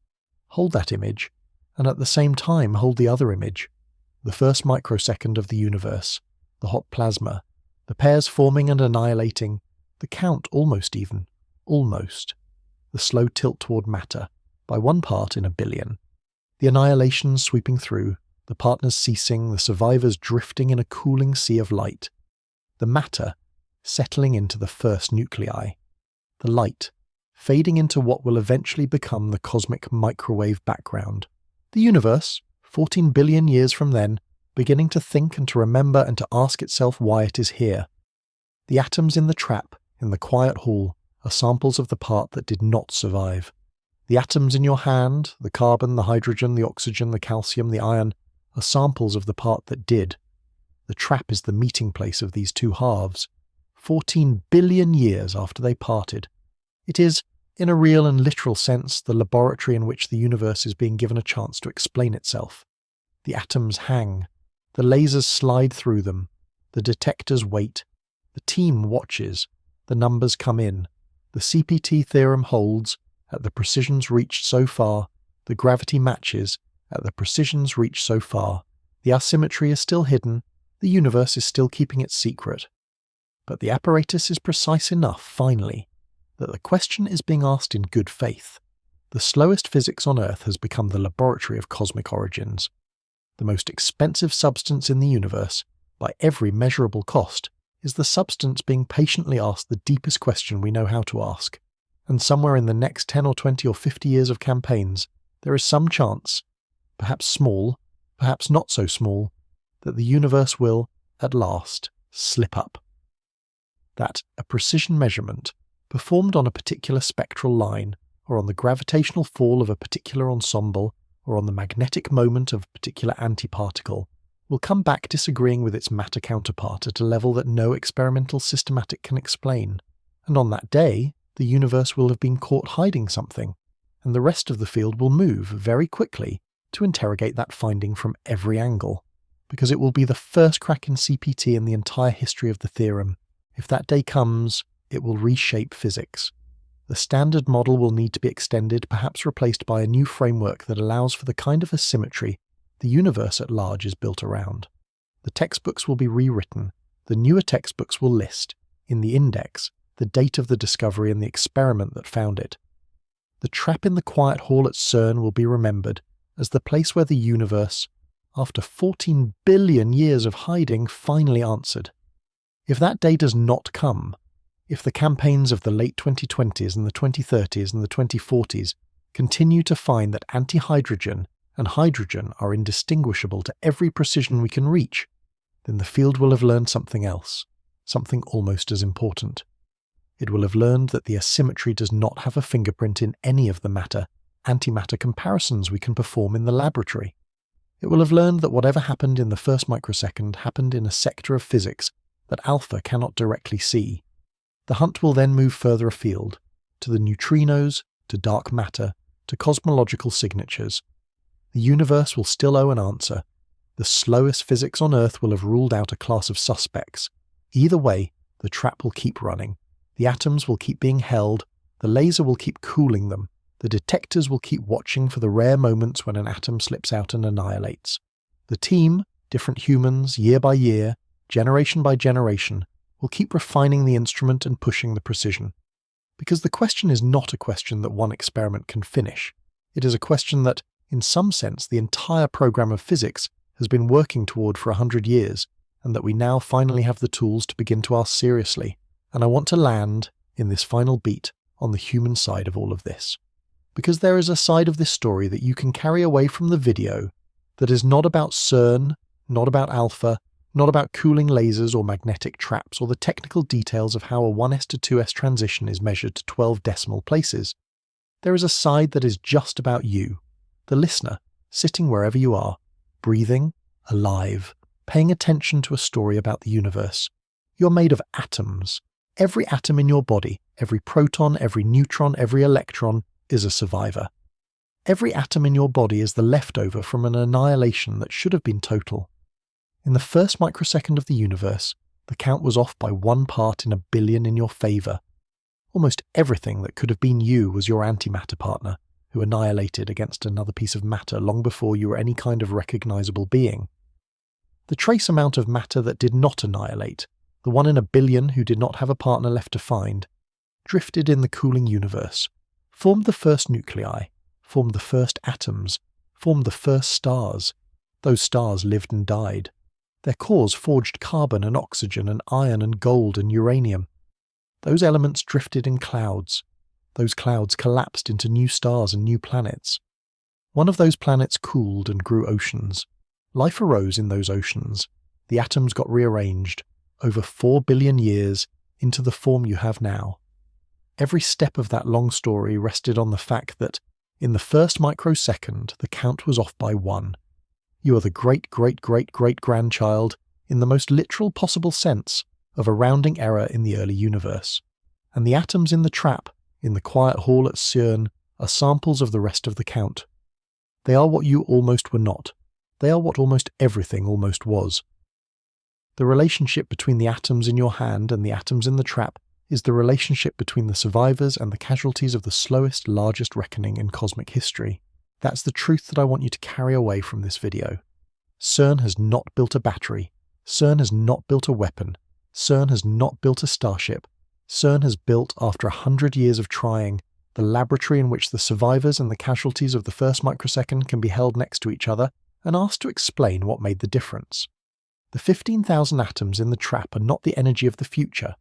S1: Hold that image, and at the same time hold the other image. The first microsecond of the universe, the hot plasma, the pairs forming and annihilating, the count almost even, almost. The slow tilt toward matter, by one part in a billion. The annihilations sweeping through, the partners ceasing, the survivors drifting in a cooling sea of light. The matter settling into the first nuclei. The light fading into what will eventually become the cosmic microwave background. The universe, 14 billion years from then, beginning to think and to remember and to ask itself why it is here. The atoms in the trap, in the quiet hall, are samples of the part that did not survive. The atoms in your hand, the carbon, the hydrogen, the oxygen, the calcium, the iron, are samples of the part that did. The trap is the meeting place of these two halves, 14 billion years after they parted. It is, in a real and literal sense, the laboratory in which the universe is being given a chance to explain itself. The atoms hang, the lasers slide through them, the detectors wait, the team watches, the numbers come in, the CPT theorem holds, at the precisions reached so far, the gravity matches, at the precisions reached so far, the asymmetry is still hidden, the universe is still keeping its secret. But the apparatus is precise enough, finally, that the question is being asked in good faith. The slowest physics on Earth has become the laboratory of cosmic origins. The most expensive substance in the universe, by every measurable cost, is the substance being patiently asked the deepest question we know how to ask. And somewhere in the next 10 or 20 or 50 years of campaigns, there is some chance, perhaps small, perhaps not so small, that the universe will, at last, slip up. That a precision measurement, performed on a particular spectral line, or on the gravitational fall of a particular ensemble, or on the magnetic moment of a particular antiparticle, will come back disagreeing with its matter counterpart at a level that no experimental systematic can explain. And on that day, the universe will have been caught hiding something, and the rest of the field will move very quickly to interrogate that finding from every angle, because it will be the first crack in CPT in the entire history of the theorem. If that day comes, it will reshape physics. The standard model will need to be extended, perhaps replaced by a new framework that allows for the kind of asymmetry the universe at large is built around. The textbooks will be rewritten. The newer textbooks will list, in the index, the date of the discovery and the experiment that found it. The trap in the quiet hall at CERN will be remembered as the place where the universe, after 14 billion years of hiding, finally answered. If that day does not come, if the campaigns of the late 2020s and the 2030s and the 2040s continue to find that antihydrogen and hydrogen are indistinguishable to every precision we can reach, then the field will have learned something else, something almost as important. It will have learned that the asymmetry does not have a fingerprint in any of the matter-antimatter comparisons we can perform in the laboratory. It will have learned that whatever happened in the first microsecond happened in a sector of physics that alpha cannot directly see. The hunt will then move further afield, to the neutrinos, to dark matter, to cosmological signatures. The universe will still owe an answer. The slowest physics on Earth will have ruled out a class of suspects. Either way, the trap will keep running. The atoms will keep being held, the laser will keep cooling them, the detectors will keep watching for the rare moments when an atom slips out and annihilates. The team, different humans, year by year, generation by generation, will keep refining the instrument and pushing the precision. Because the question is not a question that one experiment can finish. It is a question that, in some sense, the entire program of physics has been working toward for 100 years, and that we now finally have the tools to begin to ask seriously. And I want to land, in this final beat, on the human side of all of this. Because there is a side of this story that you can carry away from the video that is not about CERN, not about alpha, not about cooling lasers or magnetic traps or the technical details of how a 1s to 2s transition is measured to 12 decimal places. There is a side that is just about you, the listener, sitting wherever you are, breathing, alive, paying attention to a story about the universe. You're made of atoms. Every atom in your body, every proton, every neutron, every electron, is a survivor. Every atom in your body is the leftover from an annihilation that should have been total. In the first microsecond of the universe, the count was off by 1 part in a billion in your favour. Almost everything that could have been you was your antimatter partner, who annihilated against another piece of matter long before you were any kind of recognisable being. The trace amount of matter that did not annihilate, the 1 in a billion who did not have a partner left to find, drifted in the cooling universe, formed the first nuclei, formed the first atoms, formed the first stars. Those stars lived and died. Their cores forged carbon and oxygen and iron and gold and uranium. Those elements drifted in clouds. Those clouds collapsed into new stars and new planets. One of those planets cooled and grew oceans. Life arose in those oceans. The atoms got rearranged, over 4 billion years, into the form you have now. Every step of that long story rested on the fact that, in the first microsecond, the count was off by 1. You are the great-great-great-great-grandchild, in the most literal possible sense, of a rounding error in the early universe. And the atoms in the trap, in the quiet hall at CERN, are samples of the rest of the count. They are what you almost were not. They are what almost everything almost was. The relationship between the atoms in your hand and the atoms in the trap is the relationship between the survivors and the casualties of the slowest, largest reckoning in cosmic history. That's the truth that I want you to carry away from this video. CERN has not built a battery. CERN has not built a weapon. CERN has not built a starship. CERN has built, after 100 years of trying, the laboratory in which the survivors and the casualties of the first microsecond can be held next to each other and asked to explain what made the difference. The 15,000 atoms in the trap are not the energy of the future.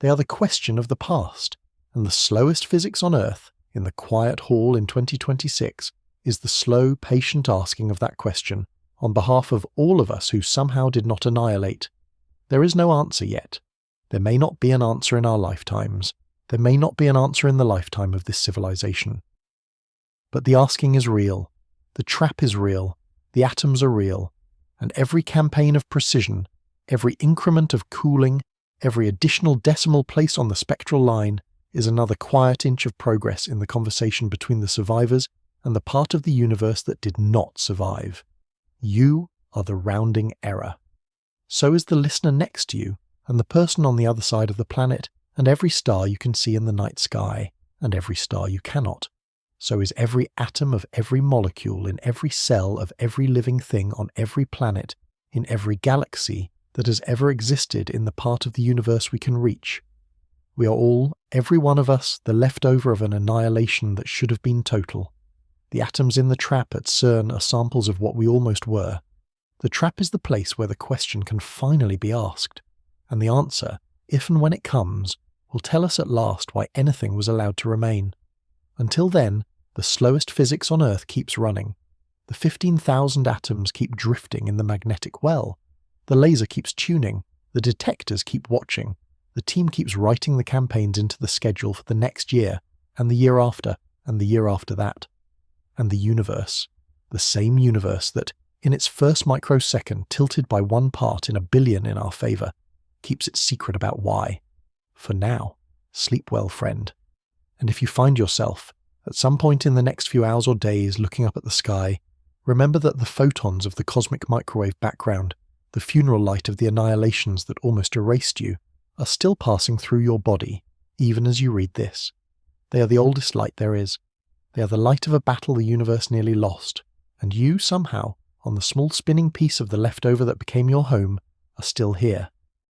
S1: They are the question of the past, and the slowest physics on Earth, in the quiet hall in 2026, is the slow, patient asking of that question on behalf of all of us who somehow did not annihilate. There is no answer yet. There may not be an answer in our lifetimes. There may not be an answer in the lifetime of this civilization. But the asking is real. The trap is real. The atoms are real. And every campaign of precision, every increment of cooling, every additional decimal place on the spectral line is another quiet inch of progress in the conversation between the survivors and the part of the universe that did not survive. You are the rounding error. So is the listener next to you, and the person on the other side of the planet, and every star you can see in the night sky, and every star you cannot. So is every atom of every molecule in every cell of every living thing on every planet, in every galaxy that has ever existed in the part of the universe we can reach. We are all, every one of us, the leftover of an annihilation that should have been total. The atoms in the trap at CERN are samples of what we almost were. The trap is the place where the question can finally be asked, and the answer, if and when it comes, will tell us at last why anything was allowed to remain. Until then, the slowest physics on Earth keeps running. The 15,000 atoms keep drifting in the magnetic well. The laser keeps tuning. The detectors keep watching. The team keeps writing the campaigns into the schedule for the next year, and the year after, and the year after that. And the universe, the same universe that, in its first microsecond tilted by 1 part in a billion in our favour, keeps its secret about why. For now, sleep well, friend. And if you find yourself, at some point in the next few hours or days, looking up at the sky, remember that the photons of the cosmic microwave background, the funeral light of the annihilations that almost erased you, are still passing through your body, even as you read this. They are the oldest light there is. They are the light of a battle the universe nearly lost, and you, somehow, on the small spinning piece of the leftover that became your home, are still here.